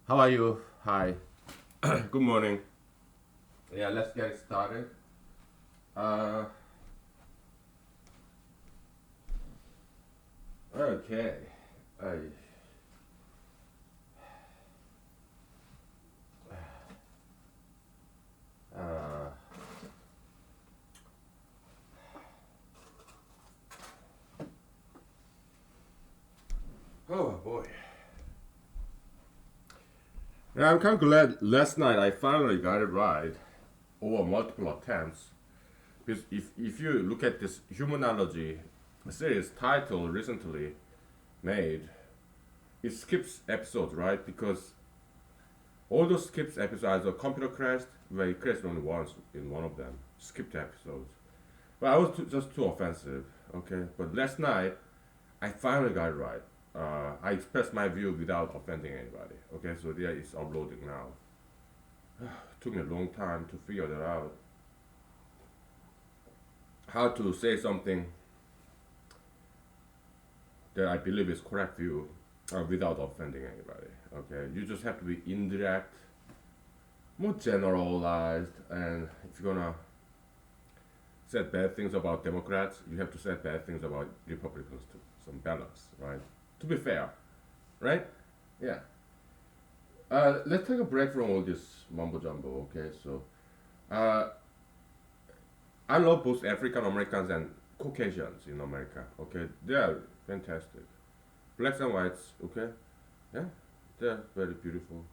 How are you? Hi. Good morning. Yeah, let's get started. Uh, okay. I, uh, oh boy. Yeah, I'm kind of glad last night I finally got it right over multiple attempts. Because if you look at this humanology series title recently made, it skips episodes, right? Because all those skips episodes, the computer crashed, where it crashed only once in one of them. Skipped episodes. But I was just too offensive, okay? But last night, I finally got it right. I expressed my view without offending anybody, okay? So yeah, it's uploading now. It took me a long time to figure that out. How to say something that I believe is correct view without offending anybody, okay? You just have to be indirect, more generalized, and if you're gonna say bad things about Democrats, you have to say bad things about Republicans too. Some balance, right? To be fair, right? Yeah. Let's take a break from all this mumbo jumbo. Okay, so uh, I love both African Americans and Caucasians in America. Okay, they are fantastic. Blacks and whites. Okay, yeah, they're very beautiful,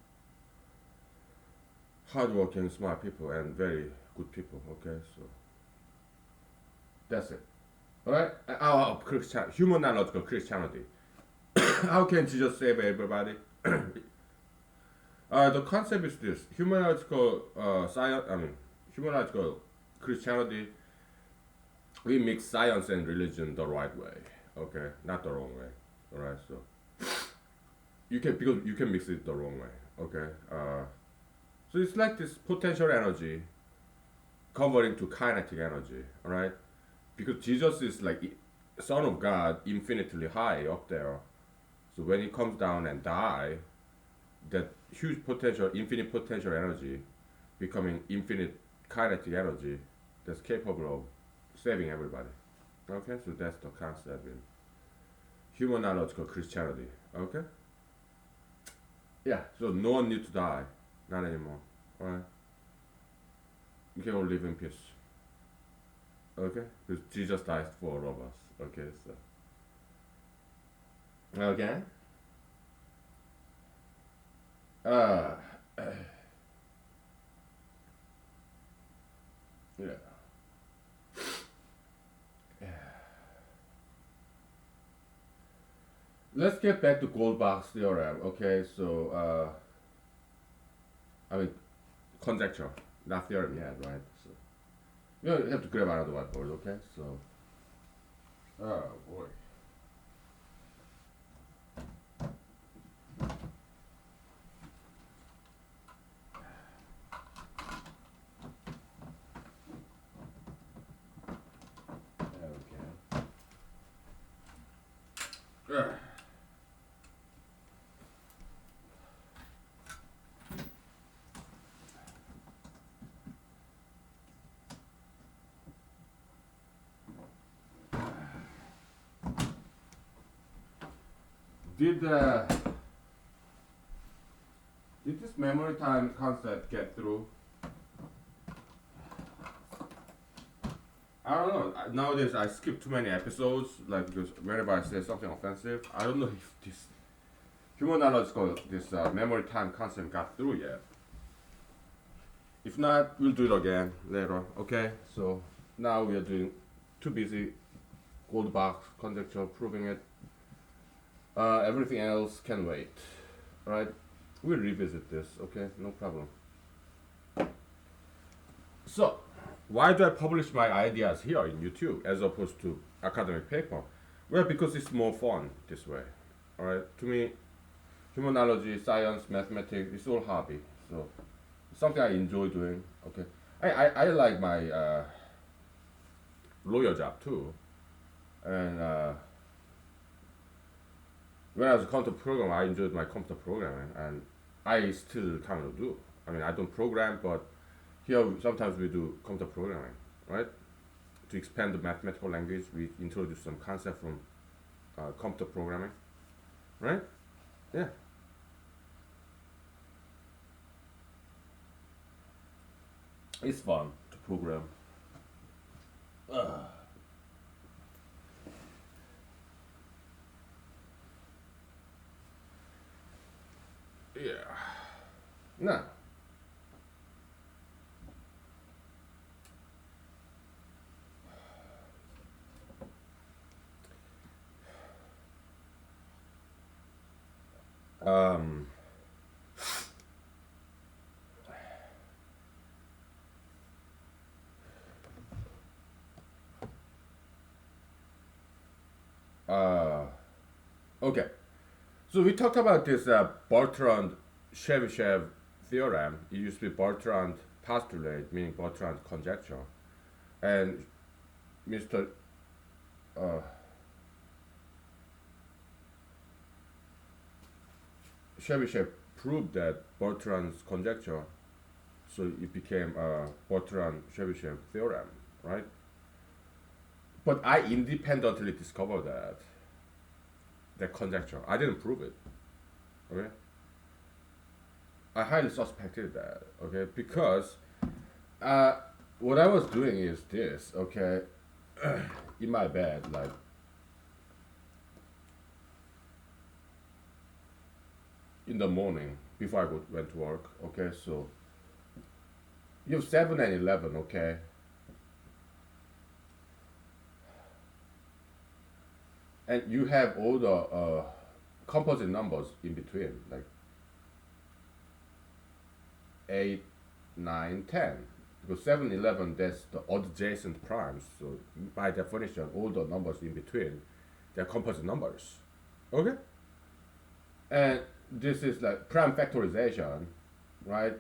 hardworking, smart people, and very good people. Okay, so that's it. All right. Our Christian, humanological Christianity. How can Jesus save everybody? The concept is this: humanological science. I mean, humanological Christianity. We mix science and religion the right way. Okay, not the wrong way. All right. So you can because you can mix it the wrong way. Okay. So it's like this potential energy converting to kinetic energy. All right. Because Jesus is like Son of God, infinitely high up there. So when he comes down and die, that huge potential, infinite potential energy becoming infinite kinetic energy that's capable of saving everybody. Okay, so that's the concept in humanological Christianity. Okay, yeah. So no one needs to die, not anymore. Alright, we can all live in peace. Okay, because Jesus died for all of us. Okay, so okay. Uh, yeah. Let's get back to Goldbach's theorem. Okay, so I mean conjecture, not theorem yet, right? So you have to grab another whiteboard. Okay, so oh boy. Okay. Ugh. Did uh, did this memory time concept get through? I don't know. Nowadays, I skip too many episodes, like because whenever I say something offensive, I don't know if this human knowledge called this memory time concept got through yet. If not, we'll do it again later. Okay. So now we are doing too busy gold box conjecture proving it. Everything else can wait. Right? We'll revisit this. Okay. No problem. So, why do I publish my ideas here in YouTube as opposed to academic paper? Well, because it's more fun this way. All right. To me, humanology, science, mathematics, it's all hobby. So, it's something I enjoy doing. Okay. I like my lawyer job too. And when I was a computer programmer, I enjoyed my computer programming. And I still kind of do. I mean, I don't program, but here sometimes we do computer programming, right? To expand the mathematical language, we introduce some concept from computer programming, right? Yeah. It's fun to program. Yeah. No. Um. Uh. Okay. So we talked about this Bertrand Chebyshev theorem. It used to be Bertrand postulate, meaning Bertrand conjecture, and Mr. Uh, Chebyshev proved that Bertrand's conjecture, so it became Bertrand Chebyshev theorem, right? But I independently discovered that conjecture. I didn't prove it. Okay, I highly suspected that. Okay, because uh, what I was doing is this. Okay, in my bed, like in the morning before went to work. Okay, so you have 7 and 11. Okay, and you have all the composite numbers in between, like 8, 9, 10. Because 7, 11, that's the adjacent primes. So by definition, all the numbers in between, they're composite numbers. Okay? And this is like prime factorization, right?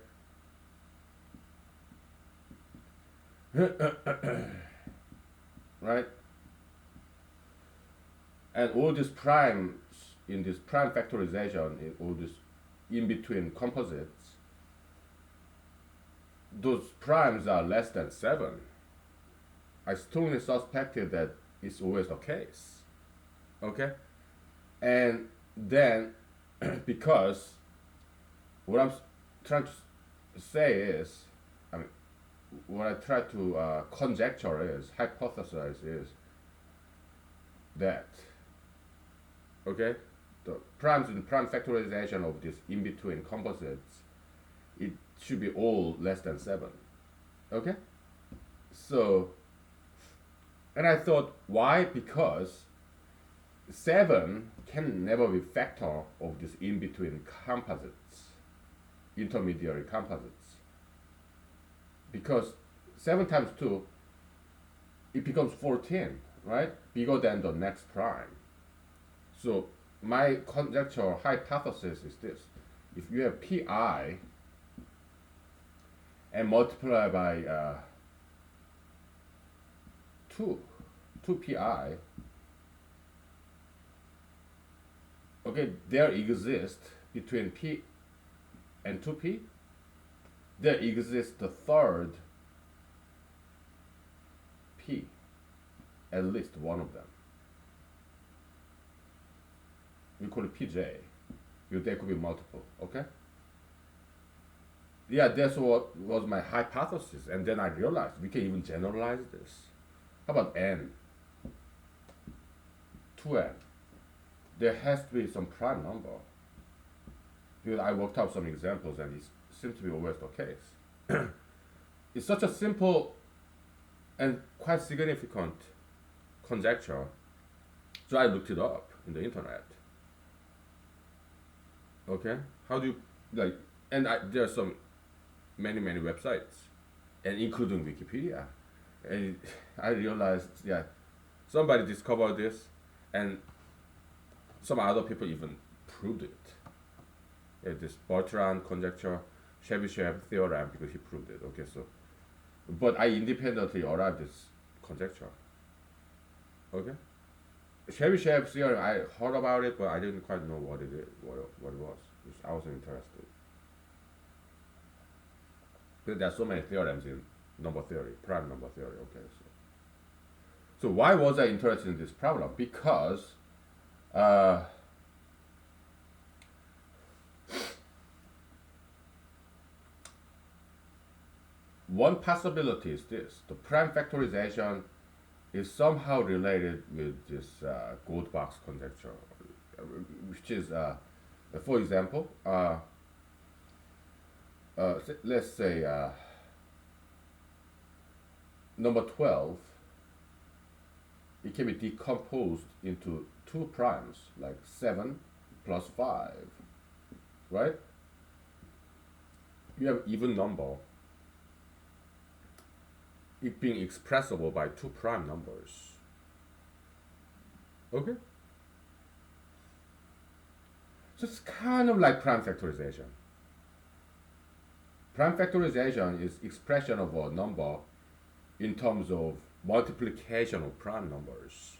Right? And all these primes in this prime factorization, in all this in between composites, those primes are less than 7. I strongly suspected that it's always the case. Okay? And then, because what I'm trying to say is, I mean, what I try to conjecture is, hypothesize is that, okay, the primes and prime factorization of this in between composites, it should be all less than 7. Okay? So, and I thought, why? Because 7 can never be factor of this in between composites, intermediary composites. Because 7 times 2, it becomes 14, right? Bigger than the next prime. So my conjecture hypothesis is this. If you have pi and multiply by 2, 2pi, okay, there exists between p and 2p, there exists the third p, at least one of them. We call it pj. There could be multiple, okay? Yeah, that's what was my hypothesis, and then I realized we can even generalize this. How about n? 2n. There has to be some prime number. Because I worked out some examples and it seems to be always the case. It's such a simple and quite significant conjecture. So I looked it up in the internet. Okay? How do you, like, and there are some many websites, and including Wikipedia. And I realized, yeah, somebody discovered this, and some other people even proved it. Yeah, this Bertrand conjecture, Chebyshev theorem, because he proved it. Okay, so, but I independently arrived at this conjecture. Okay, Chebyshev theorem, I heard about it, but I didn't quite know what it is, what it was. I wasn't interested. Because there are so many theorems in number theory, prime number theory. Okay, so why was I interested in this problem? Because uh, one possibility is this: the prime factorization is somehow related with this gold box conjecture, which is, for example, let's say number 12, it can be decomposed into two primes, like 7 plus 5, right? You have even number, it being expressible by two prime numbers. Okay? So it's kind of like prime factorization. Prime factorization is expression of a number in terms of multiplication of prime numbers.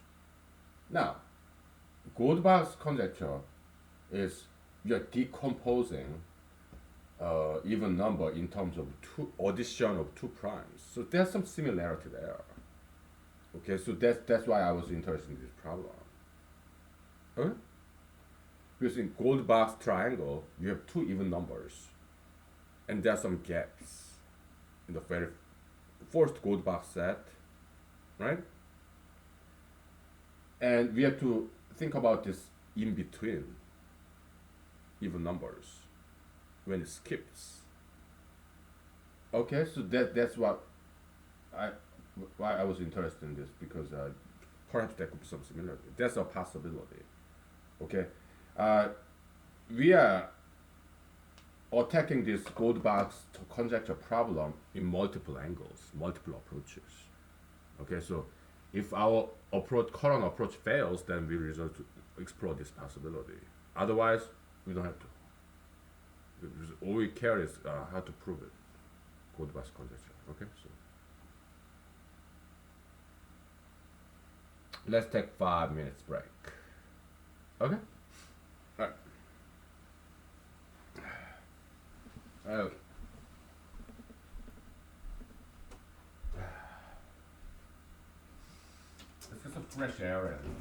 Now, Goldbach's conjecture is you're decomposing even number in terms of two addition of two primes. So there's some similarity there. Okay, so that's why I was interested in this problem. Okay? Because in Goldbach's triangle, you have two even numbers, and there are some gaps in the very first Goldbach set, right? And we have to think about this in between even numbers when it skips. Okay, so that's I why I was interested in this, because perhaps there could be some similarity. That's a possibility. Okay, we are attacking this Goldbach's conjecture problem in multiple angles, multiple approaches. Okay, so if our current approach fails, then we resort to explore this possibility. Otherwise, we don't have to. All we care is how to prove it. Goldbach's conjecture. Okay, so let's take 5 minutes break. Okay. All right. Okay. Let's get some fresh air in.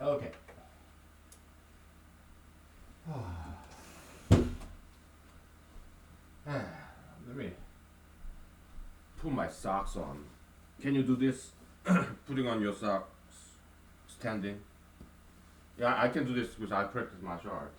Okay. Let me put my socks on. Can you do this? Putting on your socks standing. Yeah, I can do this because I practice martial art.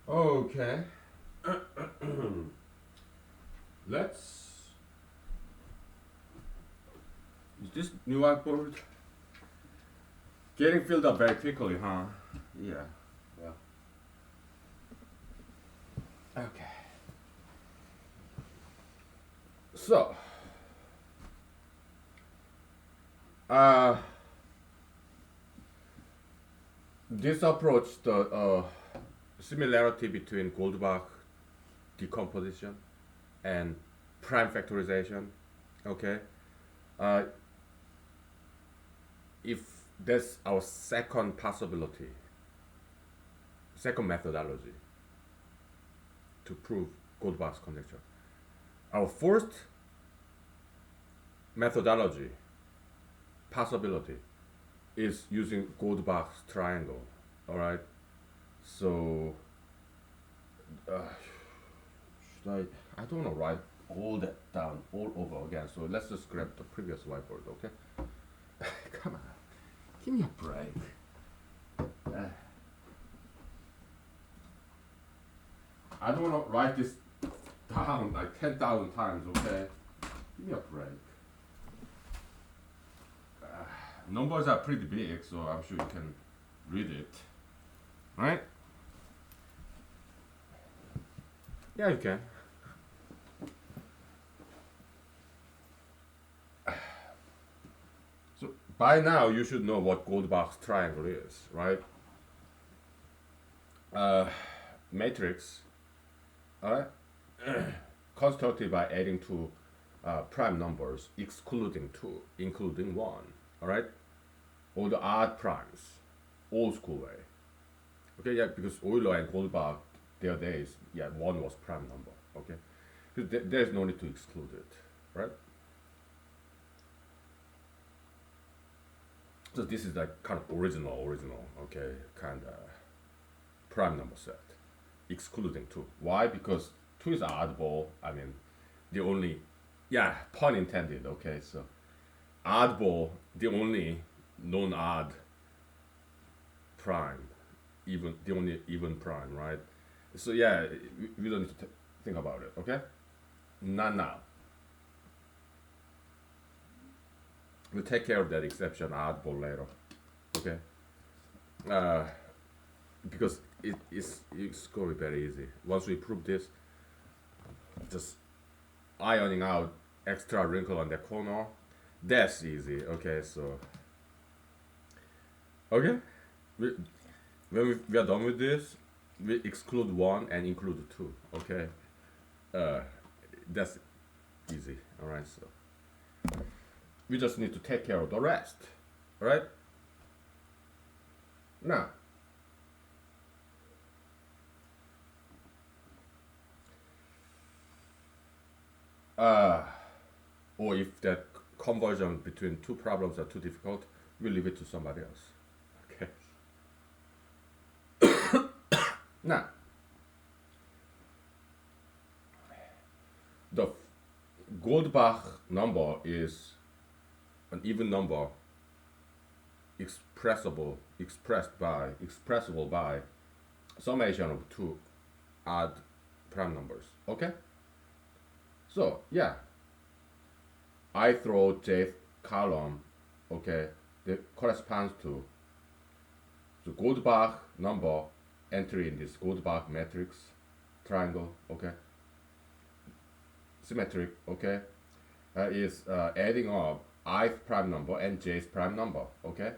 Okay. Let's. Is this new whiteboard getting filled up very quickly, huh? Yeah. Yeah. Okay. So, uh, this approach, the similarity between Goldbach decomposition and prime factorization, okay? Uh, if that's our second possibility, second methodology to prove Goldbach's conjecture. Our first methodology, possibility, is using Goldbach's triangle, all right? So, should I don't want to write all that down all over again, so let's just grab the previous whiteboard, okay? Come on, give me a break. I don't want to write this down like 10,000 times, okay? Give me a break. Numbers are pretty big, so I'm sure you can read it, right? Yeah, you can. So by now you should know what Goldbach's triangle is, right? Matrix, alright, constructed by adding two prime numbers, excluding two, including one, alright? All the odd primes, old school way. Okay, yeah, because Euler and Goldbach, their days, yeah, one was prime number, okay? Because there's no need to exclude it, right? So this is like kind of original, okay, kind of prime number set, excluding two. Why? Because two is oddball. I mean, the only, yeah, pun intended. Okay, so oddball, the only non-odd prime, even the only even prime, right? So yeah, we don't need to think about it. Okay, not now. We'll take care of that exception oddball later. Okay. Because it's going to be very easy. Once we prove this, just ironing out extra wrinkle on the corner, that's easy. Okay, so okay, when we are done with this, we exclude one and include two. Okay, that's easy. All right, so we just need to take care of the rest. All right. Now, or if that conversion between two problems are too difficult, we leave it to somebody else. Okay. Now, the Goldbach number is an even number expressible by summation of two odd prime numbers. Okay. So yeah, I throw jth column, okay, that corresponds to the Goldbach number entry in this Goldbach matrix triangle, okay, symmetric, okay, is adding up ith prime number and jth prime number, okay,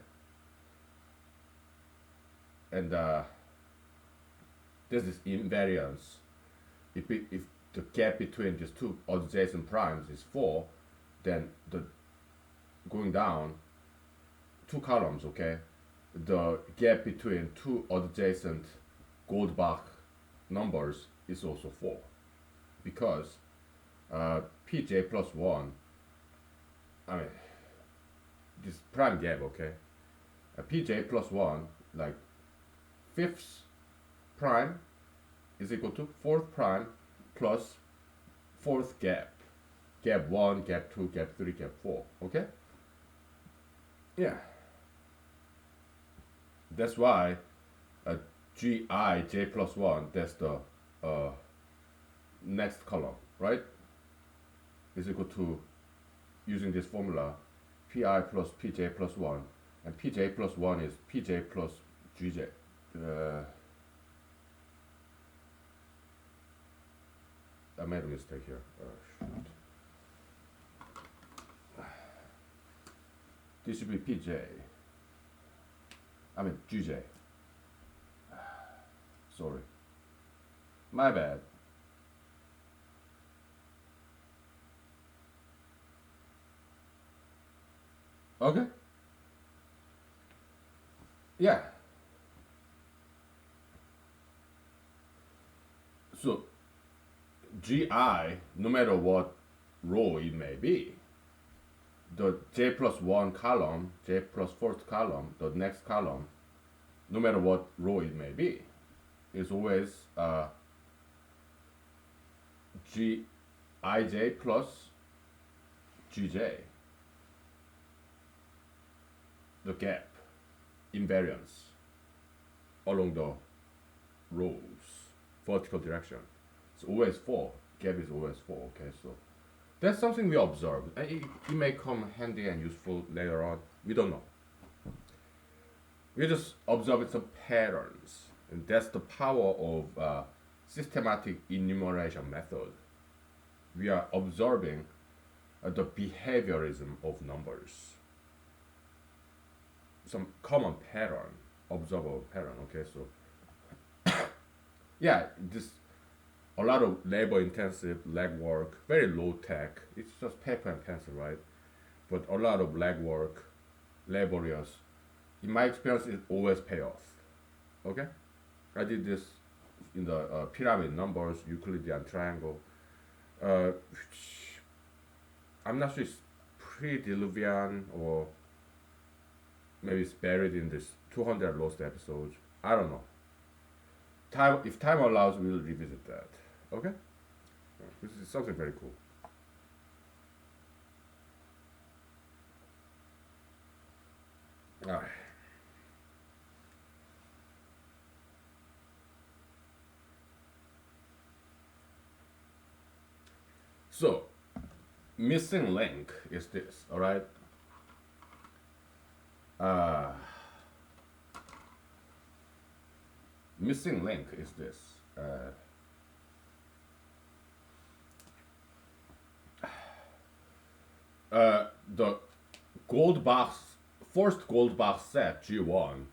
and this is invariance. If the gap between these two adjacent primes is 4, then the going down 2 columns, okay, the gap between two adjacent Goldbach numbers is also 4, because pj plus 1, I mean, this prime gap, okay, pj plus 1, like fifth prime is equal to fourth prime plus fourth gap, gap 1, gap 2, gap 3, gap 4, okay, yeah, that's why j plus 1, that's the next column, right, is equal to, using this formula, pi plus pj plus 1, and pj plus 1 is pj plus gj. I made a mistake here. Shoot. This should be pj. I mean gj. Sorry. My bad. Okay. Yeah. So gi, no matter what row it may be, the j plus 1 column, j plus fourth column, the next column, no matter what row it may be, is always gij plus gj, the gap, invariance along the rows, vertical direction. It's always 4. Gap is always 4. Okay, so that's something we observe. It may come handy and useful later on. We don't know. We just observe some patterns, and that's the power of systematic enumeration method. We are observing the behaviorism of numbers, some common pattern, observable pattern. Okay, so yeah, this a lot of labor intensive legwork, very low tech. It's just paper and pencil, right? But a lot of legwork, laborious. In my experience, it always pay off. Okay, I did this in the pyramid numbers, Euclidean triangle. I'm not sure it's pre-Diluvian or maybe it's buried in this 200 lost episodes. I don't know. If time allows, we'll revisit that. Okay? This is something very cool. Alright. So, missing link is this, alright? Missing link is this. The gold box, first gold box set G1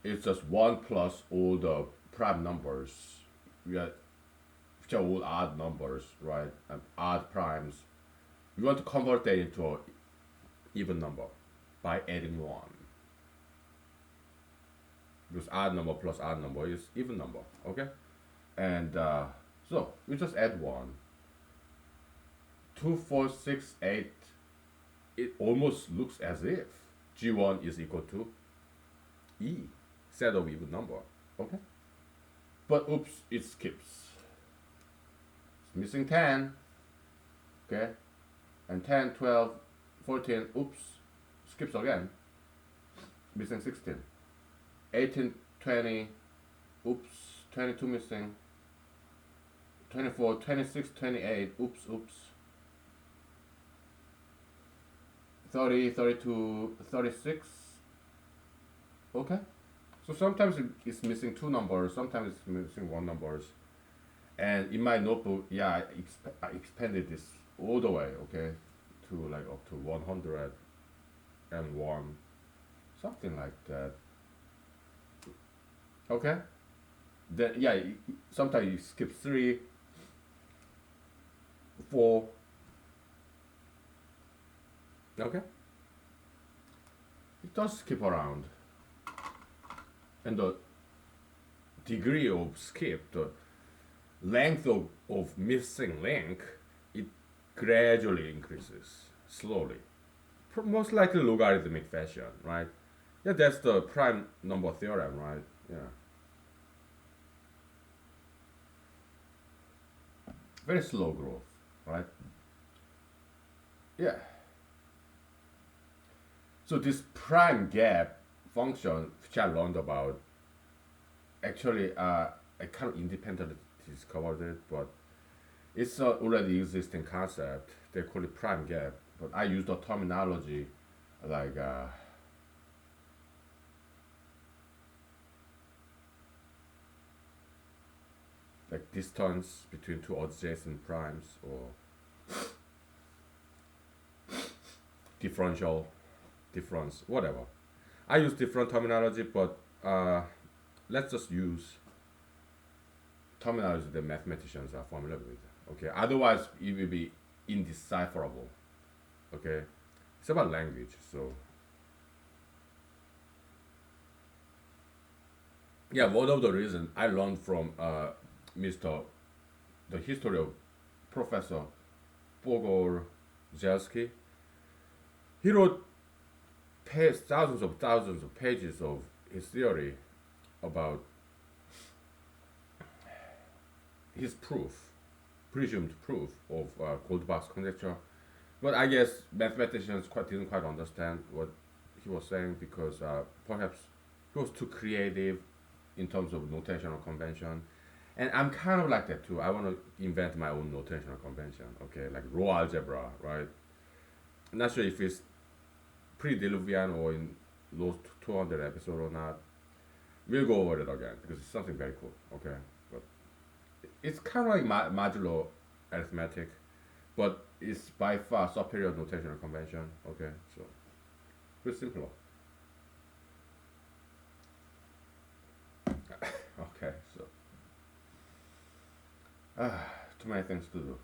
is just 1 plus all the prime numbers, which are all odd numbers, right? And odd primes. We want to convert that into an even number by adding 1. Because odd number plus odd number is even number, okay? And so we just add 1. 2, 4, 6, 8. It almost looks as if G1 is equal to E, set of even number, okay? But oops, it skips. It's missing 10, okay? And 10, 12, 14, oops, skips again. Missing 16. 18, 20, oops, 22 missing. 24, 26, 28, oops, oops. 30, 32, 36. Okay. So sometimes it's missing 2 numbers, sometimes it's missing 1 numbers. And in my notebook, yeah, I expanded this all the way, okay, to like up to 101, something like that. Okay. Then yeah, sometimes you skip three, four. Okay. It does skip around, and the degree of skip, the length of missing link, it gradually increases slowly. Most likely logarithmic fashion, right? Yeah, that's the prime number theorem, right? Yeah, very slow growth, right? Yeah. So this prime gap function, which I learned about, actually, I kind of independently discovered it, but it's an already existing concept. They call it prime gap, but I use the terminology like distance between two adjacent primes or differential difference, whatever. I use different terminology, but let's just use terminology that mathematicians are familiar with. Okay, otherwise it will be indecipherable. Okay, it's about language. So yeah, one of the reasons I learned from Mr. the history of Professor Pogorzelski. He wrote thousands of pages of his theory about his proof, presumed proof of cold box conjecture. But I guess mathematicians didn't quite understand what he was saying because perhaps he was too creative in terms of notational convention. And I'm kind of like that too. I want to invent my own notational convention, okay, like raw algebra, right? I'm not sure if it's pre-diluvian or in those 200 episodes or not. We'll go over it again because it's something very cool, okay? But it's kind of like modular arithmetic, but it's by far superior notational convention, okay? So it's simpler. Okay, so too many things to do.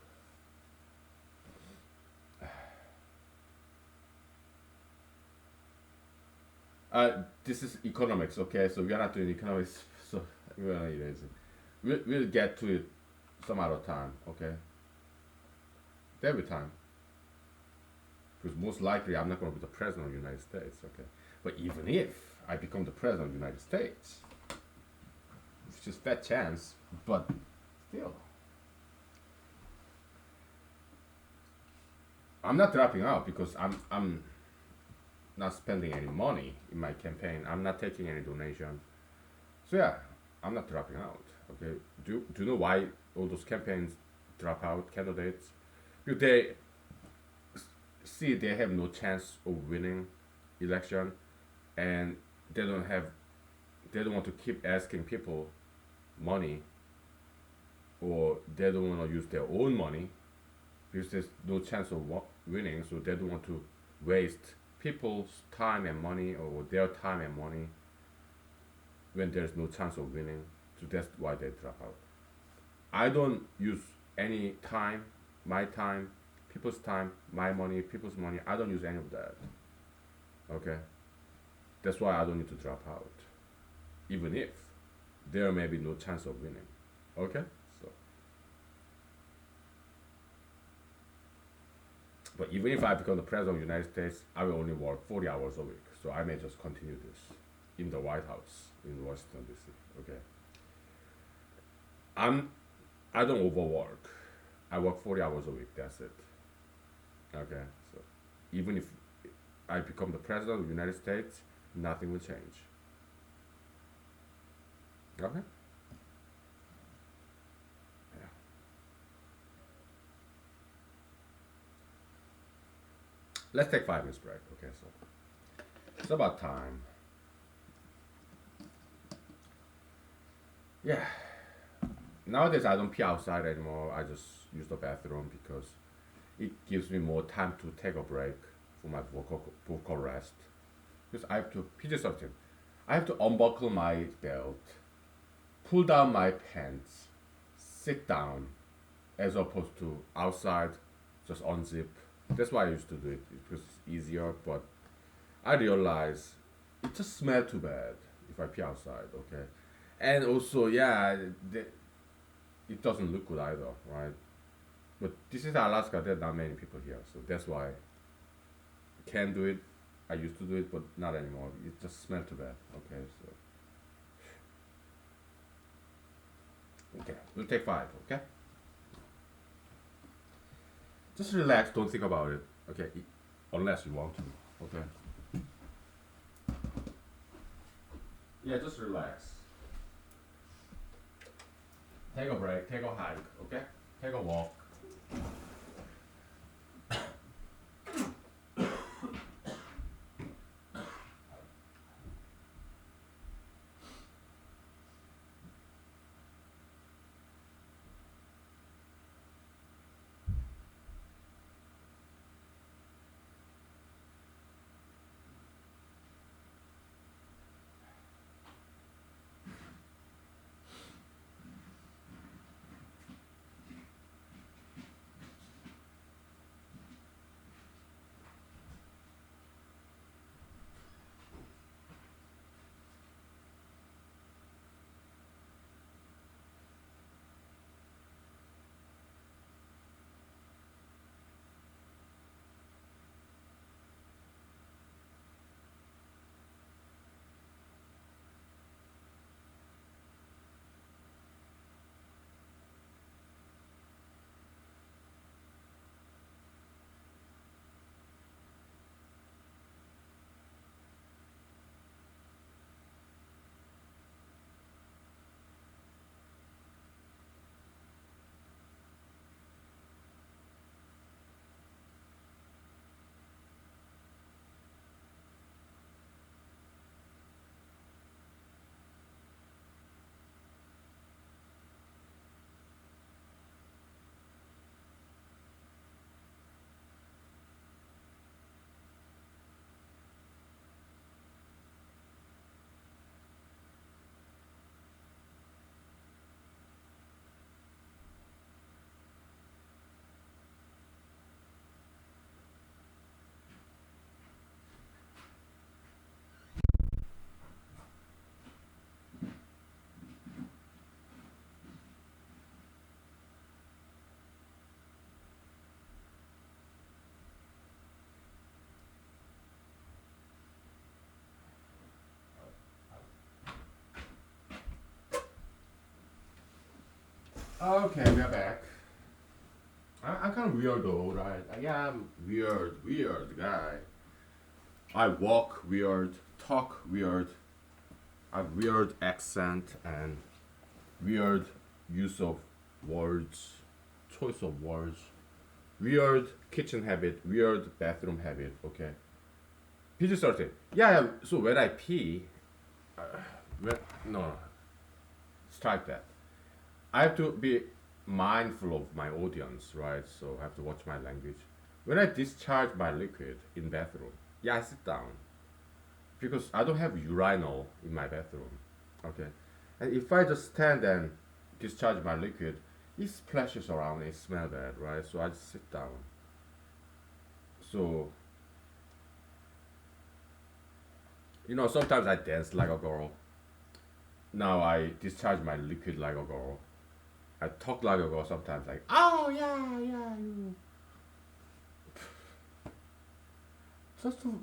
This is economics, okay? So we are not doing economics, so we're gonna erase it. We'll get to it some other time, okay? There'll be time, because most likely I'm not gonna be the president of the United States, okay? But even if I become the president of the United States, it's just that chance, but still, I'm not dropping out because I'm not spending any money in my campaign. I'm not taking any donation. So yeah, I'm not dropping out. Okay. Do you know why all those campaigns drop out candidates? Because they see they have no chance of winning election, and they don't have they don't want to keep asking people money, or they don't want to use their own money because there's no chance of winning. So they don't want to waste people's time and money or their time and money when there's no chance of winning. So that's why they drop out. I don't use any time, people's time, my money, people's money. I don't use any of that. Okay? That's why I don't need to drop out. Even if there may be no chance of winning. Okay? So, but even if I become the president of the United States, I will only work 40 hours a week. So I may just continue this in the White House in Washington D.C. Okay? I'm I don't overwork. I work 40 hours a week. That's it. Okay. So even if I become the president of the United States, nothing will change. Okay. Yeah. Let's take 5 minutes break. Okay. So it's about time. Yeah. Nowadays I don't pee outside anymore. I just use the bathroom because it gives me more time to take a break for my vocal rest. Because I have to picture something. I have to unbuckle my belt, pull down my pants, sit down, as opposed to outside, just unzip. That's why I used to do it because it's easier. But I realize it just smells too bad if I pee outside. Okay, and also yeah, it doesn't look good either, right? But this is Alaska. There are not many people here, so that's why I can do it. I used to do it, but not anymore. It just smells too bad. Okay, so okay, we'll take five. Okay, just relax. Don't think about it. Okay, unless you want to. Okay. Yeah, just relax. Take a break. Take a hike. Okay. Take a walk. Okay, we're back. I'm kind of weird though, right? Yeah, I'm weird guy. I walk weird, talk weird, I have weird accent and weird use of words, choice of words, weird kitchen habit, weird bathroom habit. Okay, PG started. Yeah, yeah. So when I pee, uh, no, strike that. I have to be mindful of my audience, right? So I have to watch my language. When I discharge my liquid in bathroom, yeah, I sit down because I don't have urinal in my bathroom. Okay, and if I just stand and discharge my liquid, it splashes around. It smells bad, right? So I just sit down. So sometimes I dance like a girl. Now I discharge my liquid like a girl. I talk like a girl sometimes, like, oh yeah, yeah, you. Just to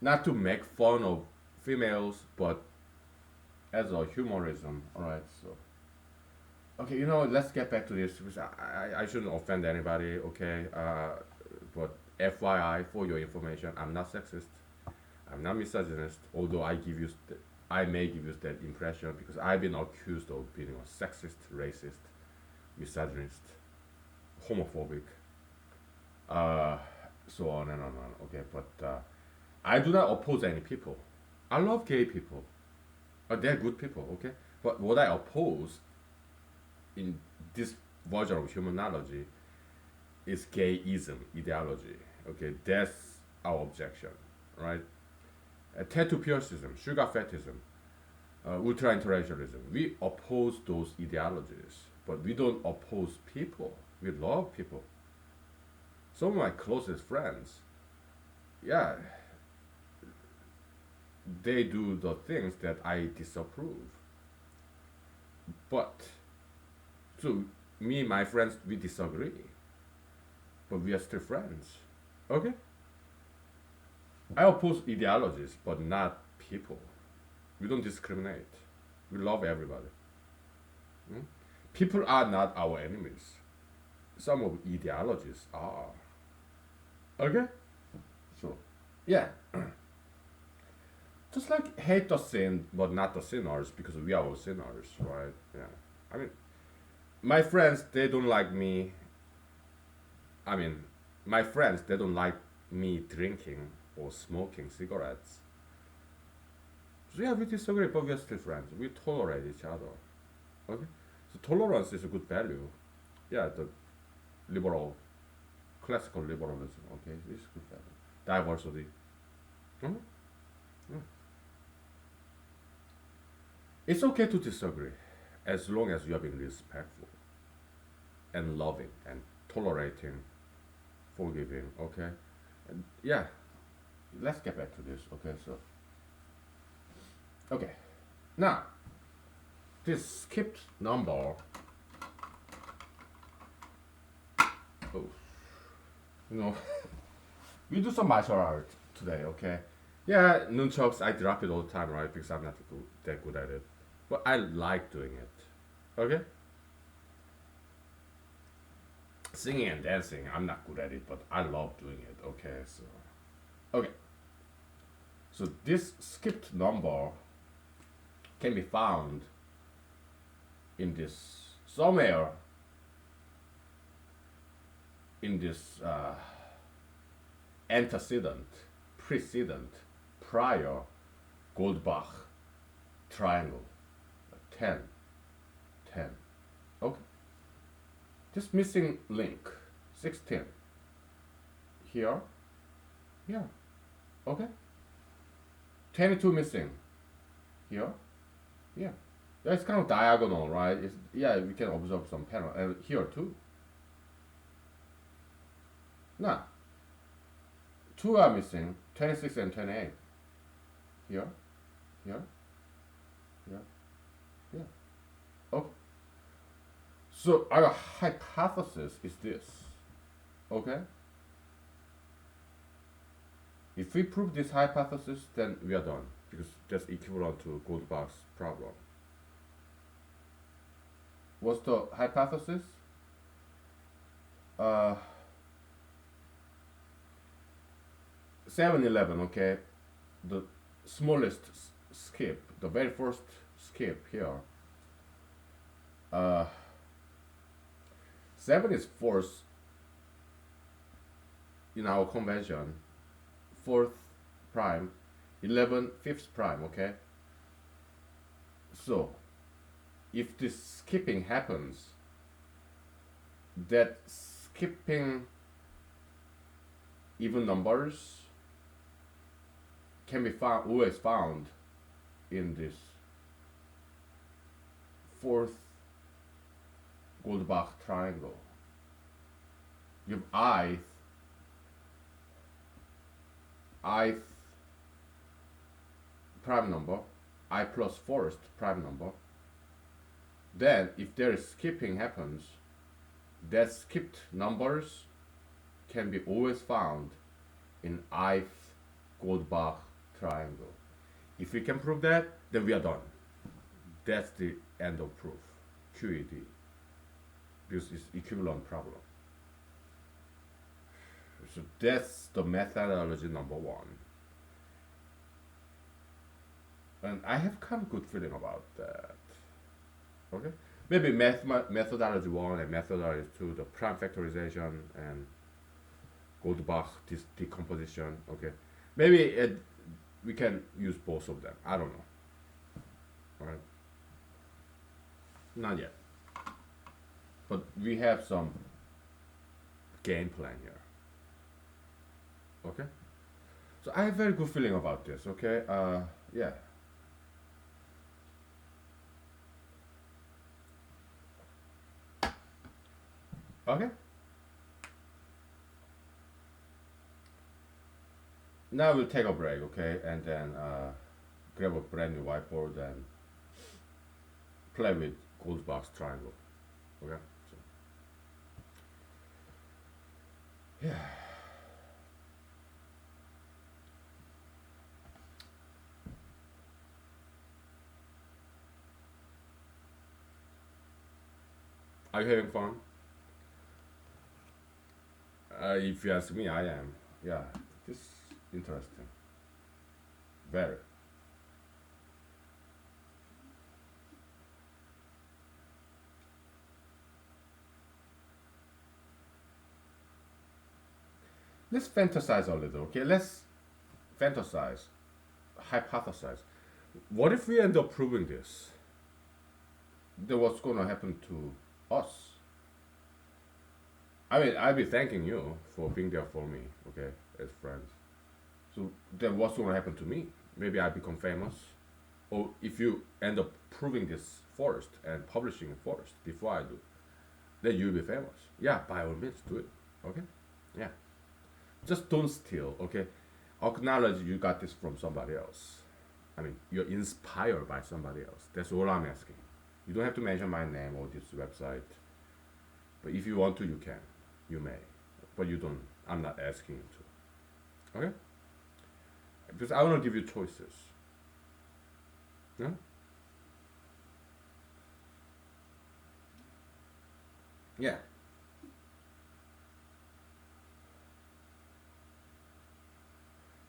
not to make fun of females, but as a humorism. All right, so okay, let's get back to this because I shouldn't offend anybody. Okay, but FYI, for your information, I'm not sexist. I'm not misogynist. Although I may give you that impression because I've been accused of being a sexist, racist, misogynist, homophobic, uh, so on and on and on. Okay, but I do not oppose any people. I love gay people. They're good people. Okay, But what I oppose in this version of humanology is gayism ideology. Okay, that's our objection, right? Tattoo piercism, sugar fetishism, ultra intellectualism. We oppose those ideologies, but we don't oppose people. We love people. Some of my closest friends, yeah, they do the things that I disapprove. But so me and my friends we disagree, but we are still friends. Okay? I oppose ideologies, but not people. We don't discriminate. We love everybody. Hmm? People are not our enemies. Some of ideologies are. Okay? So, yeah. Just like hate the sin, but not the sinners, because we are all sinners, right? Yeah. I mean, my friends, they don't like me. I mean, my friends, they don't like me drinking or smoking cigarettes. So yeah, we disagree, but we are still friends. We tolerate each other. Okay? So tolerance is a good value. Yeah, the liberal, classical liberalism. Okay, it's good value. Diversity. Mhm. Yeah. It's okay to disagree, as long as you are being respectful and loving and tolerating, forgiving. Okay, and yeah, let's get back to this. Okay, so okay, now this skipped number. Oh, you know, we do some martial art today. Okay, yeah, nunchucks. I drop it all the time, right? Because I'm not that good at it, but I like doing it. Okay, singing and dancing. I'm not good at it, but I love doing it. Okay, so okay, so this skipped number can be found in this somewhere in this antecedent, precedent, prior Goldbach triangle. 10, 10. Okay. Just missing link. 16. Here. Here. Okay. 22 missing. Here. Yeah. Yeah, it's kind of diagonal, right? It's, yeah, we can observe some panel. And here too. Now, 2 are missing. 26 and 28. Here. Here. Here. Here. Okay. So our hypothesis is this. Okay? If we prove this hypothesis, then we are done. Because that's equivalent to Goldbach's problem. What's the hypothesis? 7-11, okay? The smallest skip, the very first skip here. 7 is fourth in our convention. Fourth prime, 11 fifth prime, okay? So, if this skipping happens, that skipping even numbers can be found, always found in this fourth Goldbach triangle. You have ith prime number, I plus first prime number. Then if there is skipping happens, that skipped numbers can be always found in ith Goldbach triangle. If we can prove that, then we are done. That's the end of proof. QED. Because it's equivalent problem. So that's the methodology number 1. And I have kind of good feeling about that. Okay? Maybe methodology 1 and methodology 2, the prime factorization and Goldbach decomposition. Okay? Maybe we can use both of them. I don't know. All right? Not yet. But we have some game plan here. Okay? So I have very good feeling about this, okay? Yeah. Okay? Now we'll take a break, okay? And then grab a brand new whiteboard and play with gold box triangle. Okay? So, yeah. Are you having fun? If you ask me, I am. Yeah, this is interesting. Very. Let's fantasize a little, okay? Let's fantasize, hypothesize. What if we end up proving this? Then what's going to happen to us? I mean, I'll be thanking you for being there for me, okay, as friends. So then what's going to happen to me? Maybe I become famous. Or if you end up proving this first and publishing it first before I do, then you'll be famous. Yeah, by all means, do it. Okay? Yeah. Just don't steal, okay? Acknowledge you got this from somebody else. I mean, you're inspired by somebody else. That's all I'm asking. You don't have to mention my name or this website. But if you want to, you can. You may. But you don't. I'm not asking you to. Okay? Because I want to give you choices. Yeah? Yeah.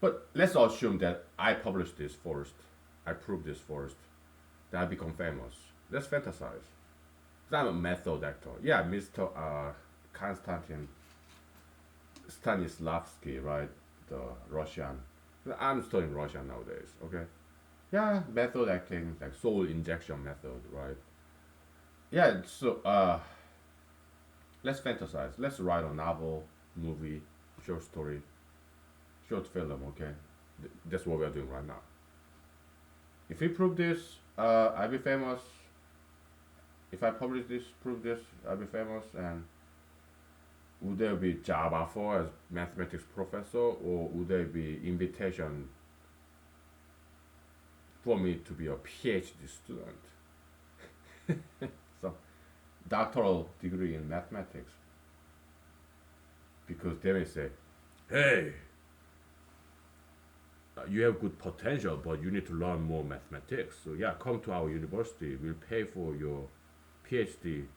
But let's assume that I publish this first. I prove this first. Then I become famous. Let's fantasize. 'Cause I'm a method actor. Yeah, Mr. Konstantin Stanislavski, right? The Russian. I'm studying Russian nowadays, okay? Yeah, method acting, like soul injection method, right? Yeah, so let's fantasize. Let's write a novel, movie, short story, short film, okay? That's what we're doing right now. If we prove this, I'll be famous. If I publish this, prove this, I'll be famous. And would there be job offer as mathematics professor, or would there be invitation for me to be a PhD student? So doctoral degree in mathematics, because they may say, hey, you have good potential, but you need to learn more mathematics. So yeah, come to our university. We'll pay for your PhD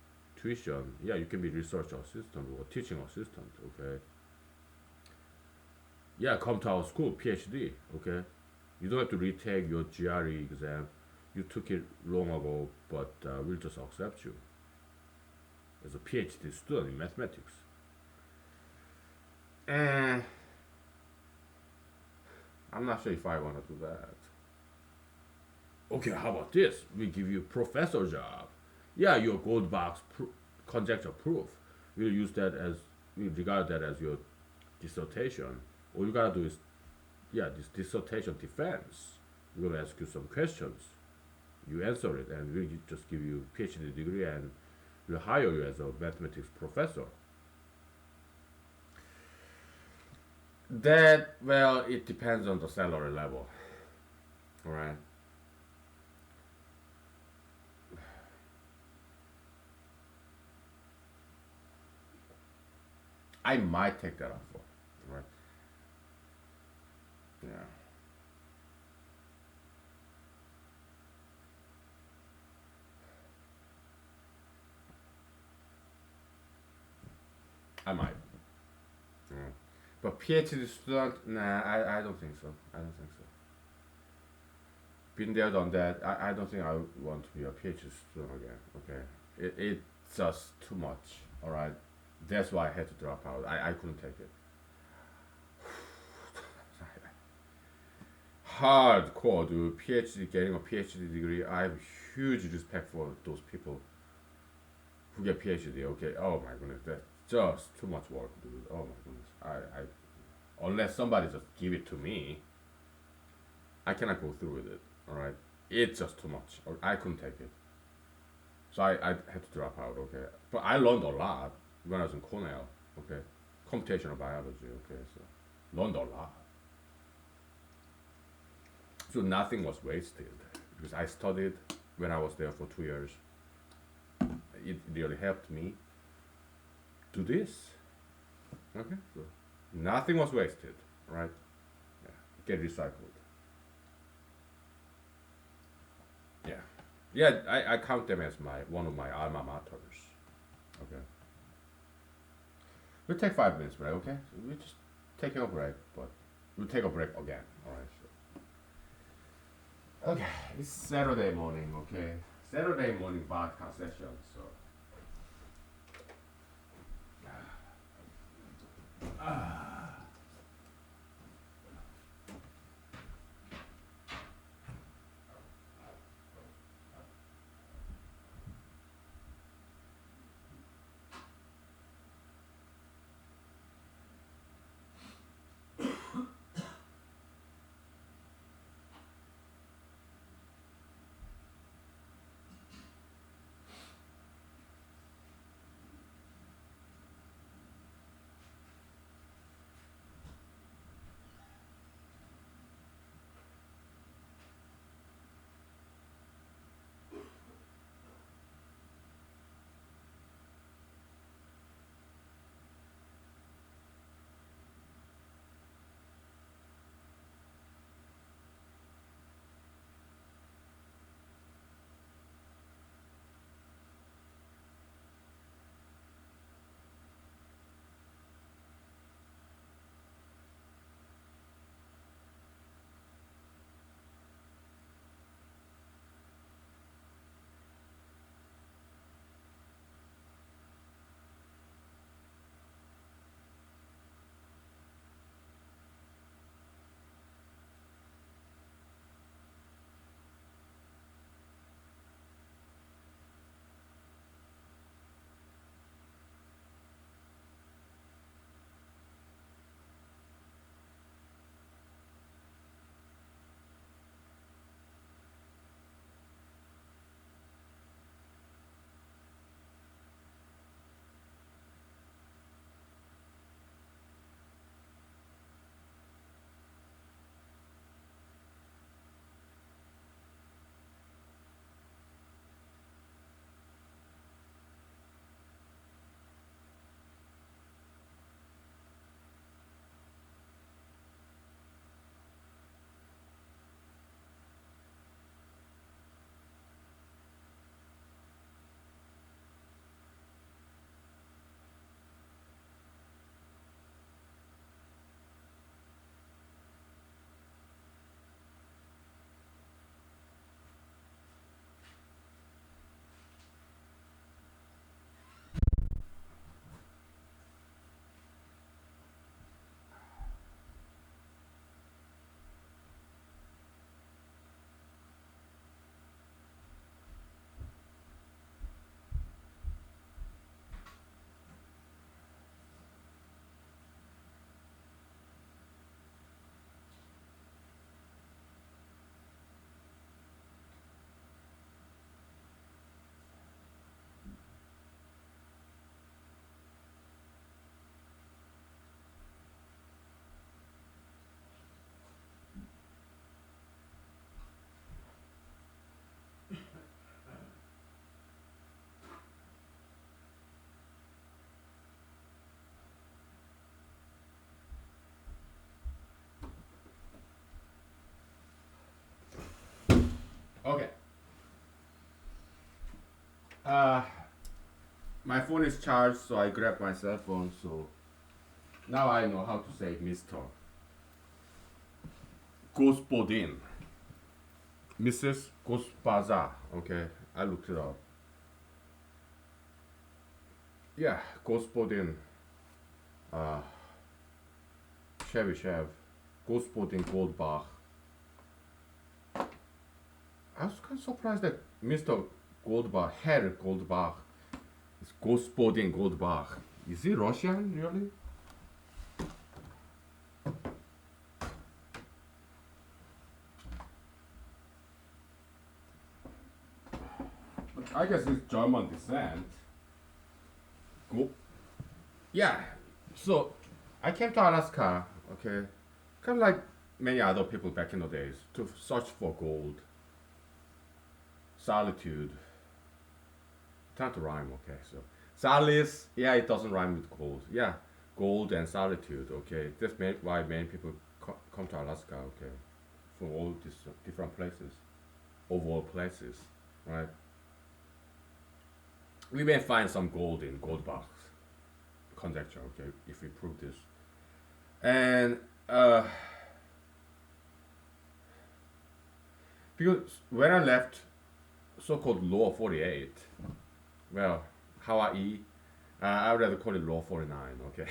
tuition. Yeah, you can be research assistant or teaching assistant. Okay. Yeah, come to our school, PhD. Okay. You don't have to retake your GRE exam. You took it long ago, but we'll just accept you as a PhD student in mathematics. And I'm not sure if I want to do that. Okay, how about this? We give you professor job. Yeah, your gold box conjecture proof. We'll use that as we regard that as your dissertation. All you gotta do is, yeah, this dissertation defense. We're gonna ask you some questions. You answer it, and we'll just give you PhD degree, and we'll hire you as a mathematics professor. That, well, it depends on the salary level. All right. I might take that offer. Right. Yeah. I might. Yeah. But PhD student, nah, I don't think so. I don't think so. Been there, done that. I don't think I want to be a PhD student again. Okay. It's just too much. All right. That's why I had to drop out. I couldn't take it. Hardcore, dude. PhD, getting a PhD degree. I have huge respect for those people. who get PhD. Okay. Oh my goodness, that's just too much work, dude. Oh my goodness. Unless somebody just give it to me, I cannot go through with it. All right. It's just too much. I couldn't take it. So I had to drop out. Okay. But I learned a lot when I was in Cornell. Okay. Computational biology. Okay. So learned a lot. So nothing was wasted because I studied when I was there for 2 years. It really helped me do this. Okay, so nothing was wasted, right? Yeah, get recycled. Yeah, yeah. I count them as my one of my alma maters. Okay, we'll take 5 minutes break. Okay, so we're just taking a break, but we'll take a break again. All right. So. Okay, it's Saturday morning. Okay, Saturday morning vodka session. So. Okay. Uh, my phone is charged, so I grabbed my cell phone. So now I know how to say Mr. Gospodin. Mrs. Gospoda. Okay, I looked it up. Yeah, Gospodin. Uh, Chevy, Gospodin Goldbach. I was kind of surprised that Mr. Goldbach, Herr Goldbach, It's Gospodin Goldbach. Is he Russian, really? I guess it's German descent. Go. Yeah. So, I came to Alaska, okay, kind of like many other people back in the days, to search for gold, solitude. Time to rhyme, okay? So, solace, yeah, it doesn't rhyme with gold. Yeah, gold and solitude, okay? That's why many people come to Alaska, okay, from all these different places, of all places, right? We may find some gold in gold box conjecture, okay, if we prove this. And because when I left so-called Lower 48, well, Hawaii, I would rather call it Lower 49, okay?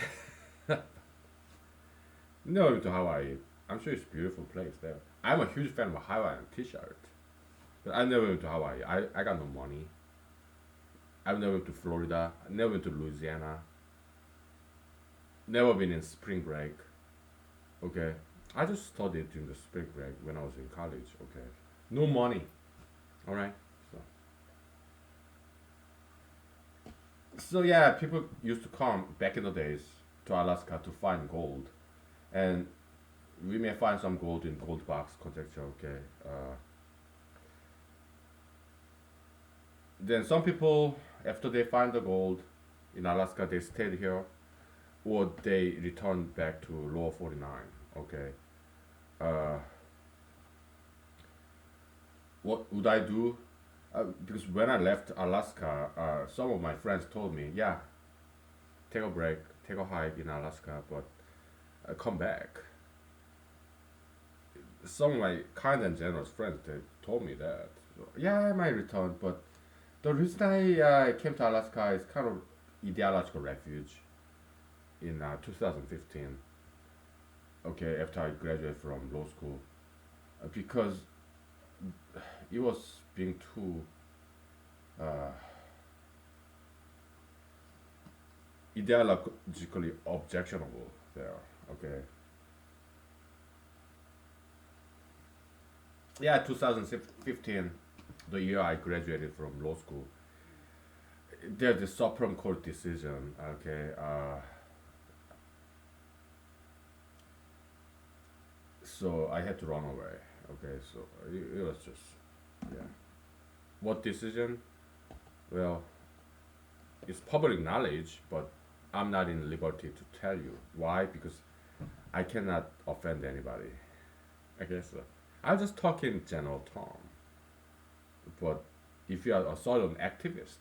Never been to Hawaii. I'm sure it's a beautiful place there. I'm a huge fan of Hawaiian t-shirt. But I've never been to Hawaii. I got no money. I've never been to Florida. I've never been to Louisiana. Never been in spring break. Okay. I just studied during the spring break when I was in college. Okay. No money. Alright. So yeah, people used to come back in the days to Alaska to find gold. And we may find some gold in gold box conjecture, okay. Then some people, after they find the gold in Alaska, they stayed here, or they returned back to Lower 49, okay. Uh, what would I do? Because when I left Alaska, some of my friends told me, yeah, take a break, take a hike in Alaska, but come back. Some of my kind and generous friends, they told me that. So, yeah, I might return, but the reason I came to Alaska is kind of ideological refuge in 2015. Okay, after I graduated from law school, because it was being too uh, ideologically objectionable there. Okay. Yeah, 2015, the year I graduated from law school. There's the Supreme Court decision. Okay. So I had to run away. Okay. So it was just, yeah. What decision? Well, it's public knowledge, but I'm not in liberty to tell you why, because I cannot offend anybody. I guess so. I'll just talk in general term. But if you are a certain activist,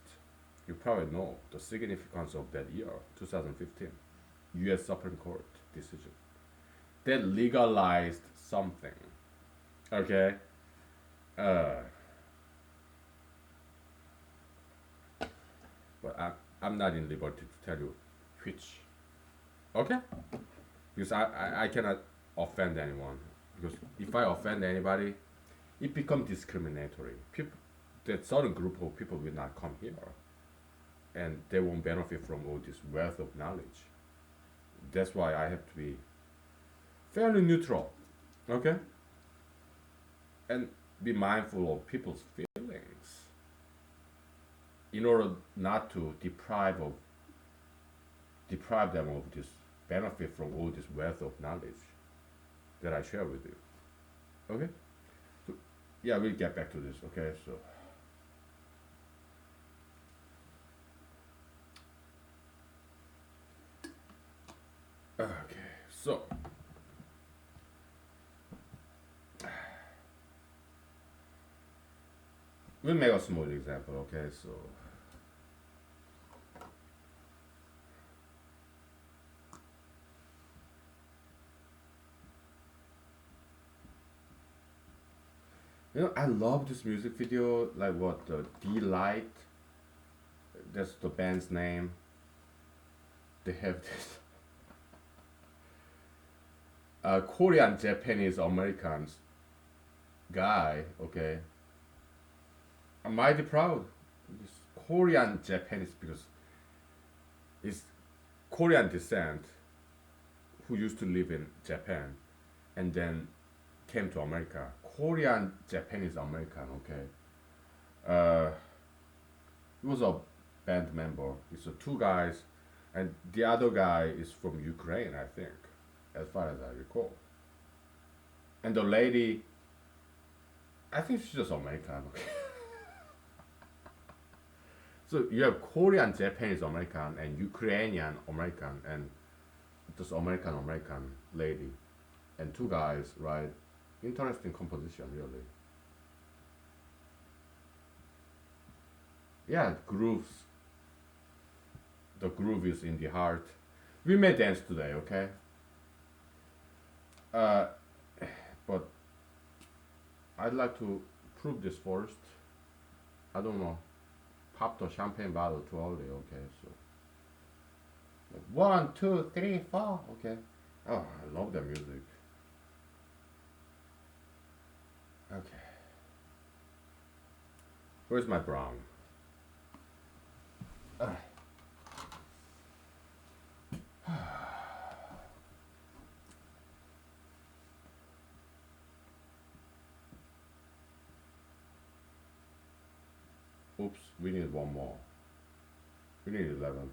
you probably know the significance of that year, 2015, U.S. Supreme Court decision. They legalized something. Okay. Uh, but I'm not in liberty to tell you which. Okay? Because I cannot offend anyone. Because if I offend anybody, it becomes discriminatory. People, that certain group of people will not come here, and they won't benefit from all this wealth of knowledge. That's why I have to be fairly neutral, okay, and be mindful of people's feelings in order not to deprive them of this benefit from all this wealth of knowledge that I share with you. Okay? So yeah, we'll get back to this, okay? So okay, so we'll make a small example, okay? So I love this music video, like what the Delight, that's the band's name. They have this Korean, Japanese, American guy, okay. I'm mighty proud. This Korean, Japanese, because is Korean descent who used to live in Japan and then came to America. Korean Japanese American, okay. Uh, he was a band member. It's two guys, and the other guy is from Ukraine, I think, as far as I recall. And the lady, I think she's just American. Okay. So you have Korean Japanese American and Ukrainian American and just American lady, and two guys, right? Interesting composition, really. Yeah, grooves. The groove is in the heart. We may dance today, okay? Uh, but I'd like to prove this first. I don't know. Pop the champagne bottle too early, okay? So one, two, three, four, okay. Oh, I love the music. Okay. Where's my brown? Ah. Oops, we need one more. We need 11.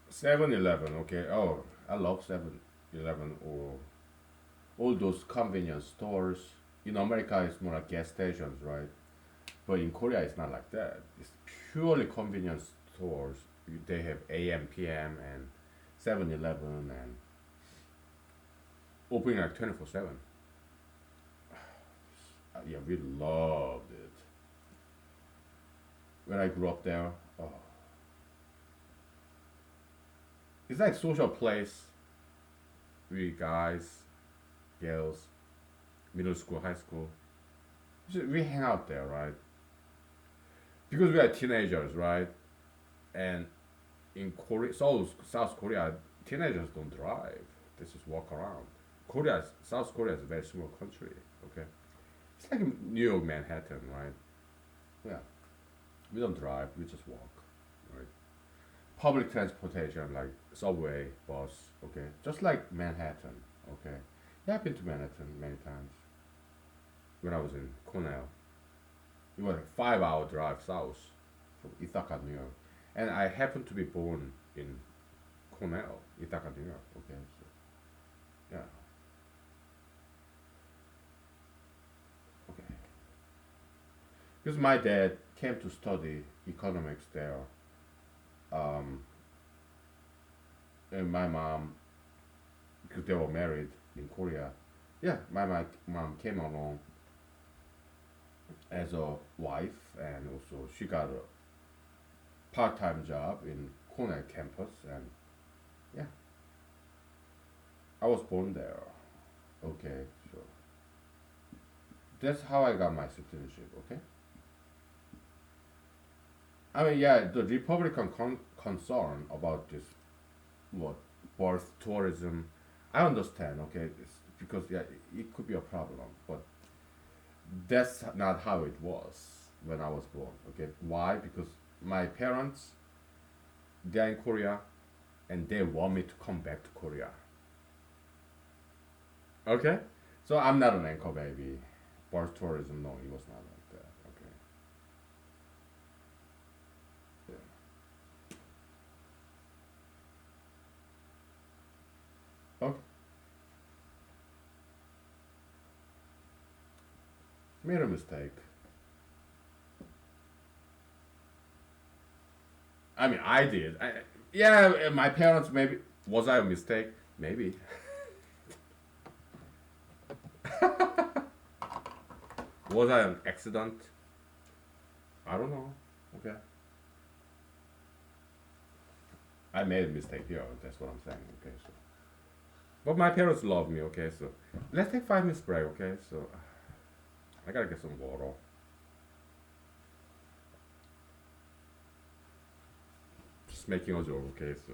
7-Eleven, okay. Oh, I love 7-Eleven or all those convenience stores. In America, it's more like gas stations, right? But in Korea, it's not like that. It's purely convenience stores. They have AM, PM, and 7-Eleven and opening like 24/7. Yeah, we loved it. When I grew up there, oh, it's like social place. We guys, girls, middle school, high school, we hang out there, right? Because we are teenagers, right? And in Korea, South Korea, teenagers don't drive. They just walk around. South Korea is a very small country. Okay, it's like New York, Manhattan, right? Yeah, we don't drive. We just walk, right? Public transportation like subway, bus. Okay, just like Manhattan. Okay, yeah, I've been to Manhattan many times when I was in Cornell. It was a 5 hour drive south from Ithaca, New York, and I happened to be born in Cornell, Ithaca, New York. Okay, so yeah, okay. Because my dad came to study economics there, um, and my mom, because they were married in Korea, yeah, my mom came along as a wife, and also she got a part-time job in Cornell campus, and yeah, I was born there. Okay, so that's how I got my citizenship. Okay, I mean, yeah, the Republican concern about this, what, birth tourism, I understand. Okay, it's because yeah, it could be a problem, but that's not how it was when I was born. Okay, why? Because my parents, they're in Korea, and they want me to come back to Korea. Okay, so I'm not an anchor baby. Birth tourism, no, it was not like that. Okay, yeah. Okay, made a mistake. I mean, I did. Yeah, my parents maybe, was I a mistake? Maybe. Was I an accident? I don't know. Okay, I made a mistake here. That's what I'm saying. Okay, so but my parents love me. Okay, so let's take 5 minutes break. Okay, so I gotta get some water. Just making a joke. Okay, so.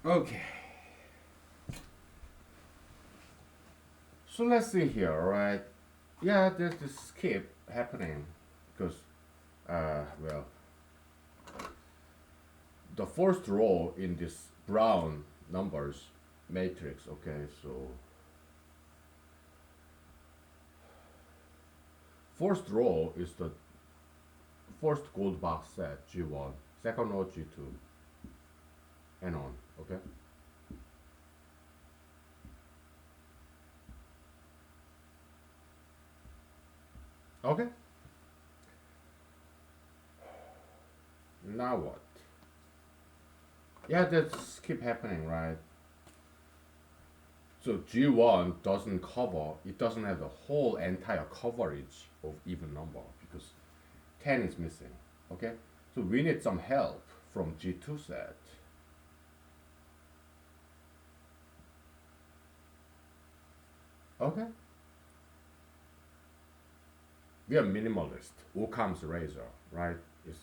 Okay. So let's see here, alright? Yeah, there's this skip happening because, well, the first row in this brown numbers matrix, okay, so first row is the first gold box set G1, second row G2, and on, okay? Okay, now what? Yeah, that's keep happening, right? So G1 doesn't cover, it doesn't have the whole entire coverage of even number because 10 is missing, okay? So we need some help from G2 set. Okay? We are minimalist, Occam's razor, right? It's,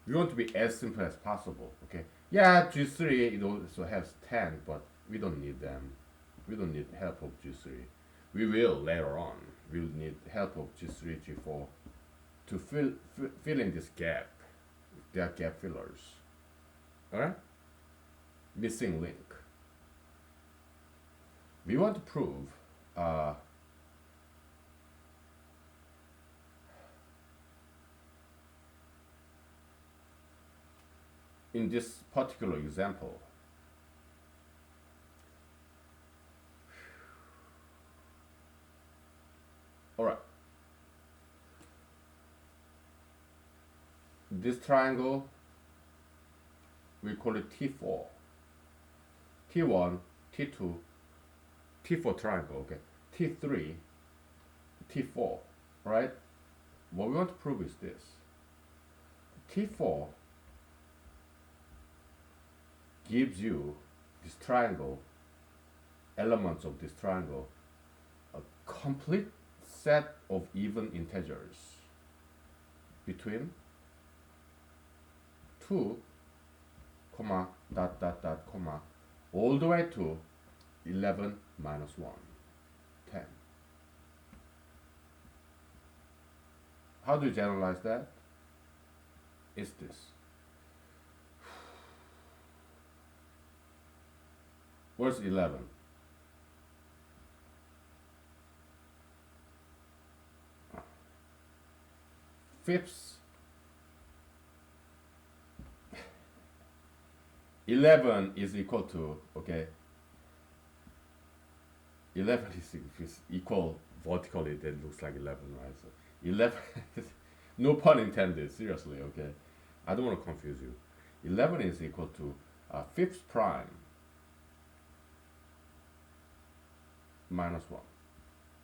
we want to be as simple as possible, okay? Yeah, G3 it also has 10, but we don't need them. We don't need help of G3. We will later on. We'll need help of G3, G4 to fill in this gap. They are gap fillers. Alright? Missing link. We want to prove in this particular example, alright, this triangle, we call it T4, T1, T2, T4 triangle, okay, T3, T4, right? What we want to prove is this. T4 gives you this triangle, elements of this triangle, a complete set of even integers between 2, comma, dot, dot, dot, comma, all the way to 11 minus 1, 10. How do you generalize that? It's this. Where's 11? Fifths. 11 is equal to, okay, 11 is equal vertically, that looks like 11, right? So 11, no pun intended, seriously, okay? I don't want to confuse you. 11 is equal to fifth prime minus 1.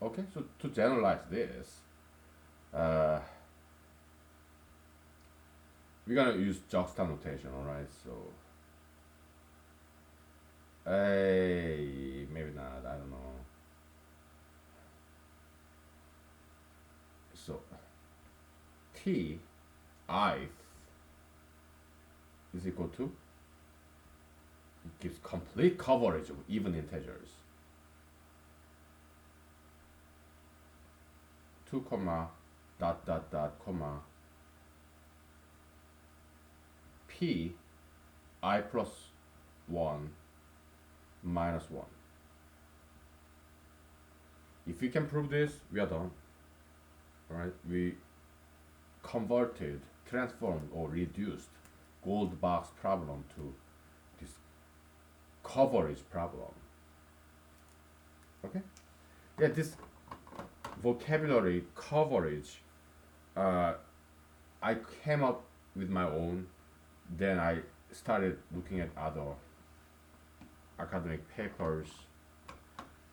Okay, so to generalize this, we're gonna use juxta notation, alright? So, maybe not, I don't know. So, T, ith is equal to, it gives complete coverage of even integers. 2 comma dot dot dot comma p I plus 1 minus 1. If we can prove this, we are done. Alright, we converted, transformed, or reduced gold box problem to this coverage problem. Okay? Yeah, this vocabulary coverage, I came up with my own. Then I started looking at other academic papers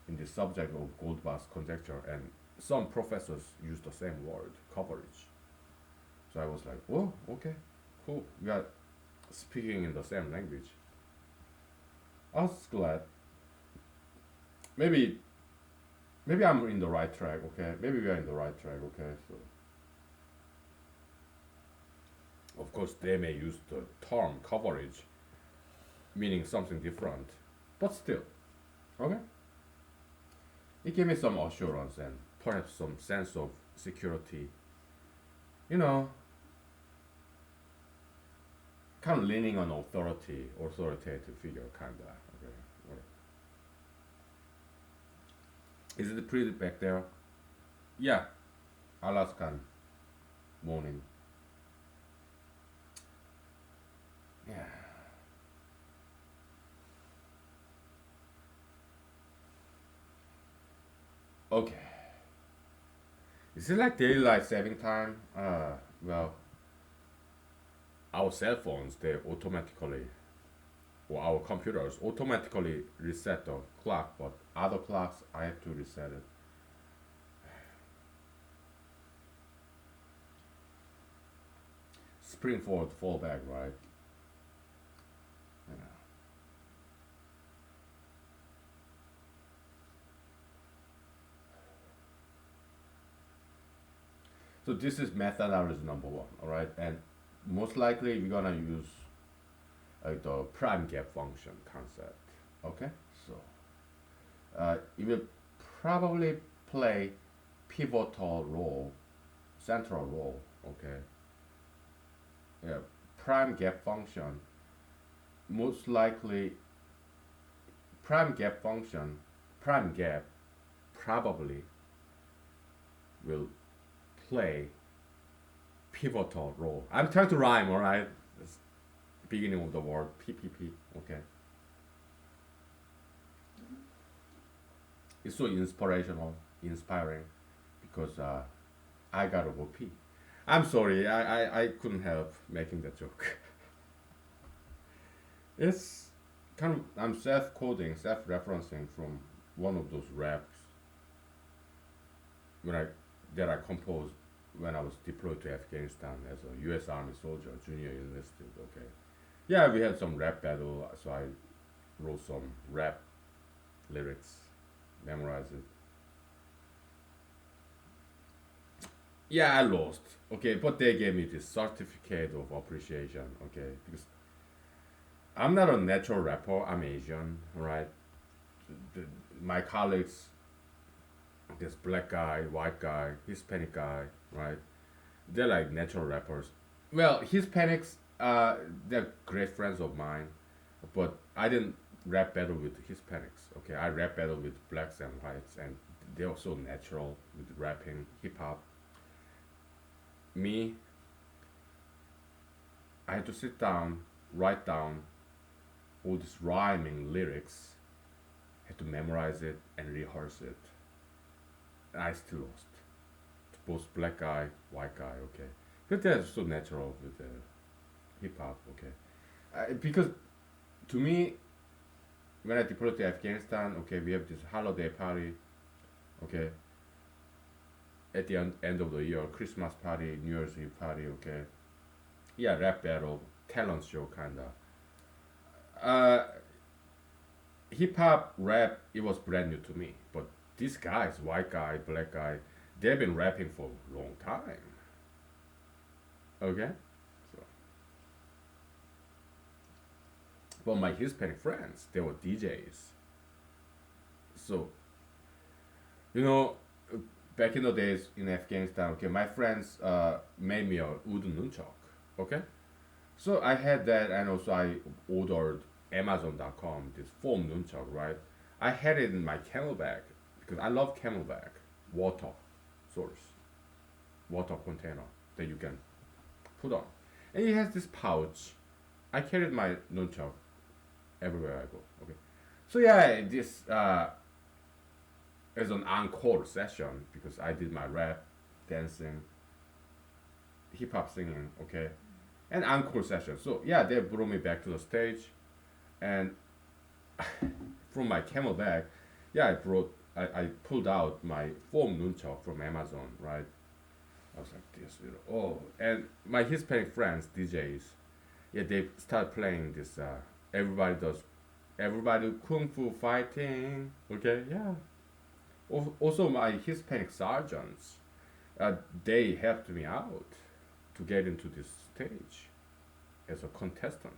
in the subject of gold box conjecture, and some professors use the same word, coverage. So I was like, oh, okay, cool. We are speaking in the same language. I was glad. Maybe I'm in the right track, okay? Maybe we are in the right track, okay? So of course they may use the term coverage meaning something different, but still, okay. It gave me some assurance and perhaps some sense of security. You know, kind of leaning on authoritative figure, kinda. Okay. Is it pretty back there? Yeah, Alaskan morning. Yeah. Okay. Is it like daily life saving time? Well, our cell phones they automatically, or our computers automatically reset the clock, but other clocks I have to reset it. Spring forward, fall back, right? Yeah. So this is methodology number one, all right? And most likely we're gonna use the prime gap function concept, okay? So it will probably play pivotal role, central role, okay? Yeah, prime gap function most likely prime gap function prime gap probably will play pivotal role. I'm trying to rhyme, all right? It's beginning of the word PPP. Okay, it's so inspiring because I gotta go pee. I'm sorry, I couldn't help making that joke. It's kind of I'm self-quoting, self-referencing from one of those raps when I that I composed when I was deployed to Afghanistan as a U.S. Army soldier, junior enlisted. Okay, yeah, we had some rap battle, so I wrote some rap lyrics, memorized it. Yeah, I lost. Okay, but they gave me this certificate of appreciation. Okay, because I'm not a natural rapper. I'm Asian, right? The, my colleagues, this black guy, white guy, Hispanic guy, right? They're like natural rappers. Well, Hispanics, they're great friends of mine, but I didn't rap battle with Hispanics. Okay, I rap battle with blacks and whites, and they're also natural with rapping hip hop. Me, I had to sit down, write down all these rhyming lyrics, had to memorize it and rehearse it. And I still lost. To both black guy, white guy, okay. But that's so natural with the hip hop, okay. Because to me, when I deployed to Afghanistan, okay, we have this holiday party, okay, at the end of the year, Christmas party, New Year's Eve party, okay. Yeah, rap battle, talent show, kinda. Uh, Hip hop rap, it was brand new to me, but these guys, white guy, black guy, they've been rapping for a long time, okay. So, but my Hispanic friends, they were DJs. So you know, back in the days in Afghanistan, okay, my friends made me a wooden nunchuk, okay. So I had that, and also I ordered Amazon.com this foam nunchuk, right? I had it in my camelback because I love camelback water source, water container that you can put on, and it has this pouch. I carried my nunchuk everywhere I go. Okay, so yeah, this is an encore session because I did my rap, dancing, hip hop singing. Okay, and encore session. So yeah, they brought me back to the stage, and from my camelback, yeah, I pulled out my foam nunchuk from Amazon, right? I was like this, oh, and my Hispanic friends, DJs, yeah, they start playing this. Everybody does, everybody kung fu fighting. Okay, yeah. Also, my Hispanic sergeants, they helped me out to get into this stage as a contestant.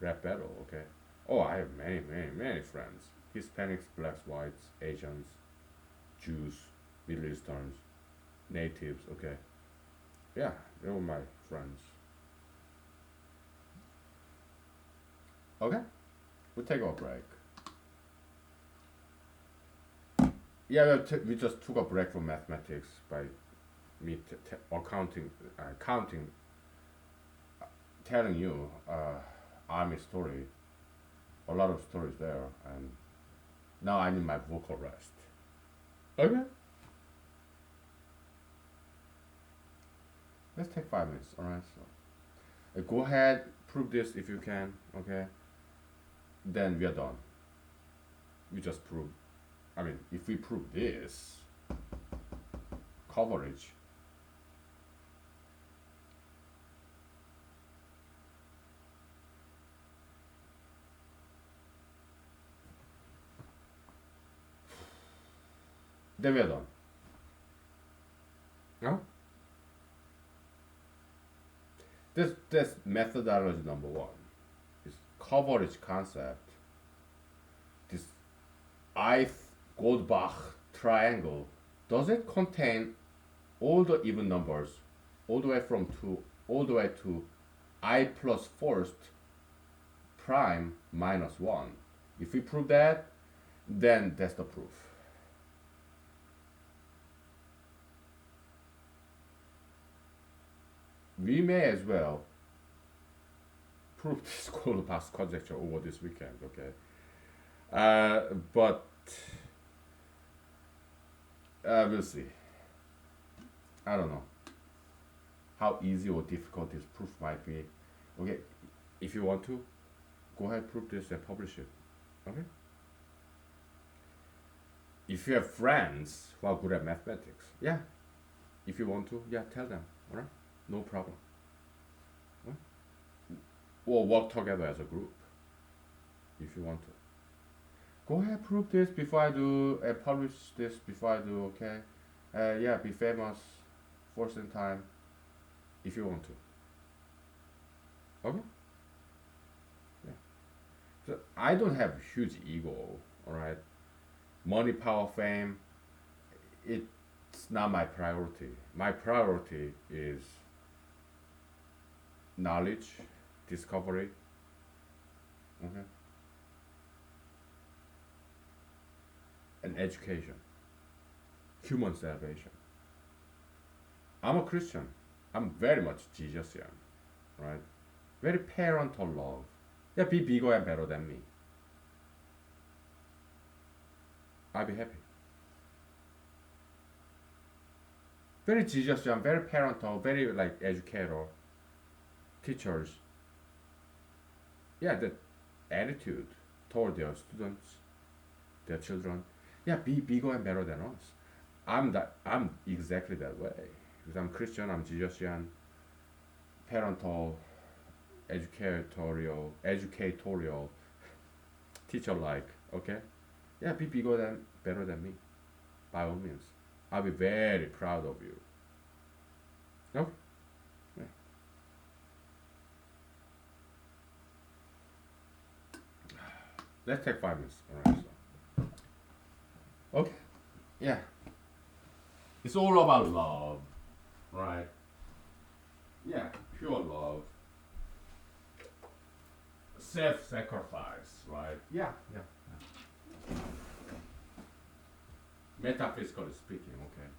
rap battle. Okay. Oh, I have many, many, many friends. Hispanics, blacks, whites, Asians, Jews, Middle Easterns, natives. Okay. Yeah, they were my friends. Okay. We'll take a break. Yeah, we just took a break from mathematics by me accounting, counting, telling you army story, a lot of stories there, and now I need my vocal rest. Okay. Let's take 5 minutes. All right. So go ahead, prove this if you can. Okay. Then we are done. We just prove. I mean, if we prove this coverage, then we are done. No. This methodology number one is coverage concept. This I Goldbach triangle, does it contain all the even numbers all the way from 2 all the way to I plus first prime minus 1? If we prove that, then that's the proof. We may as well prove this Goldbach conjecture over this weekend, okay? But we'll see. I don't know how easy or difficult this proof might be. Okay, if you want to, go ahead, prove this and publish it. Okay. If you have friends who are good at mathematics, yeah. If you want to, yeah, tell them. All right, no problem. Huh? Or work together as a group, if you want to. Go ahead, prove this before I do, publish this before I do. Okay. Yeah, be famous, first in time, if you want to. Okay. Yeah. So I don't have huge ego. All right. Money, power, fame. It's not my priority. My priority is knowledge, discovery. Okay. And education, human salvation. I'm a Christian. I'm very much Jesusian, right? Very parental love. Yeah, be bigger and better than me. I'll be happy. Very Jesusian, very parental, very like educator, teachers. Yeah, the attitude toward their students, their children. Yeah, be bigger and better than us. I'm exactly that way. Because I'm Christian, I'm Jesusian, parental, educatorial, teacher like, okay? Yeah, be bigger than better than me. By all means. I'll be very proud of you. No? Yeah. Let's take 5 minutes. Alright, so. Okay. Yeah. It's all about love. Right. Yeah, pure love. Self-sacrifice, right? Yeah, yeah. Metaphysically speaking, okay.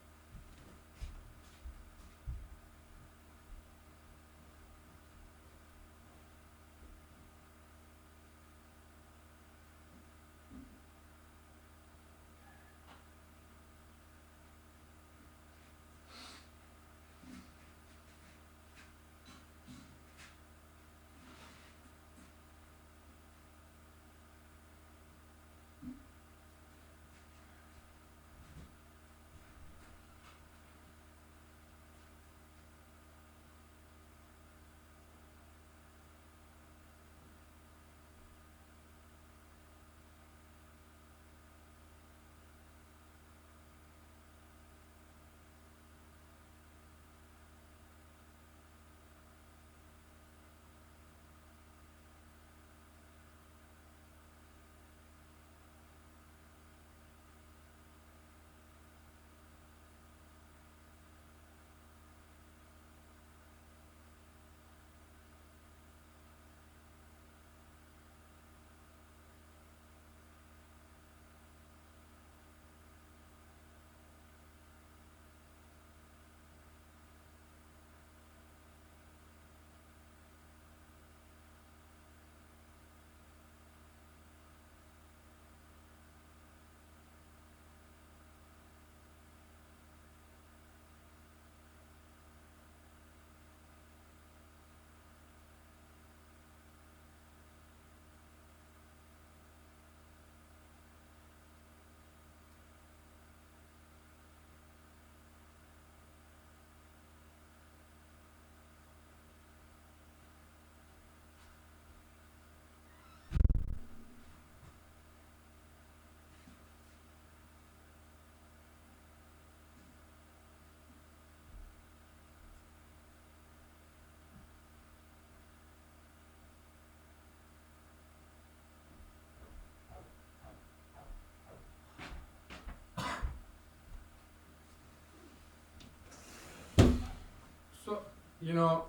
You know,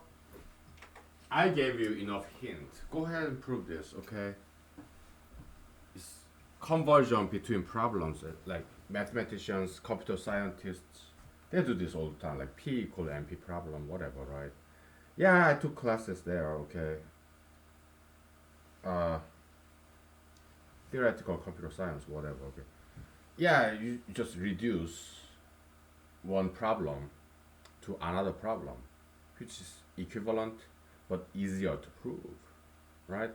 I gave you enough hint. Go ahead and prove this, okay? It's conversion between problems, like mathematicians, computer scientists. They do this all the time, like P equal MP problem, whatever, right? Yeah, I took classes there, okay? Uh, Theoretical computer science, whatever, okay? Yeah, you just reduce one problem to another problem, which is equivalent but easier to prove, right?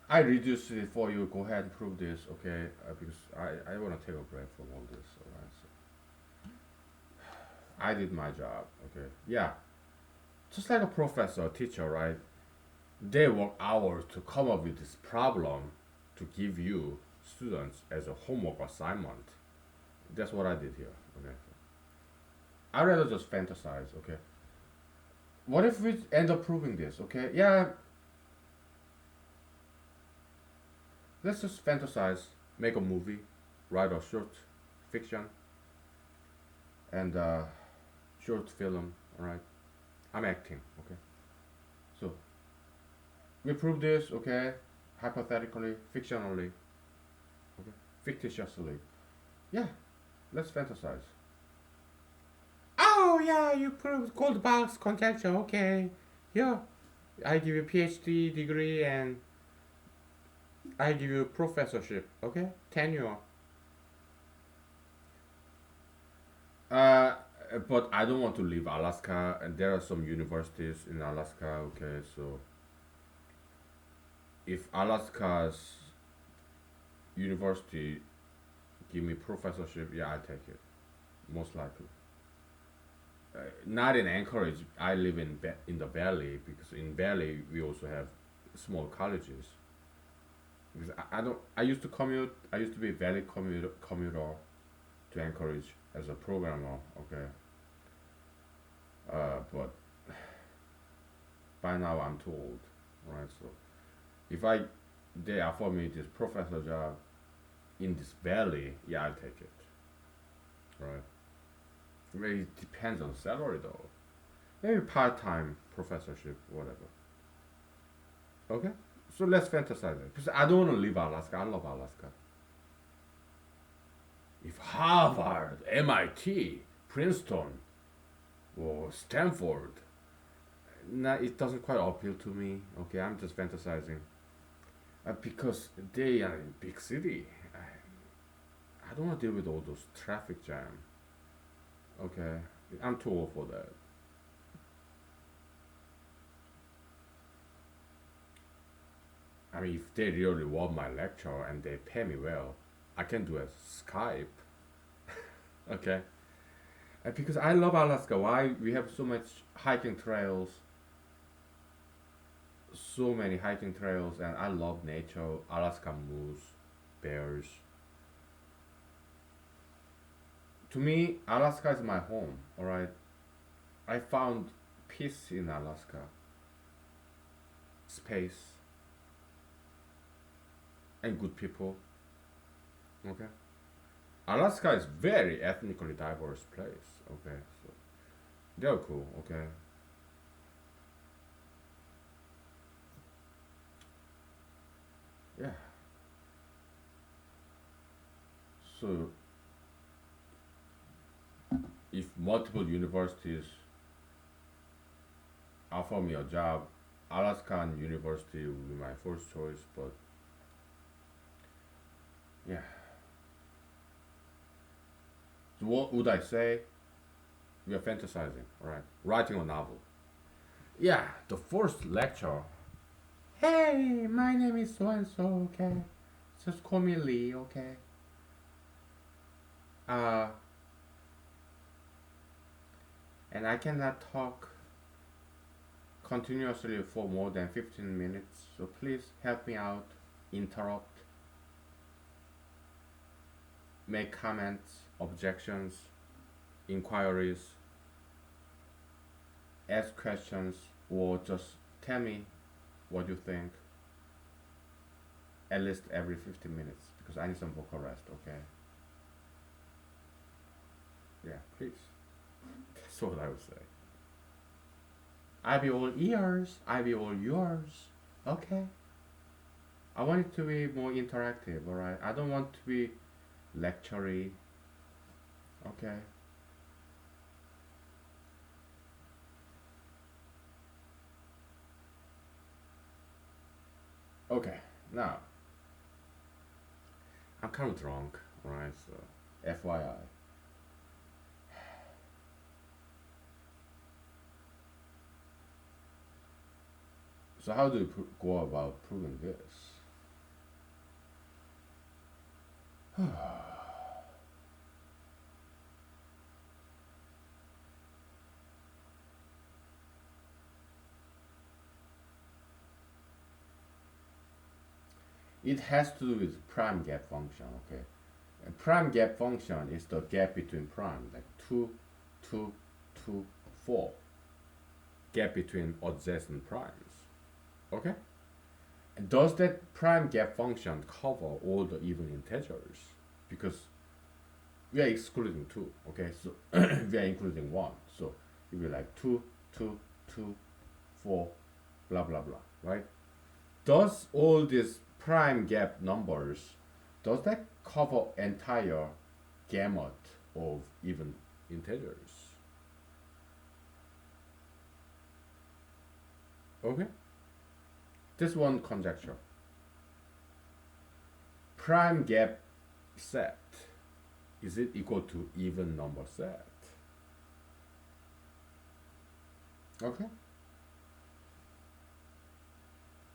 I reduced it for you. Go ahead and prove this, okay? Because I want to take a break from all this, alright? So I did my job, okay? Yeah, just like a professor, a teacher, right? They work hours to come up with this problem to give you students as a homework assignment. That's what I did here, okay? I'd rather just fantasize, okay? What if we end up proving this, okay? Yeah, let's just fantasize, make a movie, write a short fiction, and short film, alright? I'm acting, okay? So, we prove this, okay? Hypothetically, fictionally, okay? Fictitiously. Yeah, let's fantasize. Oh, yeah, you proved cold box conjecture, okay? Yeah, I give you PhD degree and I give you professorship, okay? Tenure. Uh, but I don't want to leave Alaska, and there are some universities in Alaska, okay? So if Alaska's university give me professorship, yeah, I take it, most likely. Not in Anchorage. I live in the valley because in valley we also have small colleges. Because I don't. I used to commute. I used to be a valley commuter to Anchorage as a programmer. Okay. But by now I'm too old, right? So if I they offer me this professor job in this valley, yeah, I'll take it, right? It really depends on salary though. Maybe part-time professorship, whatever. Okay. So let's fantasize it because I don't want to leave Alaska. I love Alaska. If Harvard, MIT, Princeton, or Stanford, nah, it doesn't quite appeal to me. Okay, I'm just fantasizing. Because they are in big city. I don't want to deal with all those traffic jam. Okay, I'm too old for that. I mean, if they really want my lecture and they pay me well, I can do a Skype. Okay, and because I love Alaska. Why we have so much hiking trails, so many hiking trails, and I love nature. Alaska moose, bears. To me, Alaska is my home. All right, I found peace in Alaska, space, and good people. Okay, Alaska is very ethnically diverse place. Okay, so they're cool. Okay, yeah. So if multiple universities offer me a job, Alaskan University would be my first choice. But yeah, so what would I say? We are fantasizing, all right? Writing a novel. Yeah, the first lecture. Hey, my name is so and so. Okay, just call me Lee. Okay. Uh, and I cannot talk continuously for more than 15 minutes. So please help me out. Interrupt, make comments, objections, inquiries, ask questions, or just tell me what you think at least every 15 minutes because I need some vocal rest, okay? Yeah, please. That's what I would say. I'll be all ears. I'll be all yours. Okay. I want it to be more interactive. All right. I don't want to be lectury. Okay. Okay. Now I'm kind of drunk. All right. So FYI. So how do you go about proving this? It has to do with prime gap function. Okay. A prime gap function is the gap between prime, like 2, 2, 2, 4. Gap between adjacent primes. Okay? And does that prime gap function cover all the even integers? Because we are excluding 2. Okay? So we are including 1. So it will be like 2, 2, 2, 4, blah, blah, blah. Right? Does all these prime gap numbers, does that cover entire gamut of even integers? Okay, this one conjecture. Prime gap set, is it equal to even number set? Okay,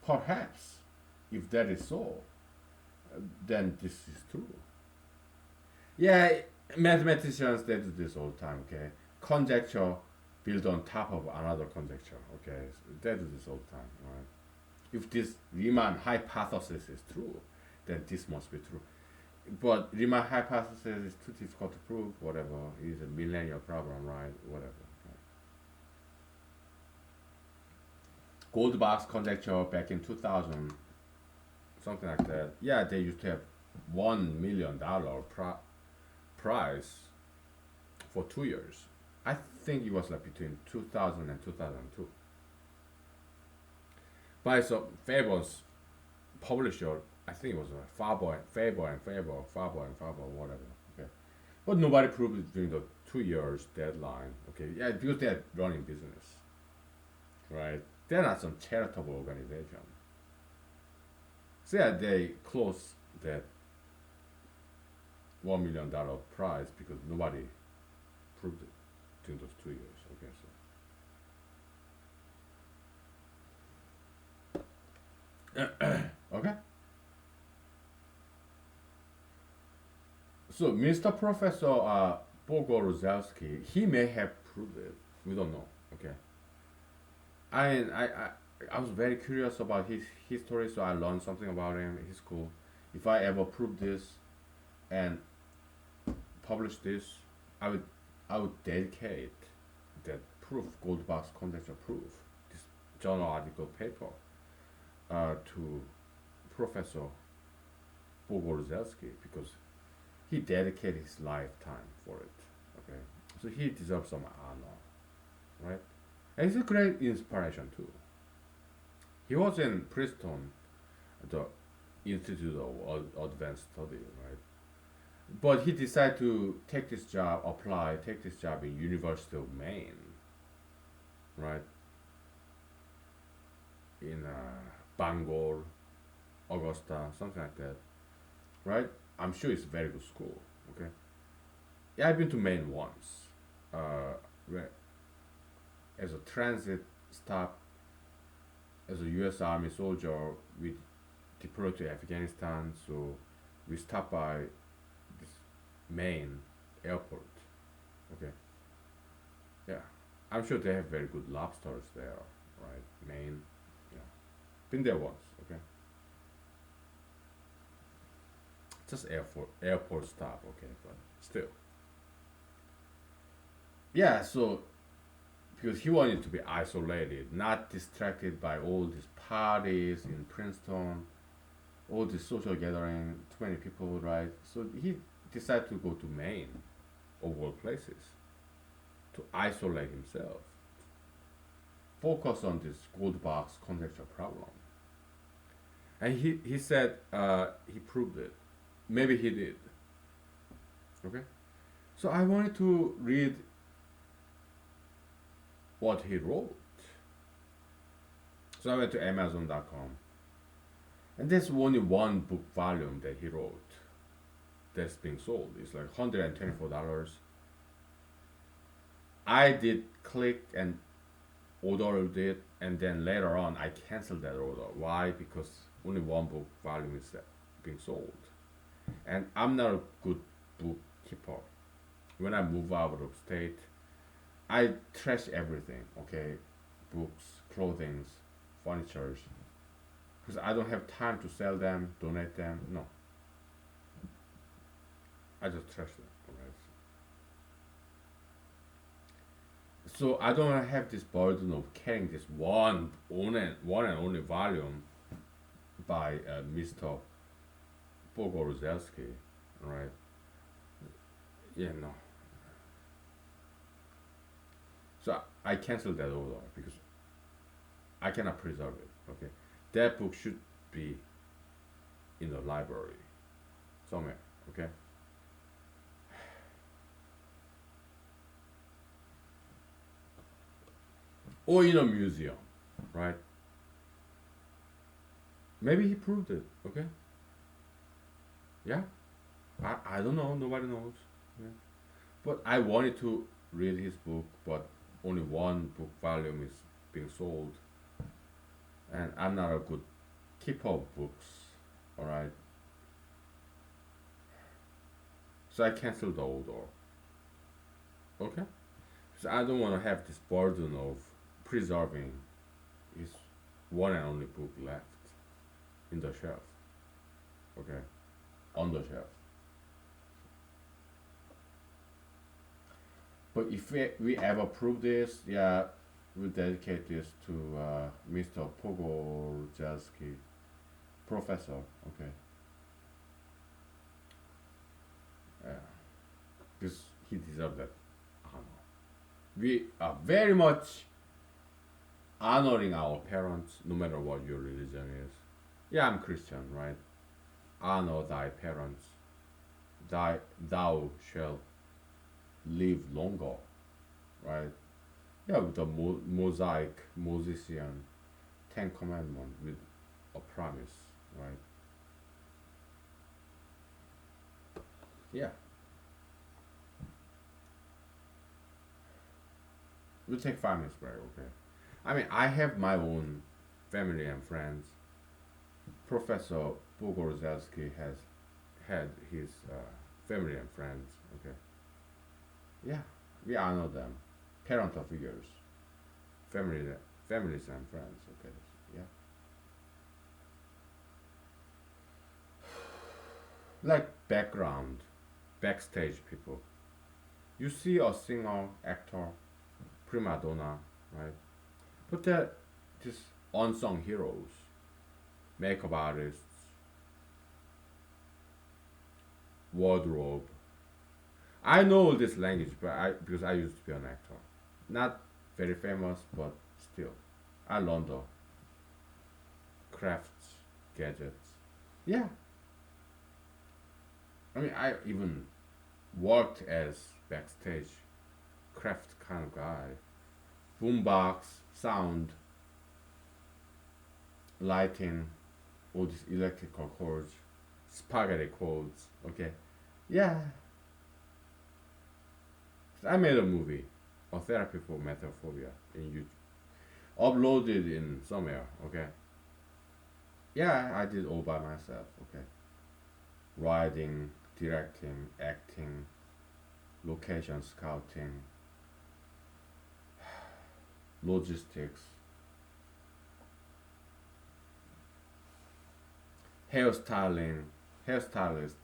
perhaps if that is so, then this is true. Yeah, mathematicians they do this all the time. Okay, conjecture built on top of another conjecture. Okay, so they do this all the time. Right? If this Riemann hypothesis is true, then this must be true. But Riemann hypothesis is too difficult to prove. Whatever, it is a millennial problem, right? Whatever. Right? Goldbach's conjecture back in 2000, something like that. Yeah, they used to have $1 million prize for 2 years. I think it was like between 2000 and 2002. By some famous publisher, I think it was Faber, whatever. Okay, but nobody proved it during the 2 years deadline. Okay, yeah, because they're running business, right? They're not some charitable organization. So yeah, they closed that $1 million prize because nobody proved it during those 2 years. Okay, so okay. So Mr. Professor Bogorzewski, he may have proved it. We don't know. Okay. I was very curious about his history, so I learned something about him. He's cool. If I ever prove this and publish this, I would I would dedicate that proof, Goldbach's conjecture proof, this journal article paper, to Professor Bogorzewski because he dedicated his lifetime for it. Okay, so he deserves some honor, right? And it's a great inspiration too. He was in Princeton, the Institute of Advanced Study, right? But he decided to take this job in University of Maine, right? In Bangor, Augusta, something like that, right? I'm sure it's a very good school. Okay, yeah, I've been to Maine once, where as a transit stop, as a U.S. Army soldier, we deployed to Afghanistan, so we stopped by this Maine airport. Okay, yeah, I'm sure they have very good lobsters there, right? Maine, yeah, been there once. Okay, just airport stop. Okay, but still, yeah. So because he wanted to be isolated, not distracted by all these parties in Princeton, all this social gathering, too many people, right? So he decided to go to Maine, of all places, to isolate himself. focus on this gold box contextual problem. And he said he proved it. Maybe he did. Okay? So I wanted to read what he wrote. So I went to Amazon.com. And there's only one book volume that he wrote that's being sold. It's like $124. I did click and ordered it, and then later on I canceled that order. Why? Because only one book volume is being sold. And I'm not a good bookkeeper. When I move out of state, I trash everything, okay? Books, clothing, furniture. Because I don't have time to sell them, donate them. No. I just trash them, alright? So I don't have this burden of carrying this one and only volume by Mr. Pogorzelski, right? Yeah, no. So I canceled that order because I cannot preserve it. Okay, that book should be in the library somewhere. Okay. Or in a museum, right? Maybe he proved it. Okay. Yeah. I don't know. Nobody knows. Yeah. But I wanted to read his book, but only one book volume is being sold, and I'm not a good keeper of books. All right. So I canceled the order. Okay. So I don't want to have this burden of preserving his one and only book left in the shelf. Okay. On the shelf. But if we ever prove this, yeah, we'll dedicate this to Mr. Pogorzelski, professor. Okay. Yeah. Because he deserved that honor. We are very much honoring our parents, no matter what your religion is. Yeah, I'm Christian, right? Honor thy parents. Thou shalt live longer, right? Yeah, with the Mosaic, Ten Commandments with a promise, right? Yeah. We'll take 5 minutes break, okay? I mean, I have my own family and friends. Professor Bogorzelski has had his family and friends, okay? Yeah, we honor them. Parental figures, family, families and friends, okay? Yeah. Like background, backstage people. You see a singer, actor, prima donna, right? But they're just unsung heroes, makeup artists, wardrobe. I know all this language, but because I used to be an actor, not very famous, but still, I learned the crafts, gadgets. Yeah, I mean, I even worked as backstage craft kind of guy. Boombox, sound, lighting, all these electrical cords, spaghetti cords. Okay, yeah. So I made a movie, a therapy for metaphobia, in YouTube, uploaded in somewhere. Okay. Yeah, I did all by myself. Okay, writing, directing, acting, location scouting, logistics, hairstyling, hairstylist,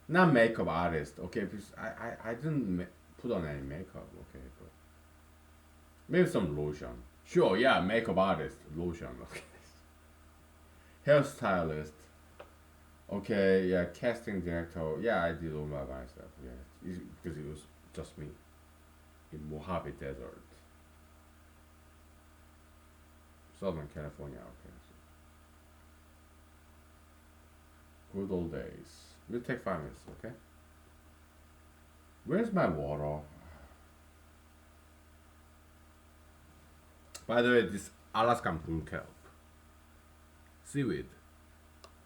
not makeup artist, okay, because I didn't put on any makeup, okay, but maybe some lotion. Sure, yeah, makeup artist, lotion, okay. Hairstylist, okay, yeah, casting director, yeah, I did all by myself, yeah, because it was just me in Mojave Desert. Southern California. Okay. So good old days. We'll take 5 minutes. Okay. Where's my water? By the way, this Alaskan blue kelp seaweed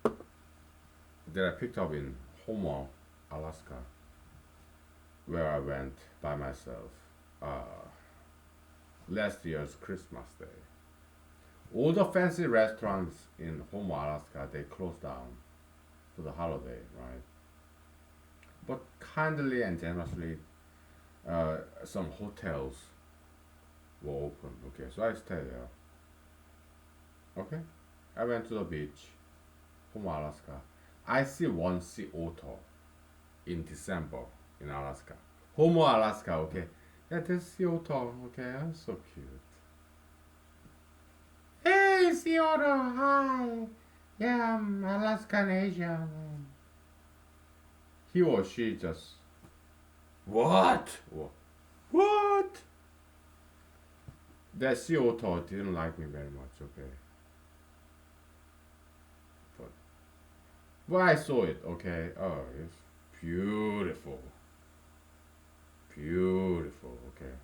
that I picked up in Homer, Alaska, where I went by myself last year's Christmas Day. All the fancy restaurants in Homer, Alaska, they closed down for the holiday, right? But kindly and generously, some hotels were open. Okay, so I stayed there. Okay, I went to the beach, Homer, Alaska. I see one sea otter in December in Alaska. Homo, Alaska, okay. Yeah, this sea otter, okay, I'm so cute. Hey, sea otter, hi. Yeah, I'm Alaskan Asian. He or she just, what? What? That sea otter didn't like me very much, okay. But, but I saw it, okay. Oh, it's beautiful. Beautiful, okay.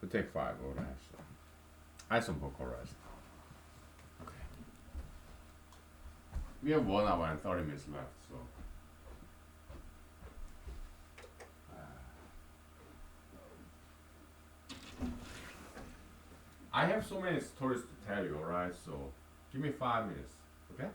We'll take 5 over there, so. I have some vocal rest. Okay. We have 1 hour and 30 minutes left, so. I have so many stories to tell you, alright? So give me 5 minutes, okay?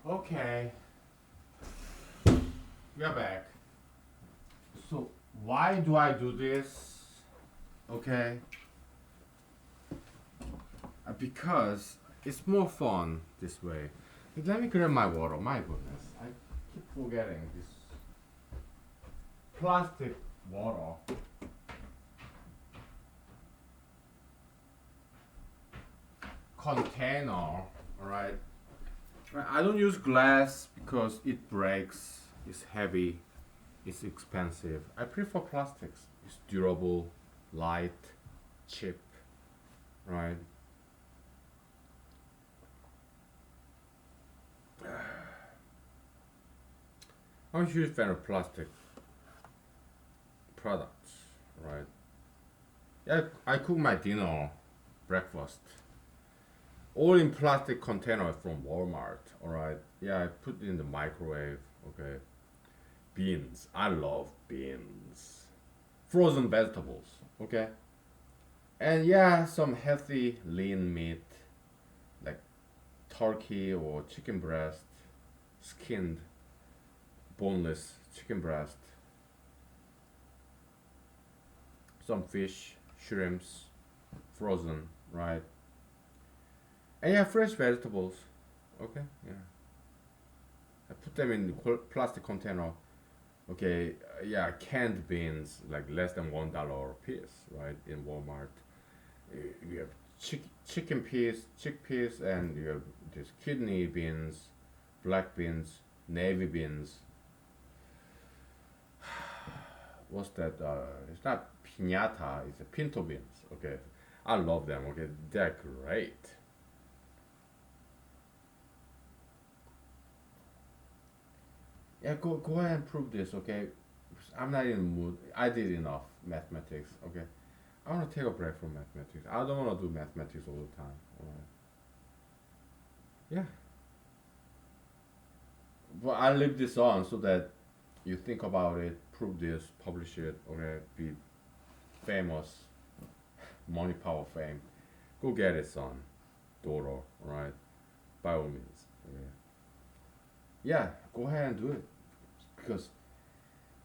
Okay, we are back. So why do I do this? Okay, because it's more fun this way. Let me grab my water. My goodness, I keep forgetting this plastic water. Container, all right. I don't use glass because it breaks. It's heavy. It's expensive. I prefer plastics. It's durable, light, cheap, right? I'm a huge fan of plastic products, right? Yeah, I cook my dinner, breakfast, all in plastic container from Walmart. All right. Yeah, I put it in the microwave. Okay. Beans. I love beans. Frozen vegetables. Okay. And yeah, some healthy lean meat like turkey or chicken breast, skinned, boneless chicken breast, some fish, shrimps, frozen, right? And yeah, fresh vegetables. Okay, yeah. I put them in the plastic container. Okay, yeah, canned beans like less than $1 a piece, right? In Walmart, you have chicken peas, chickpeas, and you have this kidney beans, black beans, navy beans. What's that? It's not piñata. It's a pinto beans. Okay, I love them. Okay, they're great. Yeah, go ahead and prove this, okay? I'm not in the mood. I did enough mathematics, okay? I want to take a break from mathematics. I don't want to do mathematics all the time. All right. Yeah, but I leave this on so that you think about it, prove this, publish it, okay? Be famous, money, power, fame. Go get it, son, daughter, all right? By all means, okay? Yeah, go ahead and do it because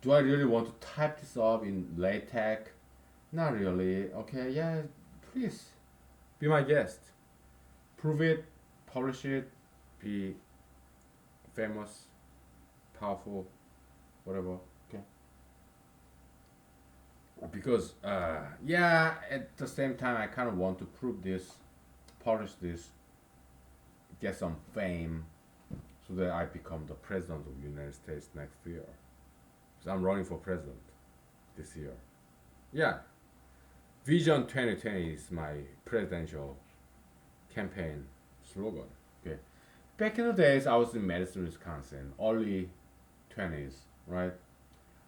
do I really want to type this up in LaTeX? Not really. Okay, yeah, please be my guest. Prove it, publish it, be famous, powerful, whatever. Okay. Because yeah, at the same time, I kind of want to prove this, publish this, get some fame, so that I become the president of the United States next year. So I'm running for president this year. Yeah, Vision 2020 is my presidential campaign slogan. Okay. Back in the days, I was in Madison, Wisconsin, early 20s, right?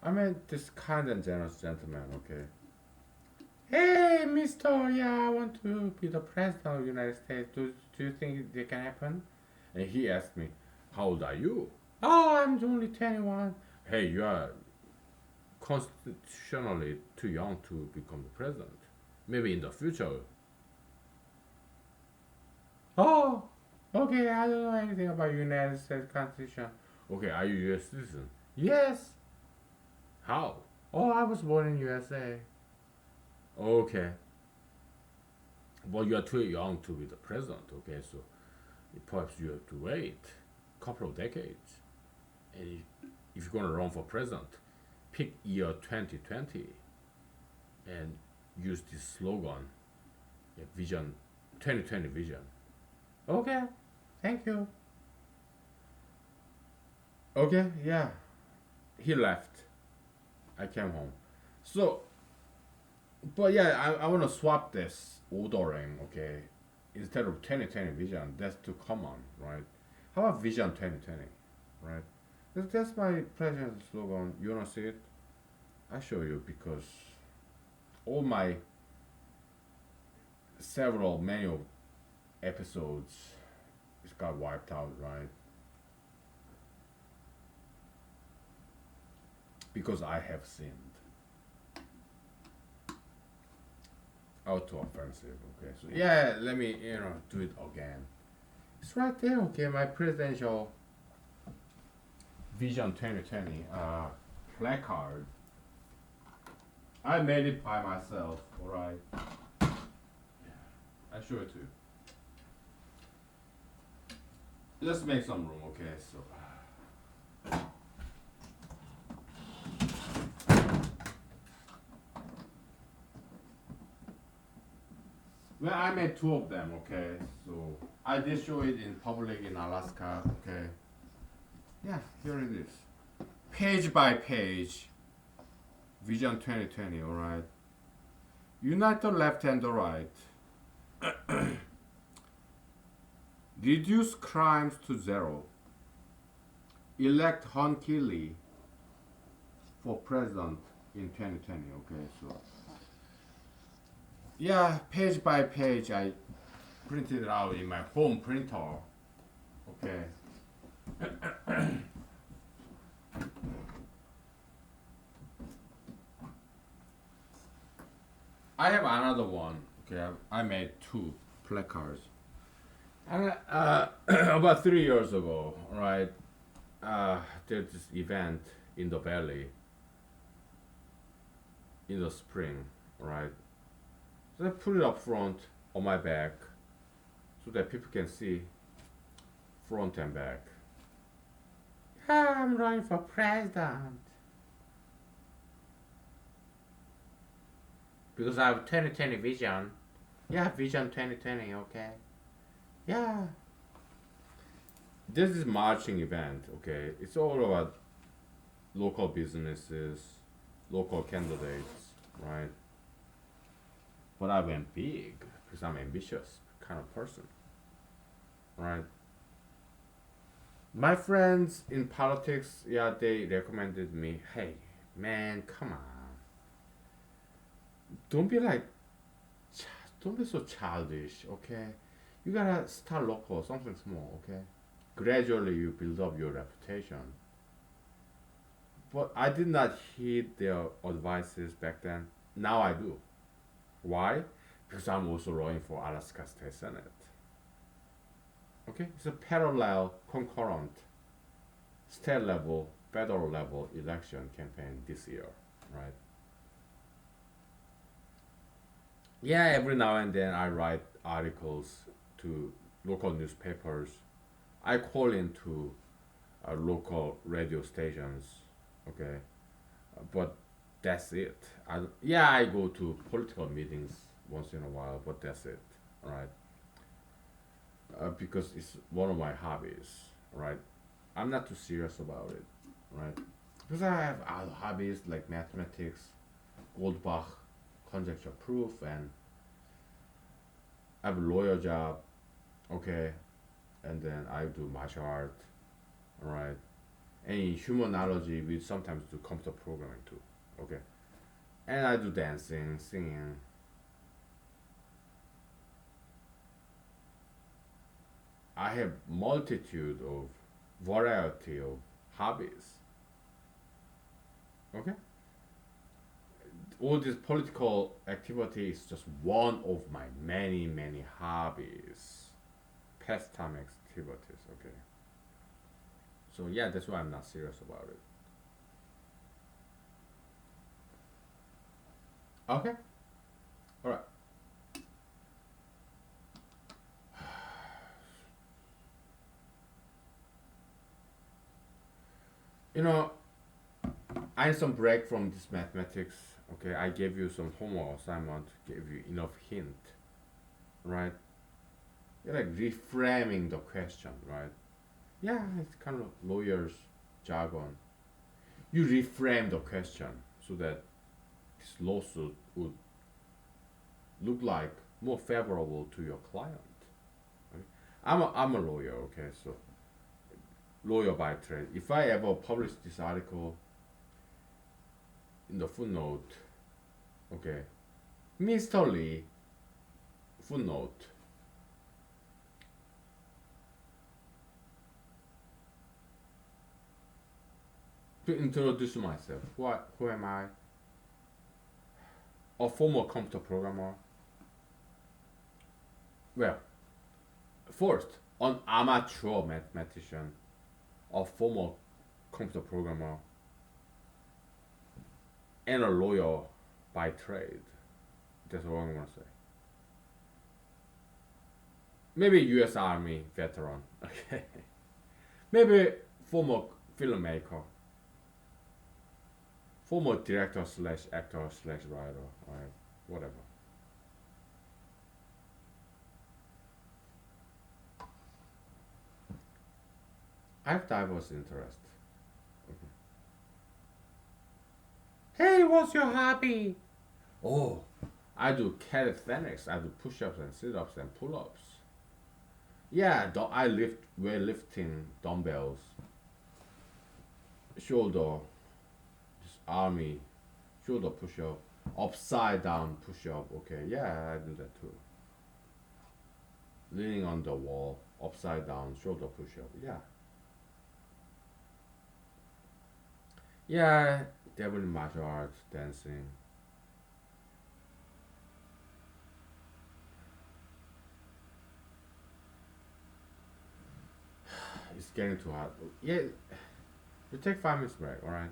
I met this kind and generous gentleman, okay? Hey, Mister, yeah, I want to be the president of the United States. Do you think it can happen? And he asked me, how old are you? Oh, I'm only 21. Hey, you are constitutionally too young to become the president. Maybe in the future. Oh, okay, I don't know anything about United States Constitution. Okay, are you U.S. citizen? Yes. How? Oh, I was born in USA. Okay. Well, you are too young to be the president, okay, so perhaps you have to wait a couple of decades. And if you're going to run for president, pick year 2020 and use this slogan, yeah, Vision 2020 Vision. Okay, thank you. Okay, yeah. He left. I came home. So, but yeah, I want to swap this ordering, okay? Instead of 2020 Vision, that's too common, right? How about Vision 2020, right? That's my president's slogan. You want to see it? I show you because all my several manual episodes it's got wiped out, right? Because I have sinned. Auto offensive, okay. So yeah, let me do it again. It's right there, okay, my presidential Vision 2020 placard. I made it by myself, alright? I show it to you. Let's make some room, okay? So. Well, I made two of them, okay? So I did show it in public in Alaska, okay? Yeah, here it is. Page by page. Vision 2020, alright? Unite the left and the right. Reduce crimes to zero. Elect Han Keeley for president in 2020, okay? So yeah, page by page I printed it out in my home printer, okay? I have another one, okay? I made two placards. And about 3 years ago, right? There's this event in the valley in the spring, right? So I put it up front on my back so that people can see front and back. I'm running for president. Because I have 2020 vision. Yeah, vision 2020, okay? Yeah. This is marching event, okay? It's all about local businesses, local candidates, right? But I went big because I'm ambitious kind of person, right? My friends in politics, yeah, they recommended me, hey, man, come on. Don't be like, don't be so childish, okay? You gotta start local, something small, okay? Gradually you build up your reputation. But I did not heed their advices back then. Now I do. Why? Because I'm also running for Alaska State Senate. Okay? It's a parallel, concurrent, state level, federal level election campaign this year, right? Yeah, every now and then I write articles to local newspapers. I call into local radio stations, okay? But that's it. I go to political meetings once in a while, but that's it, right? Because it's one of my hobbies, right? I'm not too serious about it, right? Because I have other hobbies like mathematics, Goldbach, conjecture proof, and I have a lawyer job, okay? And then I do martial art, right? And in humanology, we sometimes do computer programming too, okay? And I do dancing, singing. I have multitude of variety of hobbies, okay? All this political activity is just one of my many, many hobbies, pastime activities, okay? So yeah, that's why I'm not serious about it. Okay? Alright. You know, I need some break from this mathematics. Okay, I gave you some homework assignment, gave you enough hint, right? You're like reframing the question, right? Yeah, it's kind of lawyer's jargon. You reframe the question so that this lawsuit would look like more favorable to your client. Okay? I'm a lawyer, okay, so lawyer by trade. If I ever publish this article in the footnote, okay, Mr. Lee, footnote. To introduce myself, who am I? A former computer programmer. Well, first, an amateur mathematician, a former computer programmer, and a lawyer by trade. That's what I'm gonna say. Maybe U.S. Army veteran. Okay. Maybe former filmmaker, former director slash actor slash writer, or whatever. I have diverse interests. Mhm. Hey, what's your hobby? Oh, I do calisthenics. I do push-ups and sit-ups and pull-ups. Yeah, I lift weightlifting, dumbbells, shoulder, just army, shoulder push-up, upside down push-up. Okay, yeah, I do that too. Leaning on the wall, upside down, shoulder push-up. Yeah, yeah, devil in martial arts, dancing. It's getting too hard. Yeah, we take 5 minutes break. All right.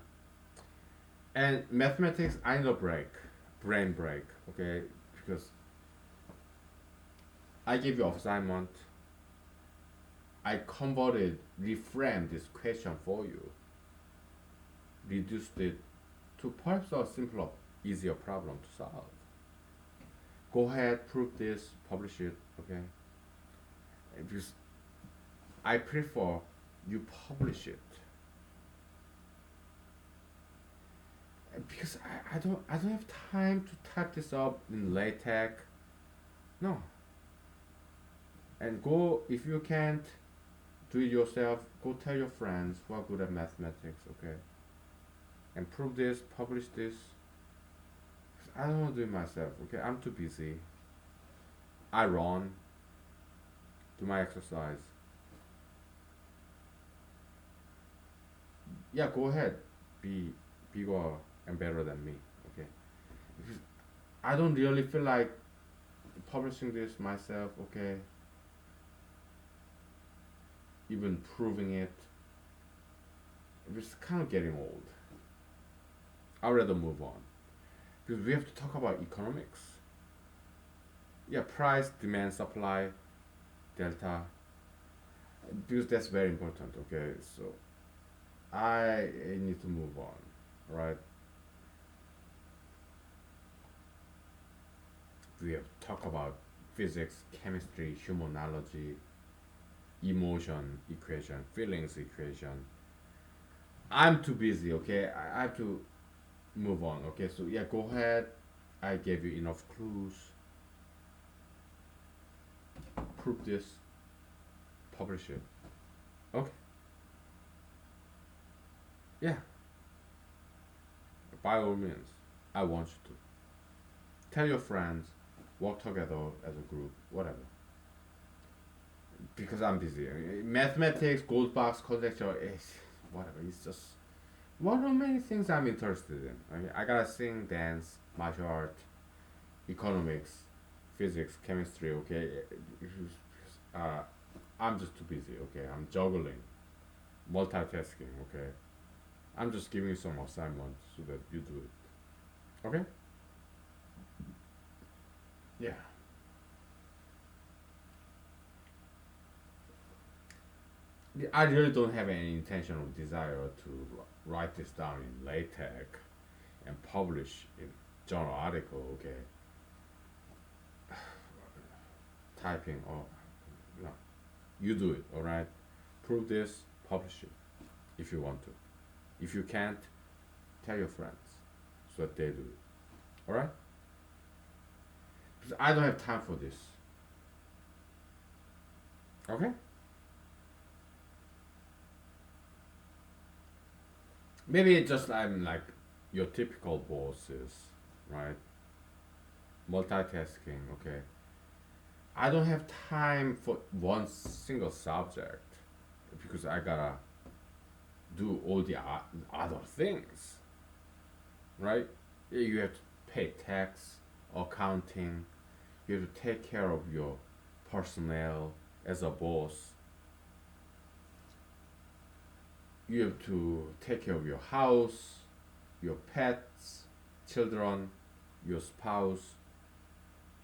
And mathematics, I need a break, brain break. Okay, because I gave you assignment. I converted, reframed this question for you, reduced it to perhaps a simpler, easier problem to solve. Go ahead, prove this, publish it, okay? Because I prefer you publish it. Because I don't have time to type this up in LaTeX. No. And go, if you can't do it yourself, go tell your friends who are good at mathematics, okay? And prove this, publish this. I don't want to do it myself, okay? I'm too busy. I run, do my exercise. Yeah, go ahead. Be bigger and better than me, okay? Because I don't really feel like publishing this myself, okay? Even proving it. It's kind of getting old. I'd rather move on. Because we have to talk about economics. Yeah, price, demand, supply, delta. Because that's very important, okay? So I need to move on, right? We have to talk about physics, chemistry, humanology, emotion equation, feelings equation. I'm too busy, okay? I have to move on, okay? So yeah, go ahead. I gave you enough clues. Prove this. Publish it. Okay. Yeah. By all means, I want you to tell your friends, work together as a group, whatever. Because I'm busy. Mathematics, gold box collector, whatever. It's just one of many things I'm interested in. I gotta sing, dance, martial art, economics, physics, chemistry. Okay, uh, I'm just too busy. Okay, I'm juggling, multitasking. Okay, I'm just giving you some assignments so that you do it. Okay. Yeah. I really don't have any intention or desire to write this down in LaTeX and publish in journal article. Okay, typing or no, you do it. All right, prove this, publish it if you want to. If you can't, tell your friends so that they do it. All right, because I don't have time for this. Okay, maybe it's just I'm like your typical bosses, right? Multitasking. Okay, I don't have time for one single subject because I gotta do all the other things, right? You have to pay tax, accounting, you have to take care of your personnel as a boss. you have to take care of your house, your pets, children, your spouse,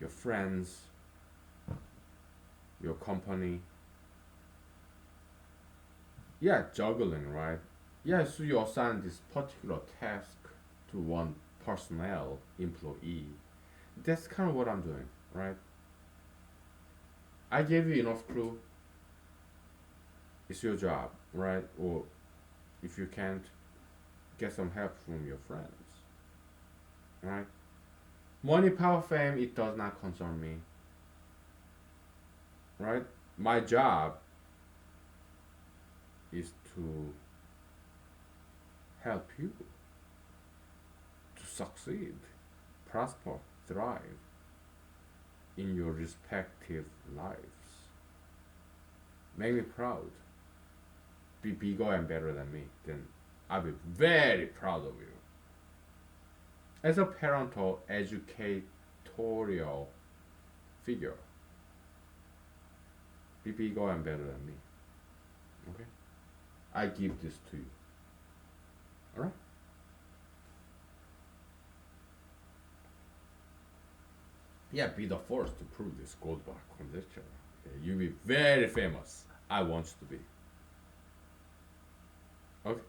your friends, your company. Yeah, juggling, right? Yeah, so you assign this particular task to one personnel employee. That's kind of what I'm doing, right? I gave you enough clue. It's your job, right? Or if you can't, get some help from your friends, right? Money, power, fame, it does not concern me, right? My job is to help you to succeed, prosper, thrive in your respective lives. Make me proud. Be bigger and better than me. Then I'll be very proud of you. As a parental educatorial figure, be bigger and better than me. Okay? I give this to you. Alright? Yeah, be the first to prove this Goldbach conjecture. Okay? You'll be very famous. I want you to be. Okay?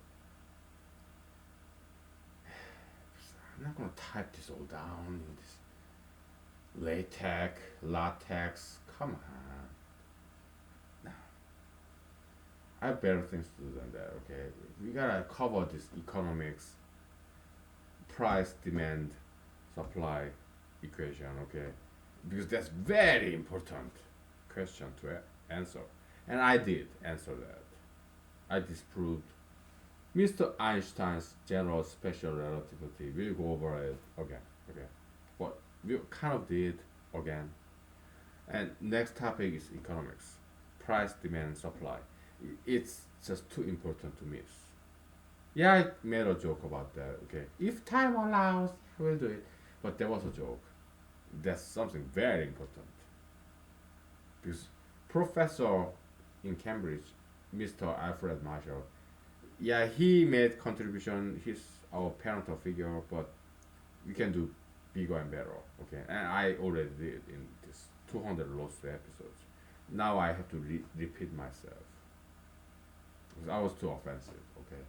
I'm not gonna type this all down in this latex. Come on. No. I have better things to do than that, okay? We gotta cover this economics, price, demand, supply equation, okay? Because that's very important question to answer. And I did answer that. I disproved Mr. Einstein's general special relativity. We'll go over it again, okay? But we kind of did again. And next topic is economics. Price, demand, supply. It's just too important to miss. Yeah, I made a joke about that, okay? If time allows, we'll do it. But that was a joke. That's something very important. Because Professor in Cambridge, Mr. Alfred Marshall, yeah, he made contribution. He's our parental figure, but we can do bigger and better. Okay, and I already did in this 200 lost episodes. Now I have to repeat myself because I was too offensive. Okay,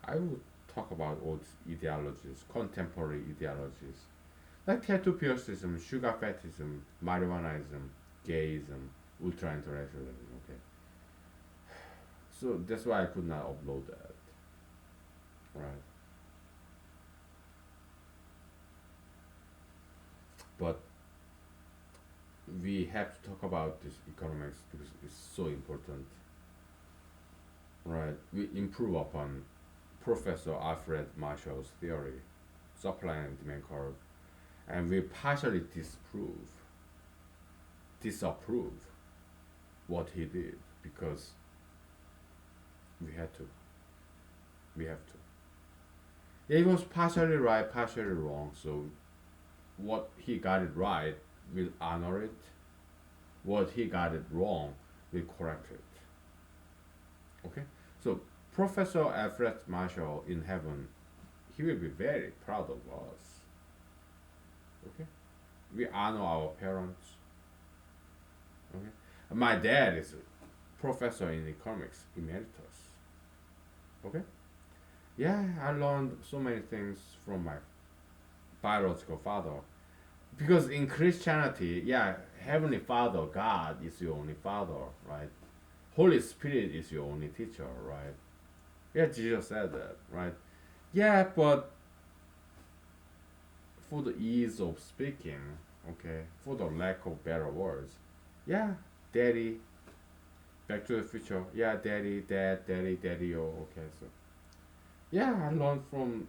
I would talk about all these ideologies, contemporary ideologies, like tattoo piercism, sugar fetishism, marijuanaism, gayism, ultra intellectualism. Okay, so that's why I could not upload that. Right. But we have to talk about this economics because it's so important. Right. We improve upon Professor Alfred Marshall's theory, supply and demand curve, and we partially disapprove what he did because we had to. We have to. Yeah, he was partially right, partially wrong. So what he got it right, we'll honor it. What he got it wrong, we'll correct it. Okay? So Professor Alfred Marshall in heaven, he will be very proud of us. Okay? We honor our parents. Okay? My dad is a professor in economics, emeritus. Okay? Yeah, I learned so many things from my biological father. Because in Christianity, yeah, Heavenly Father, God is your only Father, right? Holy Spirit is your only teacher, right? Yeah, Jesus said that, right? Yeah, but for the ease of speaking, okay, for the lack of better words, yeah, Daddy, Back to the Future, yeah, Daddy, Dad, Daddy, Daddy, oh, okay, so yeah, I learned from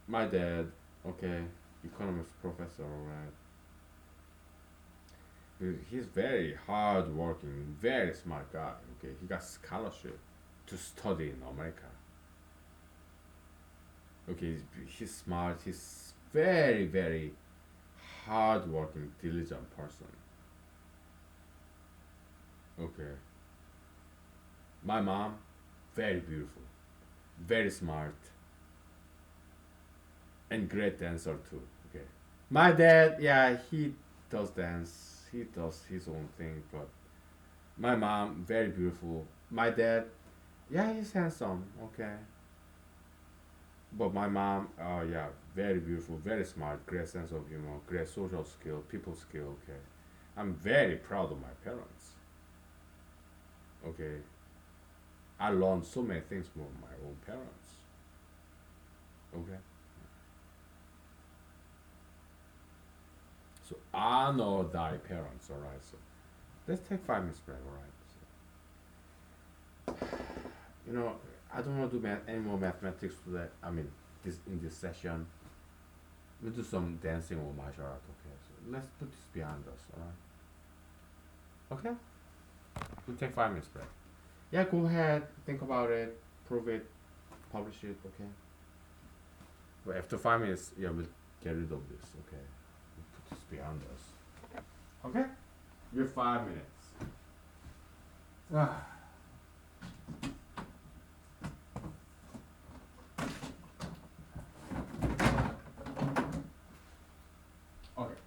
my dad, okay, economics professor, right? He's very hardworking, very smart guy. Okay, he got scholarship to study in America. Okay, he's smart. He's very, very hardworking, diligent person. Okay, My mom, very beautiful, very smart, and great dancer too. Okay. My dad, yeah, he does dance. He does his own thing, but my mom, very beautiful. My dad, yeah, he's handsome. Okay. But my mom, yeah, very beautiful, very smart, great sense of humor, great social skill, people skill. Okay. I'm very proud of my parents. Okay. I learned so many things from my own parents. Okay. So I know thy parents. All right. So let's take 5 minutes break. All right. So, I don't want to do any more mathematics today. I mean, this in this session, we'll do some dancing or martial art. Okay. So let's put this behind us. All right. Okay. We'll take 5 minutes break. Yeah. Go ahead. Think about it. Prove it. Publish it. Okay. But after 5 minutes, yeah, we'll get rid of this. Okay. We'll put this behind us. Okay. You're 5 minutes. Ah. Okay.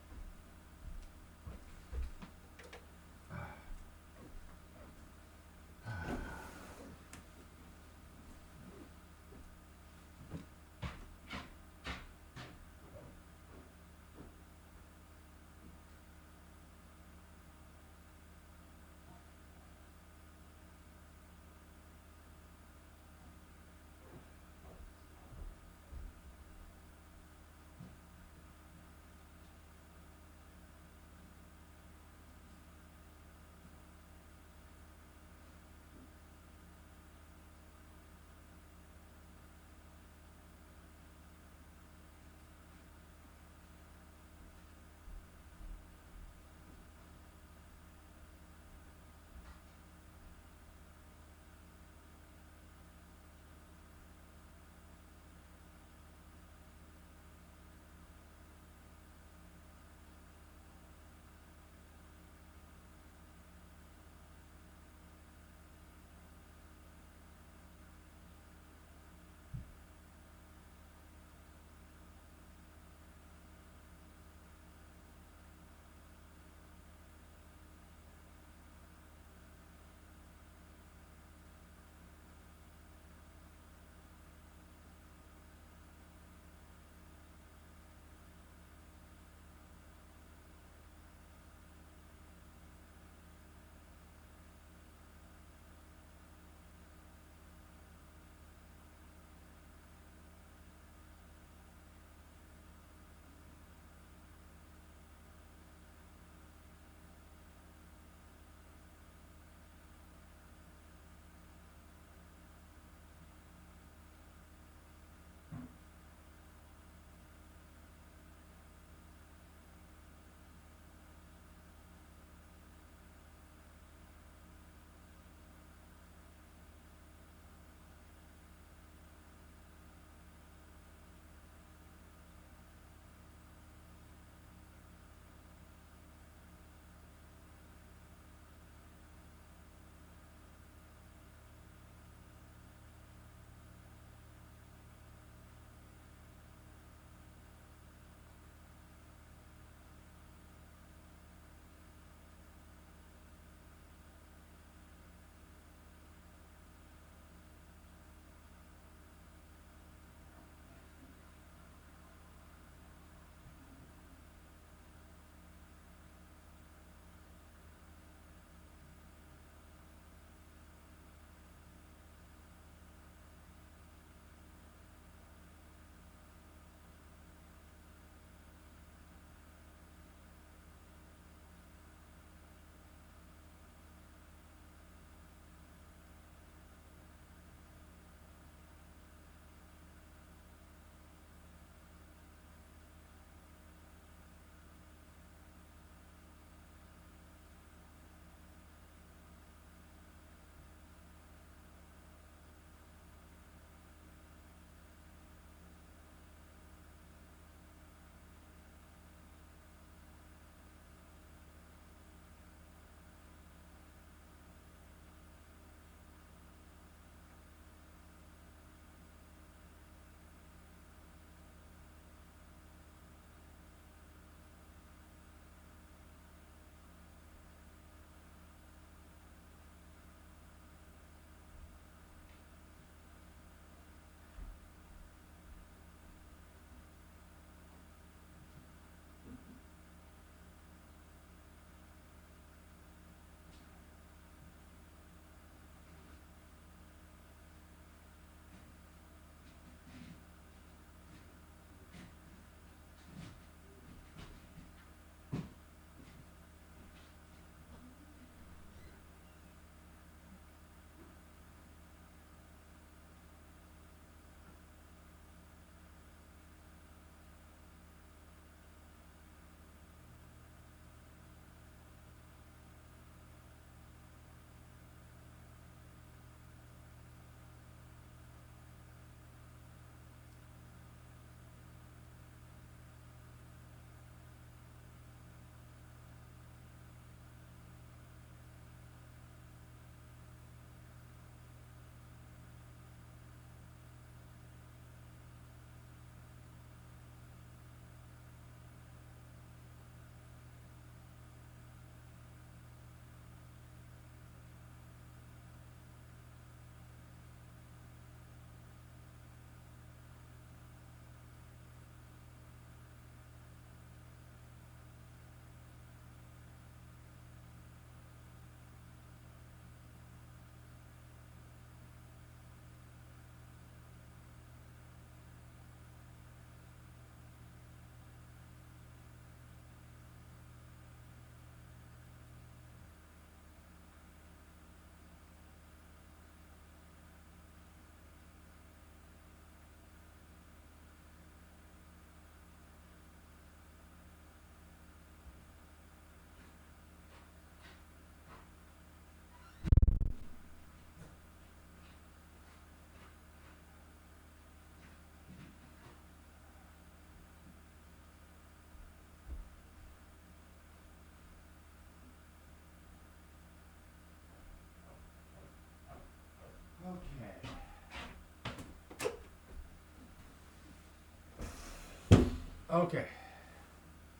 Okay,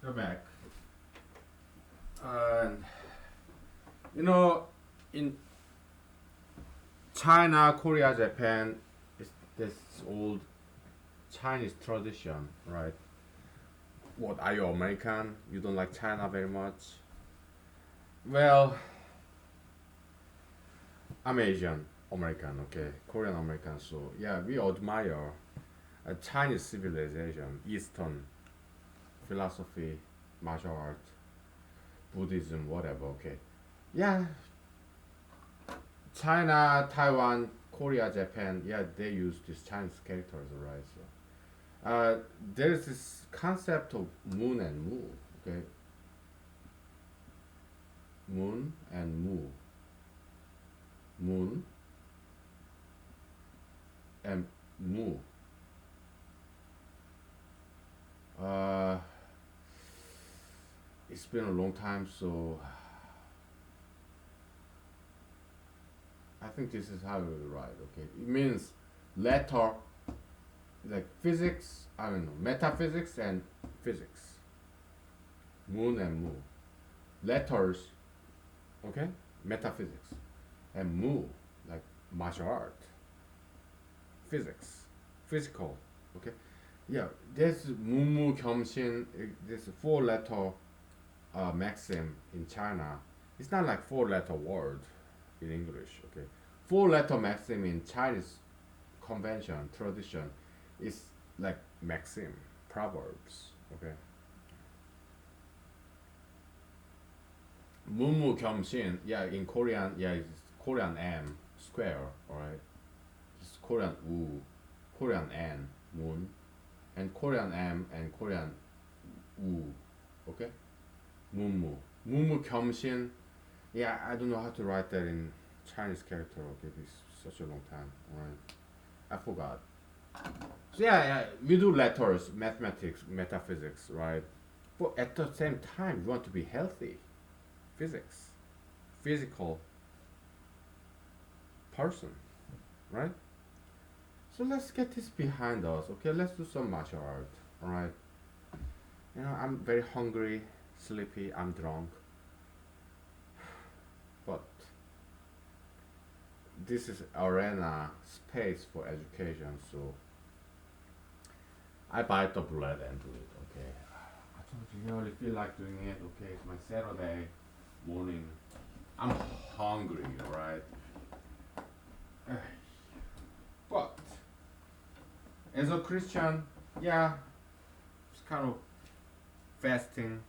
we're back. And you know, in China, Korea, Japan, it's this old Chinese tradition, right? What are you American? You don't like China very much? Well, I'm Asian American, okay, Korean American. So yeah, we admire Chinese civilization, Eastern philosophy, martial art, Buddhism, whatever. Okay, yeah, China, Taiwan, Korea, Japan. Yeah, they use these Chinese characters, right? So there's this concept of moon and mu. Okay, moon and mu, moon and mu. Uh, it's been a long time, so I think this is how we write. Okay, it means letter like physics. I don't know, metaphysics and physics. Moon and mu. Letters. Okay, metaphysics and mu like martial art, physics, physical. Okay, yeah. There's mumu kyomshin. This four-letter maxim in China. It's not like four-letter word in English. Okay, four-letter maxim in Chinese convention tradition is like maxim proverbs. Okay, mumu kyomshin. Yeah, in Korean. Yeah, it's Korean M square. All right, it's Korean U, Korean N moon, and Korean M and Korean U. Okay, mumu. Mumu kyomshin. Yeah, I don't know how to write that in Chinese character. Okay, it's such a long time. Alright, I forgot. So yeah, we do letters, mathematics, metaphysics, right? But at the same time, we want to be healthy, physics, physical person, right? So let's get this behind us. Okay, let's do some martial art. Alright. You know, I'm very hungry, sleepy, I'm drunk, but this is arena space for education, so I bite the bullet and do it. Okay, I don't really feel like doing it. Okay, it's my Saturday morning. I'm hungry, right? But as a Christian, yeah, it's kind of fasting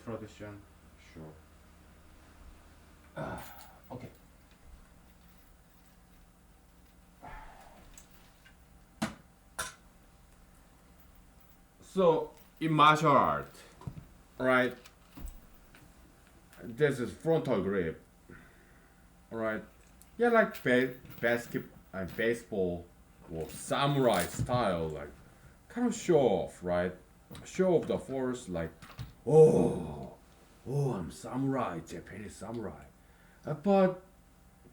tradition. Sure. Okay. So in martial art, right? There's this frontal grip, right? Yeah, like baseball or samurai style, like kind of show off, right? Show off the force, like, oh, oh, I'm samurai, Japanese samurai. But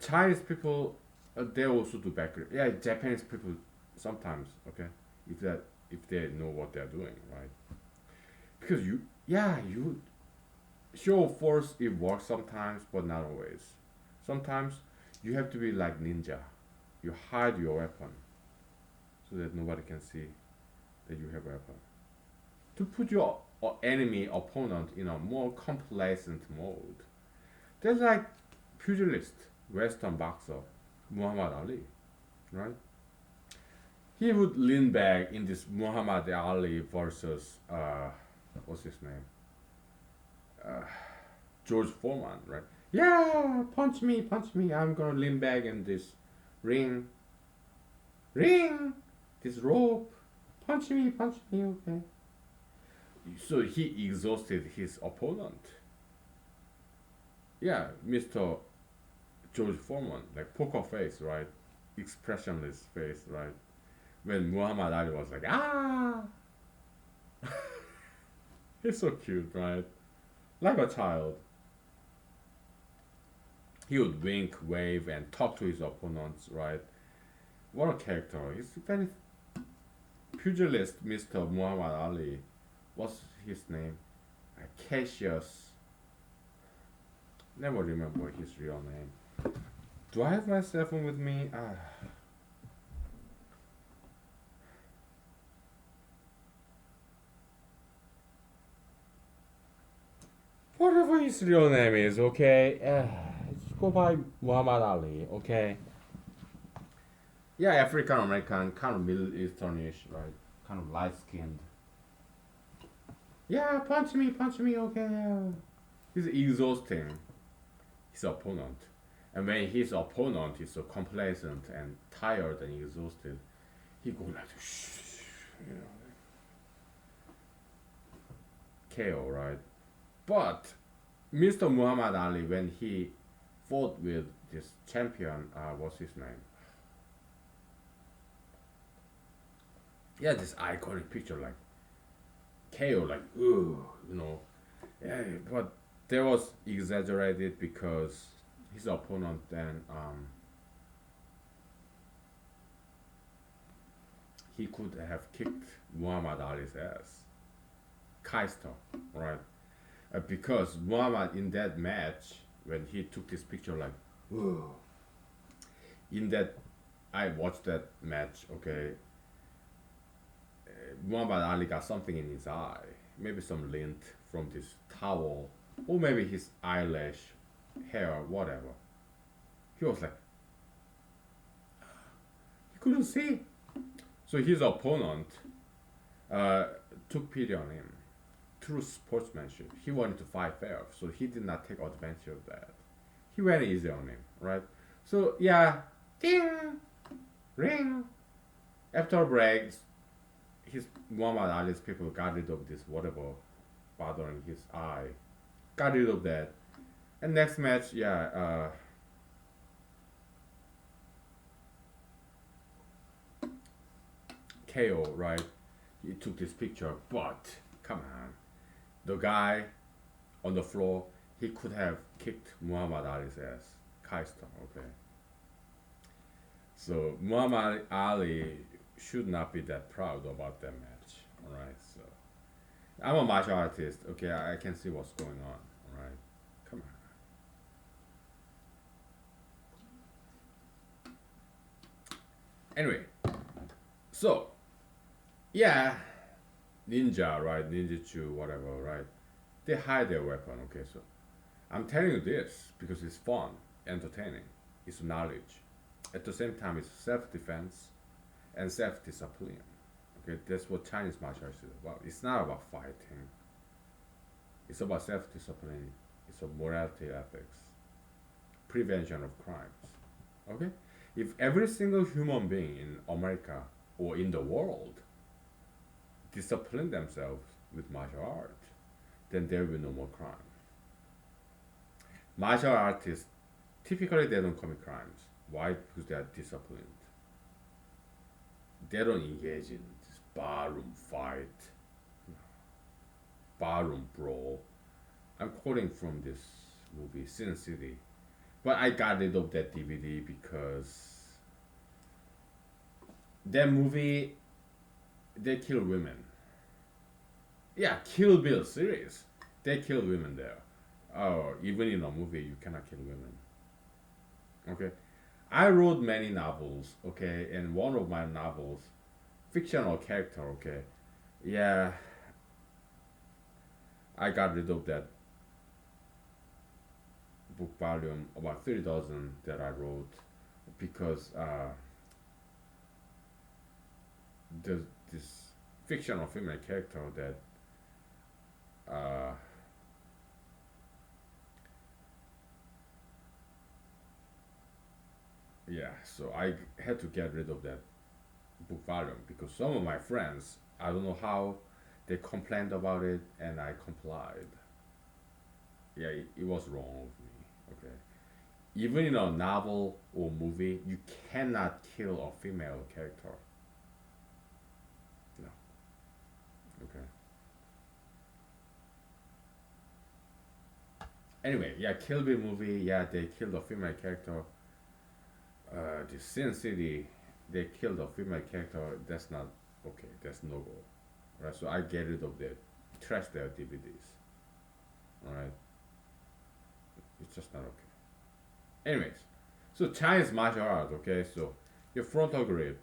Chinese people, they also do back grip. Yeah, Japanese people sometimes, okay, if they know what they're doing, right? Because you show force, it works sometimes, but not always. Sometimes you have to be like ninja. You hide your weapon so that nobody can see that you have a weapon. To put your enemy opponent in a more complacent mode. There's like pugilist, Western boxer, Muhammad Ali, right? He would lean back in this Muhammad Ali versus what's his name? Uh, George Foreman, right? Yeah, punch me. I'm gonna lean back in this ring, this rope. Punch me, okay. So he exhausted his opponent. Yeah, Mr. George Foreman, like poker face, right? Expressionless face, right? When Muhammad Ali was like, ah, he's so cute, right? Like a child. He would wink, wave, and talk to his opponents, right? What a character. He's very pugilist Mr. Muhammad Ali, what's his name? Cassius. Never remember his real name. Do I have my cell phone with me? Whatever his real name is, okay? Just go by Muhammad Ali, okay? Yeah, African American, kind of Middle Easternish, right? Kind of light skinned. Yeah, punch me, okay? He's exhausting his opponent. And when his opponent is so complacent and tired and exhausted, he goes like, shh, you know, KO, right? But Mr. Muhammad Ali, when he fought with this champion, what's his name? Yeah, this iconic picture, like KO, like, ooh, you know. Yeah, but that was exaggerated because his opponent then he could have kicked Muhammad Ali's ass, Kaister, right? Because Muhammad in that match when he took this picture like, ooh, in that I watched that match, okay. Muhammad Ali got something in his eye, maybe some lint from this towel, or maybe his eyelash, hair, whatever. He was like, he couldn't see. So his opponent took pity on him. True sportsmanship. He wanted to fight fair, so he did not take advantage of that. He went easy on him, right? So yeah, ding, ring. After a break, his Muhammad Ali's people got rid of this whatever bothering his eye. Got rid of that. And next match, yeah, KO, right? He took this picture, but come on, the guy on the floor, he could have kicked Muhammad Ali's ass. Kaister, okay. So Muhammad Ali should not be that proud about that match. Alright, so I'm a martial artist, okay, I can see what's going on, alright. Come on. Anyway, so yeah, ninja, right? Ninjutsu, whatever, right? They hide their weapon, okay, so I'm telling you this because it's fun, entertaining, it's knowledge. At the same time, it's self defense and self discipline. Okay, that's what Chinese martial arts is about. It's not about fighting, it's about self discipline, it's about morality, ethics, prevention of crimes. Okay? If every single human being in America or in the world discipline themselves with martial art, then there will be no more crime. Martial artists typically they don't commit crimes. Why? Because they are disciplined. They don't engage in this barroom fight, barroom brawl. I'm quoting from this movie, Sin City. But I got rid of that DVD because that movie, they kill women. Yeah, Kill Bill series. They kill women there. Oh, even in a movie, you cannot kill women. Okay? I wrote many novels, okay, and one of my novels, fictional character, okay, yeah, I got rid of that book volume, about 30,000 that I wrote, because there's this fictional female character that yeah, so I had to get rid of that book volume because some of my friends, I don't know how, they complained about it and I complied. Yeah, it was wrong of me. Okay, even in a novel or movie, you cannot kill a female character. No. Okay. Anyway, yeah, Kill Bill movie. Yeah, they killed a female character. The Sin City, they killed a female character. That's not Okay, that's no go. Right, so I get rid of that, trash their DVDs. Alright, it's just not okay. Anyways, so Chinese martial art, okay, so your frontal grip,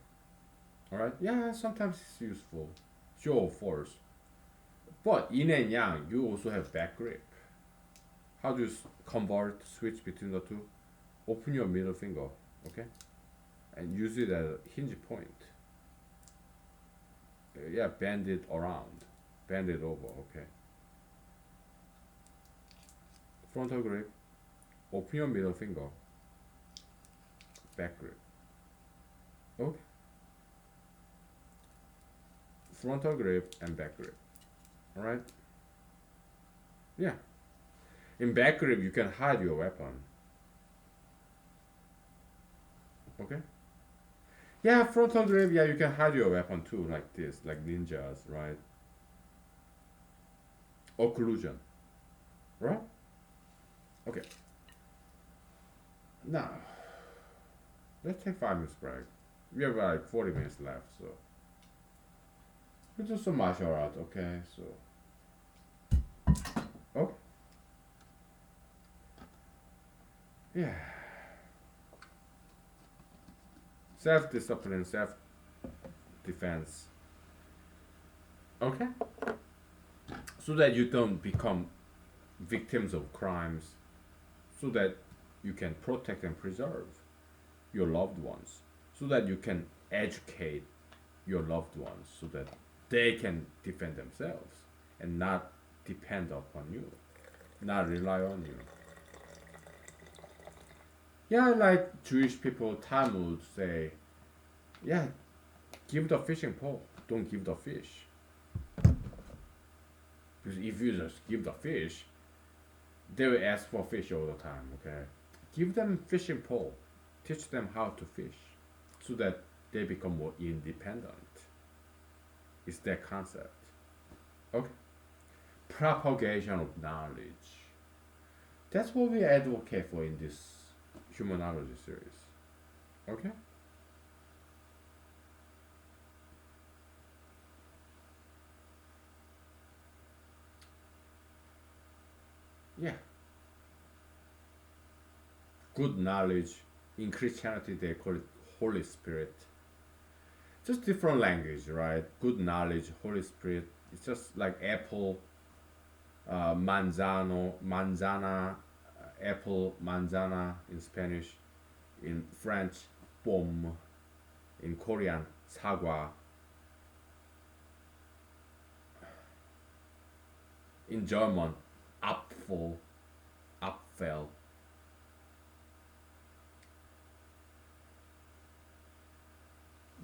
alright, yeah, sometimes it's useful, show of force, but yin and yang, you also have back grip. How do you convert, switch between the two? Open your middle finger, okay, and use it as a hinge point. Yeah, bend it around, bend it over, okay. Frontal grip, open your middle finger, back grip. Okay. Frontal grip and back grip. Alright? Yeah. In back grip, you can hide your weapon. Okay? Yeah, frontal grip, yeah, you can hide your weapon too, like this, like ninjas, right? Occlusion. Right? Okay. Now, let's take 5 minutes break. We have like 40 minutes left, so we do some martial art, okay? So, oh, yeah. Self-discipline, self-defense. Okay? So that you don't become victims of crimes, so that you can protect and preserve your loved ones, so that you can educate your loved ones, so that they can defend themselves and not depend upon you, not rely on you. Yeah, like Jewish people, Talmud say, yeah, give the fishing pole, don't give the fish. Because if you just give the fish, they will ask for fish all the time, okay? Give them fishing pole, teach them how to fish, so that they become more independent. It's that concept. Okay? Propagation of knowledge. That's what we advocate for in this humanology series. Okay? Yeah. Good knowledge. In Christianity, they call it Holy Spirit. Just different language, right? Good knowledge, Holy Spirit. It's just like apple, manzana, apple, manzana in Spanish. In French, pomme. In Korean, 사과. In German, Apfel, Apfel.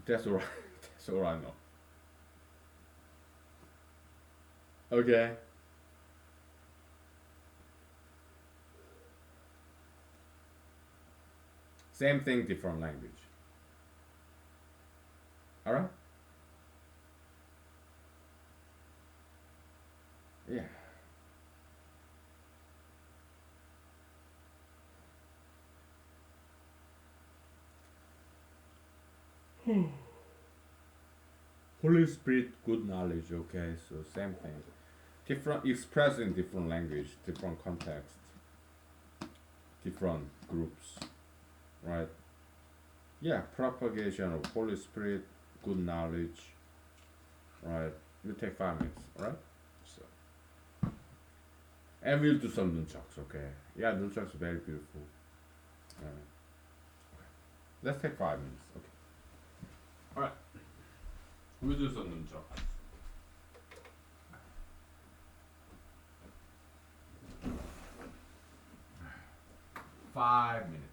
That's all. That's all I know. Okay. Same thing, different language. All right. Yeah. Holy Spirit, good knowledge. Okay, so same thing. Different, expressed in different language, different context, different groups, right? Yeah, propagation of Holy Spirit, good knowledge, right? We'll take 5 minutes, right? So, and we'll do some nunchucks, okay? Yeah, nunchucks are very beautiful. Right. Let's take 5 minutes, okay? All right. We'll do some nunchucks. 5 minutes.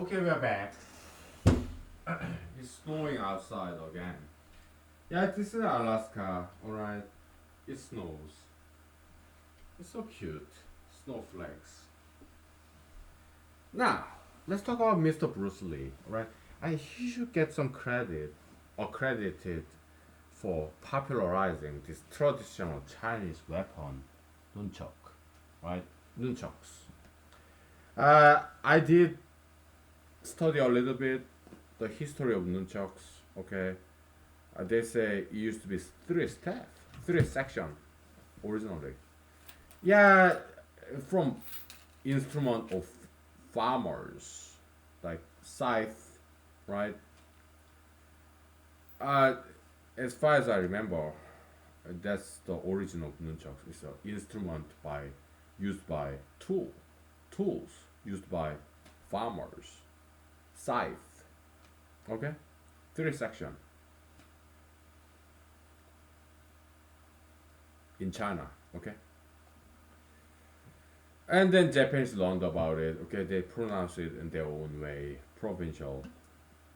Okay, we are back. It's snowing outside again. Yeah, this is Alaska, alright. It snows. It's so cute. Snowflakes. Now, let's talk about Mr. Bruce Lee, alright? And he should get some credit or credited for popularizing this traditional Chinese weapon, nunchuk, right? Nunchucks. I did study a little bit the history of nunchucks. Okay, they say it used to be three section originally. Yeah, from instrument of farmers like scythe, right? Uh, as far as I remember, that's the origin of nunchucks. It's an instrument used by tools used by farmers. Scythe. Okay? Three section in China. Okay? And then Japanese learned about it. Okay, they pronounce it in their own way, provincial,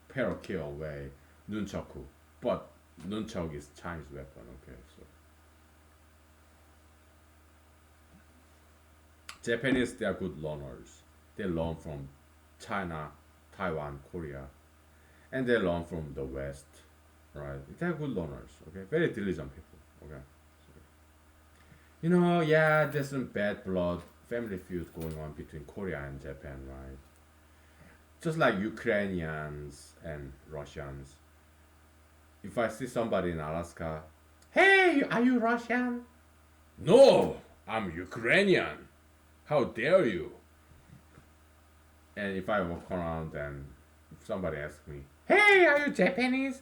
parochial way, nunchaku. But nunchuk is Chinese weapon. Okay, so Japanese, they are good learners. They learn from China, Taiwan, Korea, and they learn from the West, right? They're good learners, okay? Very diligent people, okay? Yeah, there's some bad blood, family feud going on between Korea and Japan, right? Just like Ukrainians and Russians. If I see somebody in Alaska, hey, are you Russian? No, I'm Ukrainian. How dare you? And if I walk around and if somebody asks me, hey, are you Japanese?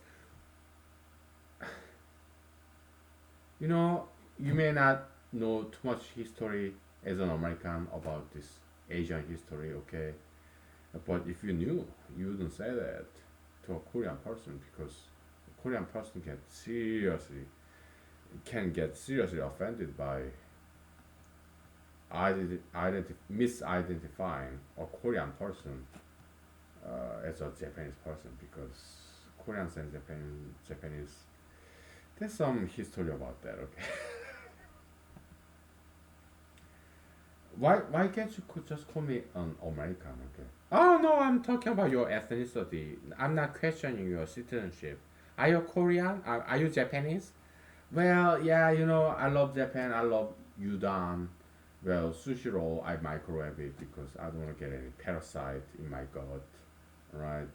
You may not know too much history as an American about this Asian history, okay? But if you knew, you wouldn't say that to a Korean person because a Korean person can get seriously offended by misidentifying a Korean person as a Japanese person because Koreans and Japanese, there's some history about that. Okay, why can't you just call me an American? Okay. Oh no, I'm talking about your ethnicity. I'm not questioning your citizenship. Are you Korean? Are you Japanese? Well, yeah, I love Japan. I love udon. Well, sushi roll, I microwave it because I don't want to get any parasite in my gut, right?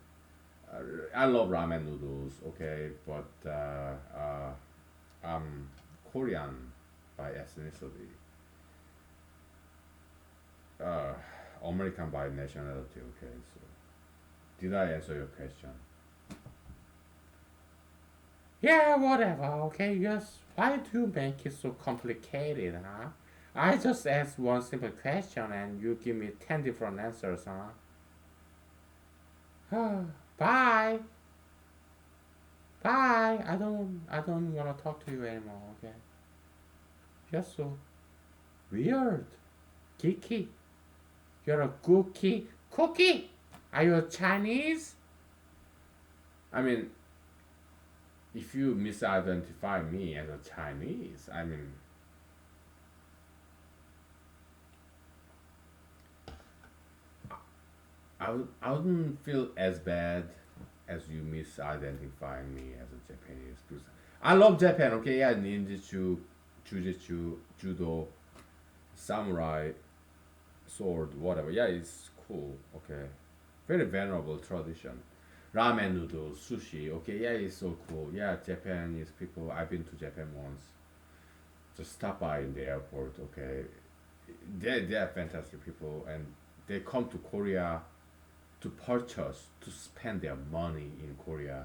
I love ramen noodles, okay, but I'm Korean by ethnicity, uh, American by nationality, okay. So, did I answer your question? Yeah, whatever, okay. Yes. Why do you make it so complicated, huh? I just asked one simple question and you give me 10 different answers, huh? Bye. Bye. I don't want to talk to you anymore, okay? You're so weird. Geeky. You're a cookie. Are you Chinese? I mean, if you misidentify me as a Chinese, I mean, I wouldn't feel as bad as you misidentifying me as a Japanese because I love Japan. Okay, yeah, ninjutsu, jujitsu, judo, samurai, sword, whatever. Yeah, it's cool. Okay, very venerable tradition. Ramen noodles, sushi. Okay, yeah, it's so cool. Yeah, Japanese people. I've been to Japan once. Just stop by in the airport. Okay, they are fantastic people, and they come to Korea to purchase, to spend their money in Korea,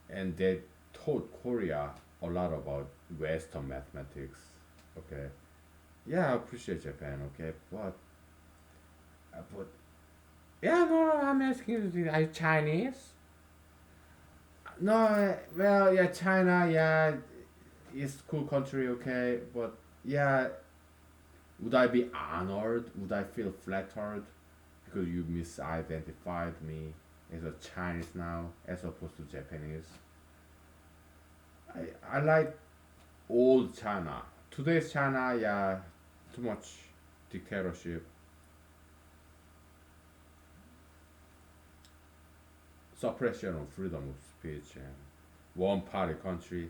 and they taught Korea a lot about Western mathematics. Okay, yeah, I appreciate Japan. Okay, but yeah, no, I'm asking you, are you Chinese? No, well, yeah, China, yeah, it's cool country. Okay, but yeah, would I be honored? Would I feel flattered because you misidentified me as a Chinese now as opposed to Japanese. I like old China. Today's China, yeah, too much dictatorship, suppression of freedom of speech, and one party country.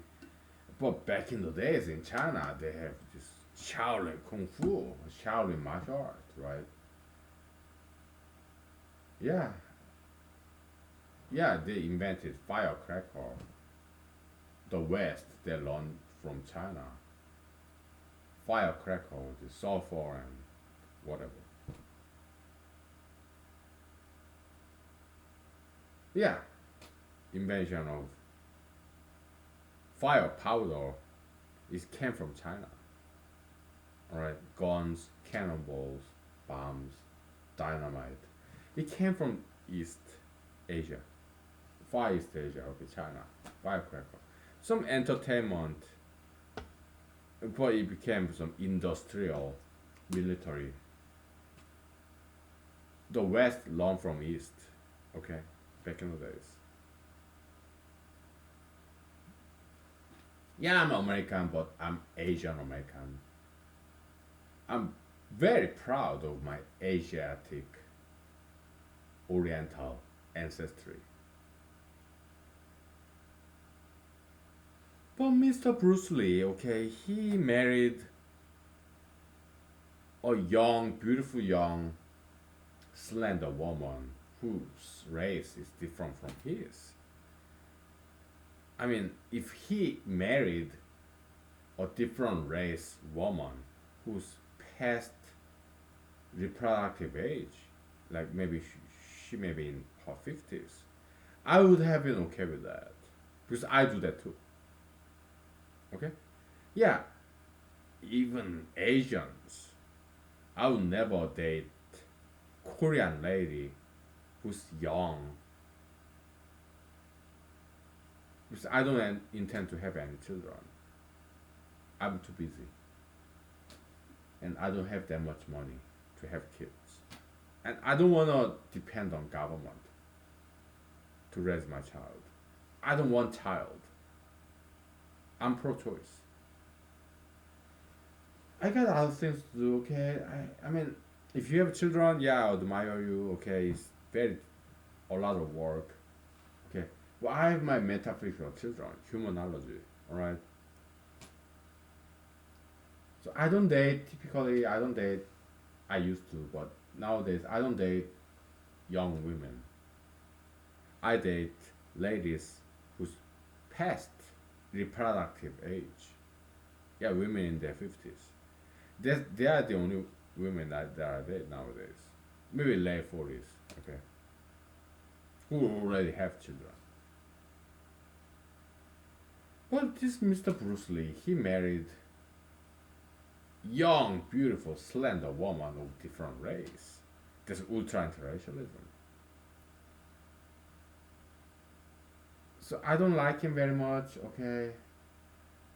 But back in the days in China, they have this Shaolin Kung Fu, Shaolin martial art, right? Yeah, yeah, they invented firecracker. The West, they learned from China. Firecracker, the sulfur and whatever. Yeah, invention of fire powder is came from China. All right, guns, cannonballs, bombs, dynamite. It came from East Asia, Far East Asia, okay, China, firecracker. Some entertainment, but it became some industrial, military. The West learned from East, okay, back in the days. Yeah, I'm American, but I'm Asian American. I'm very proud of my Asiatic Oriental ancestry. But Mr. Bruce Lee, okay, he married a young, beautiful young, slender woman whose race is different from his. I mean, if he married a different race woman who's past reproductive age, like maybe she may be in her 50s, I would have been okay with that. Because I do that too. Okay? Yeah, even Asians, I would never date Korean lady who's young because I don't intend to have any children. I'm too busy and I don't have that much money to have kids. And I don't want to depend on government to raise my child. I don't want child. I'm pro-choice. I got other things to do, okay? I mean, if you have children, yeah, I admire you, okay? It's very, a lot of work, okay? Well, I have my metaphysical children, humanology, alright? So I don't date, typically, I don't date, I used to, but nowadays, I don't date young women. I date ladies who's past reproductive age. Yeah, women in their 50s. They are the only women that are there nowadays. Maybe late 40s, okay, who already have children. But this Mr. Bruce Lee, he married young, beautiful, slender woman of different race. That's ultra interracialism. So I don't like him very much, okay,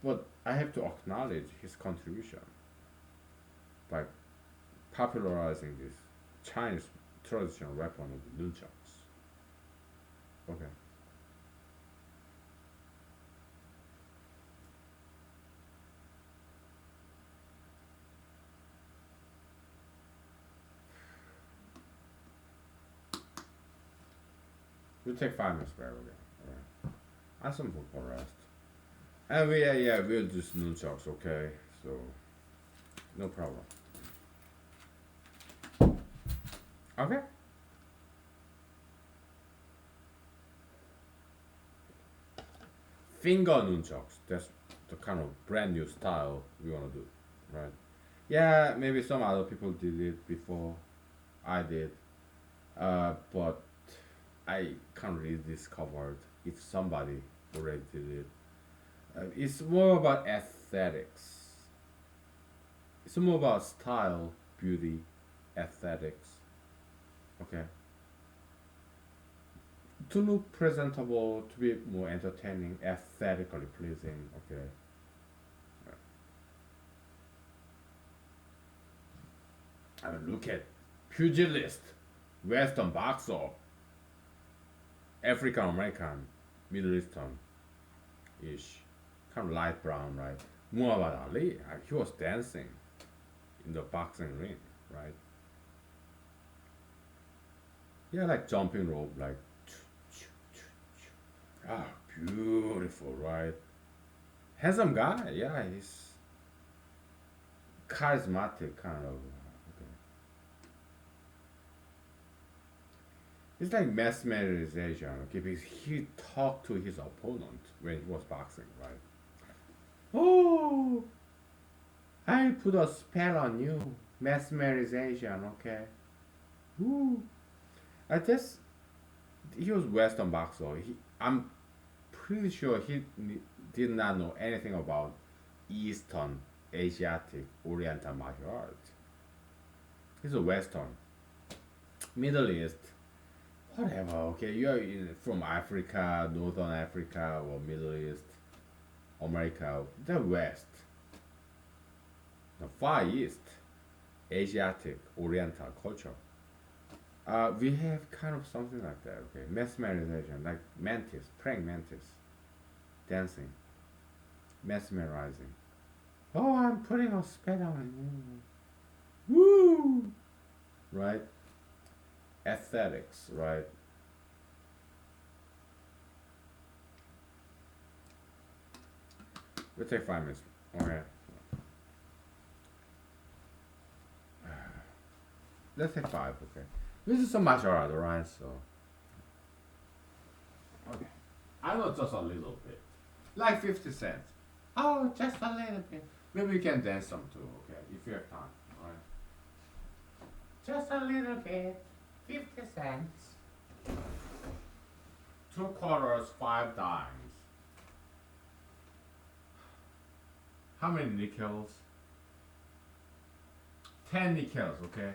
but I have to acknowledge his contribution by popularizing this Chinese traditional weapon of the nunchucks. Okay. We'll take 5 minutes break, okay? Alright. And some football rest. And we'll do nunchucks, okay? So, no problem. Okay? Finger nunchucks. That's the kind of brand new style we want to do, right? Yeah, maybe some other people did it before I did, but I can't really discover if somebody already did it. It's more about aesthetics. It's more about style, beauty, aesthetics. Okay. To look presentable, to be more entertaining, aesthetically pleasing. Okay. I mean, look at pugilist. Western boxer, African American, Middle Eastern ish, kind of light brown, right? Muhammad Ali, he was dancing in the boxing ring, right? Yeah, like jumping rope, like ah, beautiful, right? Handsome guy, yeah, he's charismatic, kind of. Okay. It's like mesmerization, okay? Because he talked to his opponent when he was boxing, right? Oh, I put a spell on you, mesmerization, okay? Woo. I just he was Western boxer. I'm pretty sure did not know anything about Eastern, Asiatic, Oriental martial arts. He's a Western, Middle East, whatever. Okay, from Africa, Northern Africa, or Middle East, America, the West, the Far East, Asiatic, Oriental culture. We have kind of something like that. Okay, mesmerization, like mantis, praying mantis, dancing, mesmerizing. Oh, I'm putting a spell on you. Woo! Right? Aesthetics, right? We'll take 5 minutes. Okay. Let's take five, okay. This is some martial art, right? So, okay. I know just a little bit. Like 50 cents. Oh, just a little bit. Maybe you can dance some too, okay? If you have time, alright? Just a little bit. 50 cents. 2 quarters, 5 dimes. How many nickels? 10 nickels, okay?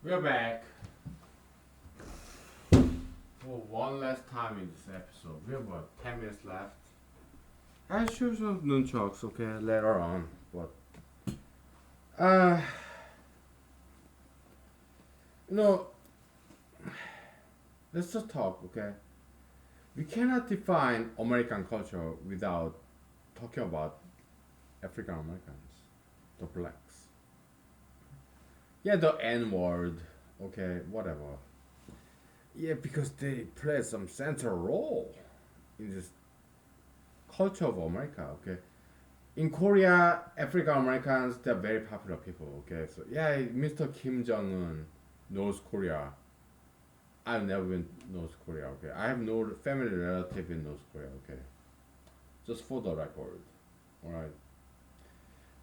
We're back for one last time in this episode. We have about 10 minutes left. I show some nunchucks, okay, later on, but uh, you know, let's just talk, okay? We cannot define American culture without talking about African Americans, the blacks. Yeah, the N word, okay, whatever. Yeah, because they play some central role in this culture of America, okay? In Korea, African Americans, they're very popular people, okay? So, yeah, Mr. Kim Jong un, North Korea. I've never been to North Korea, okay? I have no family relative in North Korea, okay? Just for the record, alright?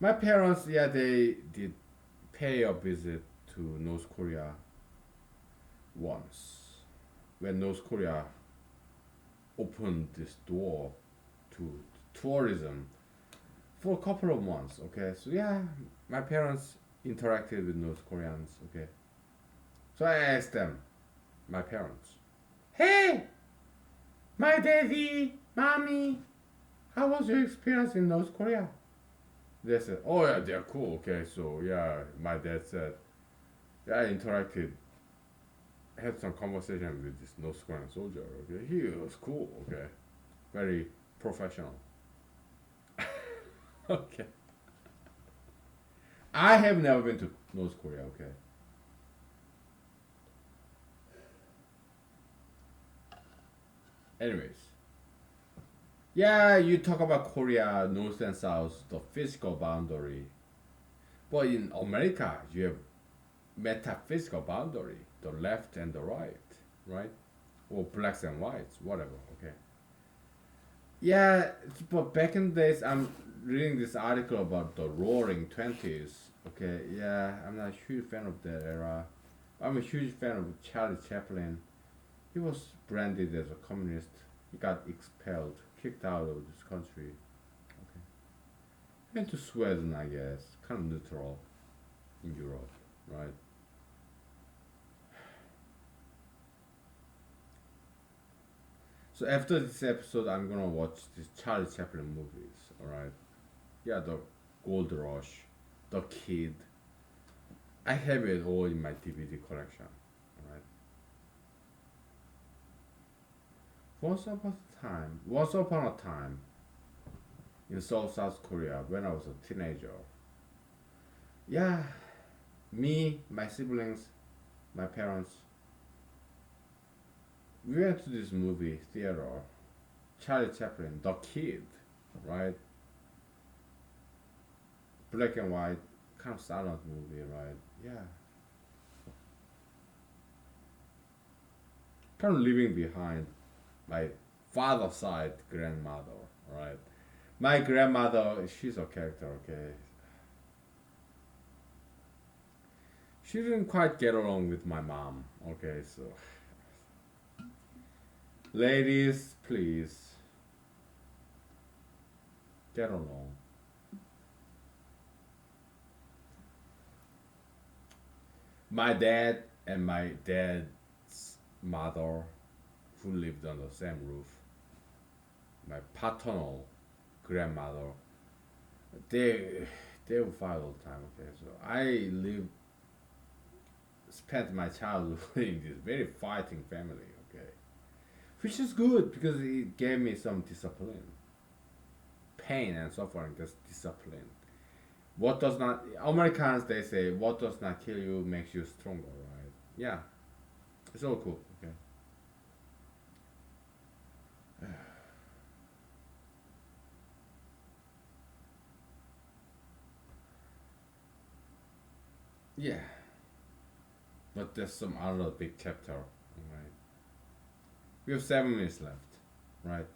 My parents, yeah, they did pay a visit to North Korea once when North Korea opened this door to tourism for a couple of months. Okay, so yeah, my parents interacted with North Koreans. Okay, so I asked them, my parents, hey, my daddy, mommy, how was your experience in North Korea? They said, oh yeah, they're cool. Okay, so yeah, my dad said, yeah, I interacted, had some conversation with this North Korean soldier. Okay, he was cool. Okay, very professional. Okay, I have never been to North Korea. Okay, anyways, yeah, you talk about Korea, North and South, the physical boundary, but in America, you have metaphysical boundary, the left and the right, right? Or blacks and whites, whatever. Okay. Yeah, but back in the days, I'm reading this article about the Roaring Twenties. Okay, yeah, I'm not a huge fan of that era. I'm a huge fan of Charlie Chaplin. He was branded as a communist. He got expelled, kicked out of this country. Okay, went to Sweden, I guess, kind of neutral in Europe, right? So after this episode, I'm gonna watch these Charlie Chaplin movies. All right. Yeah, the Gold Rush, the Kid. I have it all in my DVD collection. All right. Once upon a time, in South Korea, when I was a teenager. Yeah, me, my siblings, my parents, we went to this movie theater, Charlie Chaplin, The Kid, right? Black and white, kind of silent movie, right? Yeah, kind of leaving behind my father's side grandmother, right? My grandmother, she's a character, okay? She didn't quite get along with my mom, okay? So, ladies, please get along. My dad and my dad's mother, who lived on the same roof, my paternal grandmother, they they would fight all the time. Okay, so I spent my childhood in this very fighting family. Okay, which is good because it gave me some discipline, pain and suffering, just discipline. What does not Americans they say what does not kill you makes you stronger, right? Yeah, it's all cool. Okay. Yeah, but there's some other big chapter. Right. We have 7 minutes left. Right.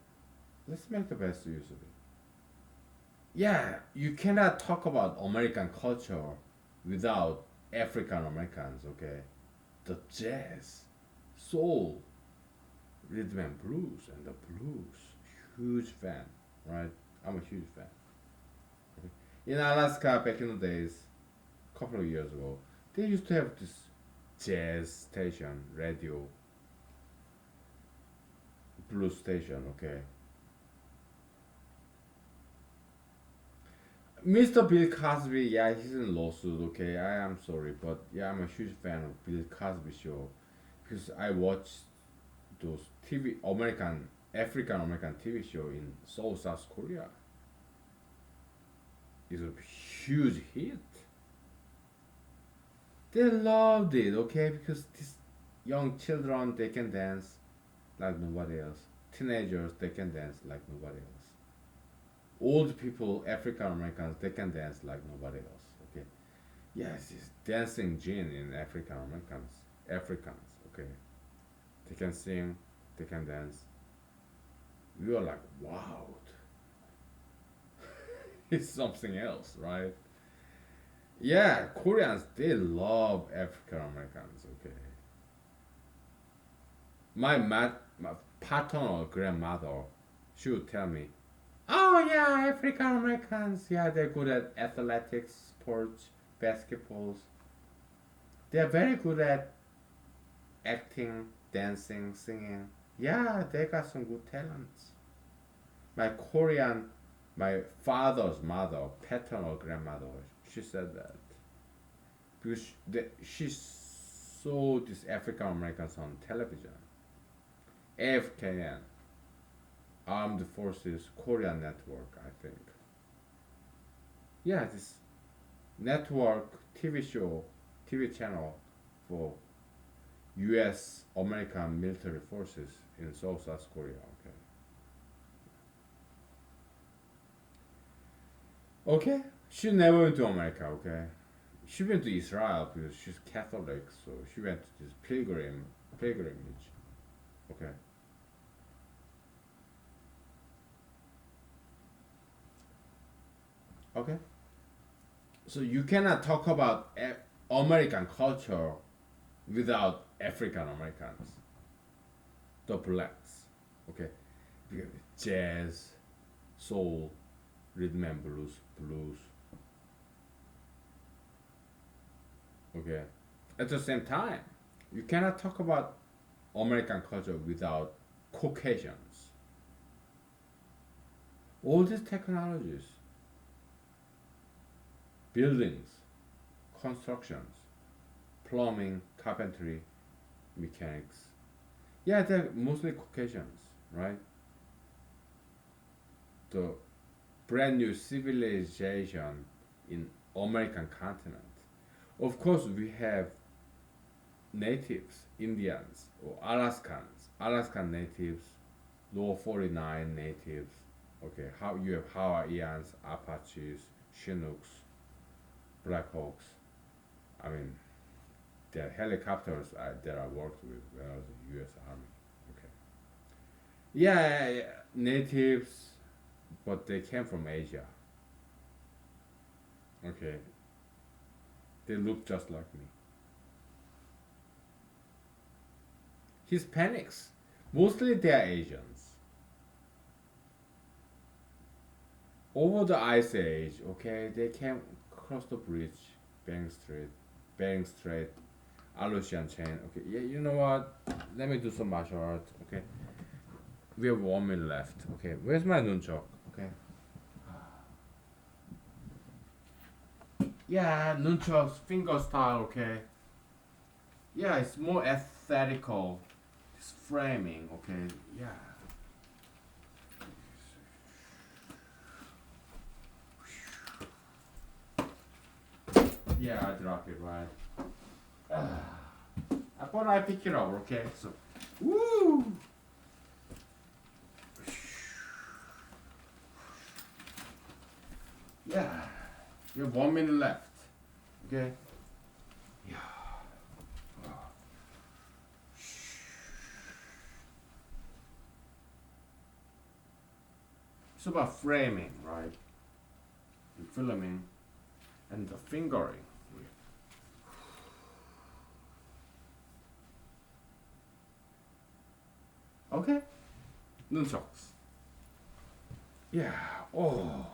Let's make the best use of it. Yeah, you cannot talk about American culture without African Americans. Okay, the jazz, soul, rhythm and blues, and the blues. Huge fan. Right. I'm a huge fan. In Alaska back in the days, couple of years ago, they used to have this jazz station, radio, blues station. Okay, Mr. Bill Cosby, yeah, he's in lawsuit. Okay, I am sorry, but yeah, I'm a huge fan of Bill Cosby show because I watch those TV American African American TV show in Seoul, South Korea. It's a huge hit. They loved it, okay, because these young children they can dance like nobody else. Teenagers they can dance like nobody else. Old people, African Americans, they can dance like nobody else. Okay. Yes, it's dancing gene in African Americans. Africans, okay. They can sing, they can dance. We were like, wow, it's something else, right? Yeah, Koreans they love African Americans. Okay, my paternal grandmother, she would tell me, "Oh yeah, African Americans, yeah, they're good at athletics, sports, basketballs. They're very good at acting, dancing, singing. Yeah, they got some good talents." My Korean, my father's mother, paternal grandmother, she said that because she saw these African Americans on television. AFKN, Armed Forces Korean Network, I think. Yeah, this network TV show, TV channel for U.S. American military forces in South Korea. Okay. Okay. She never went to America. Okay. She went to Israel because she's Catholic, so she went to this pilgrimage. Okay. Okay. So you cannot talk about American culture without African Americans, the blacks. Okay. Because jazz, soul, rhythm and blues. Okay. At the same time, you cannot talk about American culture without Caucasians. All these technologies, buildings, constructions, plumbing, carpentry, mechanics. Yeah, they're mostly Caucasians, right? The brand new civilization in American continent. Of course, we have natives, Indians or Alaskans, Alaskan natives, Lower 49 natives. Okay, how you have Hawaiians, Apaches, Chinooks, Blackhawks. I mean, their helicopters that I worked with when I was in the U.S. Army. Okay. Yeah, yeah, natives, but they came from Asia. Okay, they look just like me. Hispanics, mostly they are Asians. Over the Ice Age, okay, they came across the bridge, Bering Strait, Aleutian Chain. Okay, yeah, you know what? Let me do some martial arts. Okay, we have 1 minute left. Okay, where's my nunchuk? Okay. Yeah, nunchucks, finger style. Okay. Yeah, it's more aesthetical. It's framing. Okay. Yeah. Yeah, I drop it right. I thought I pick it up. Okay, so, woo. Yeah, you have 1 minute left. Okay. Yeah. It's about framing, right? And filming, and the fingering. Okay. Nunchucks. Yeah. Oh.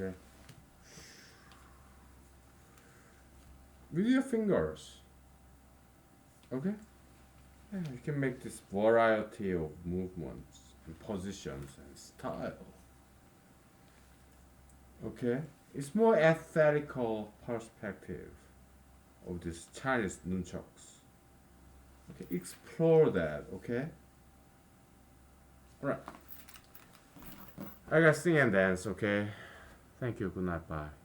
Okay. With your fingers. Okay. Yeah, you can make this variety of movements and positions and style. Okay. It's more aesthetical perspective of this Chinese nunchucks. Okay, explore that. Okay. Alright. I gotta sing and dance. Okay. Thank you. Good night. Bye.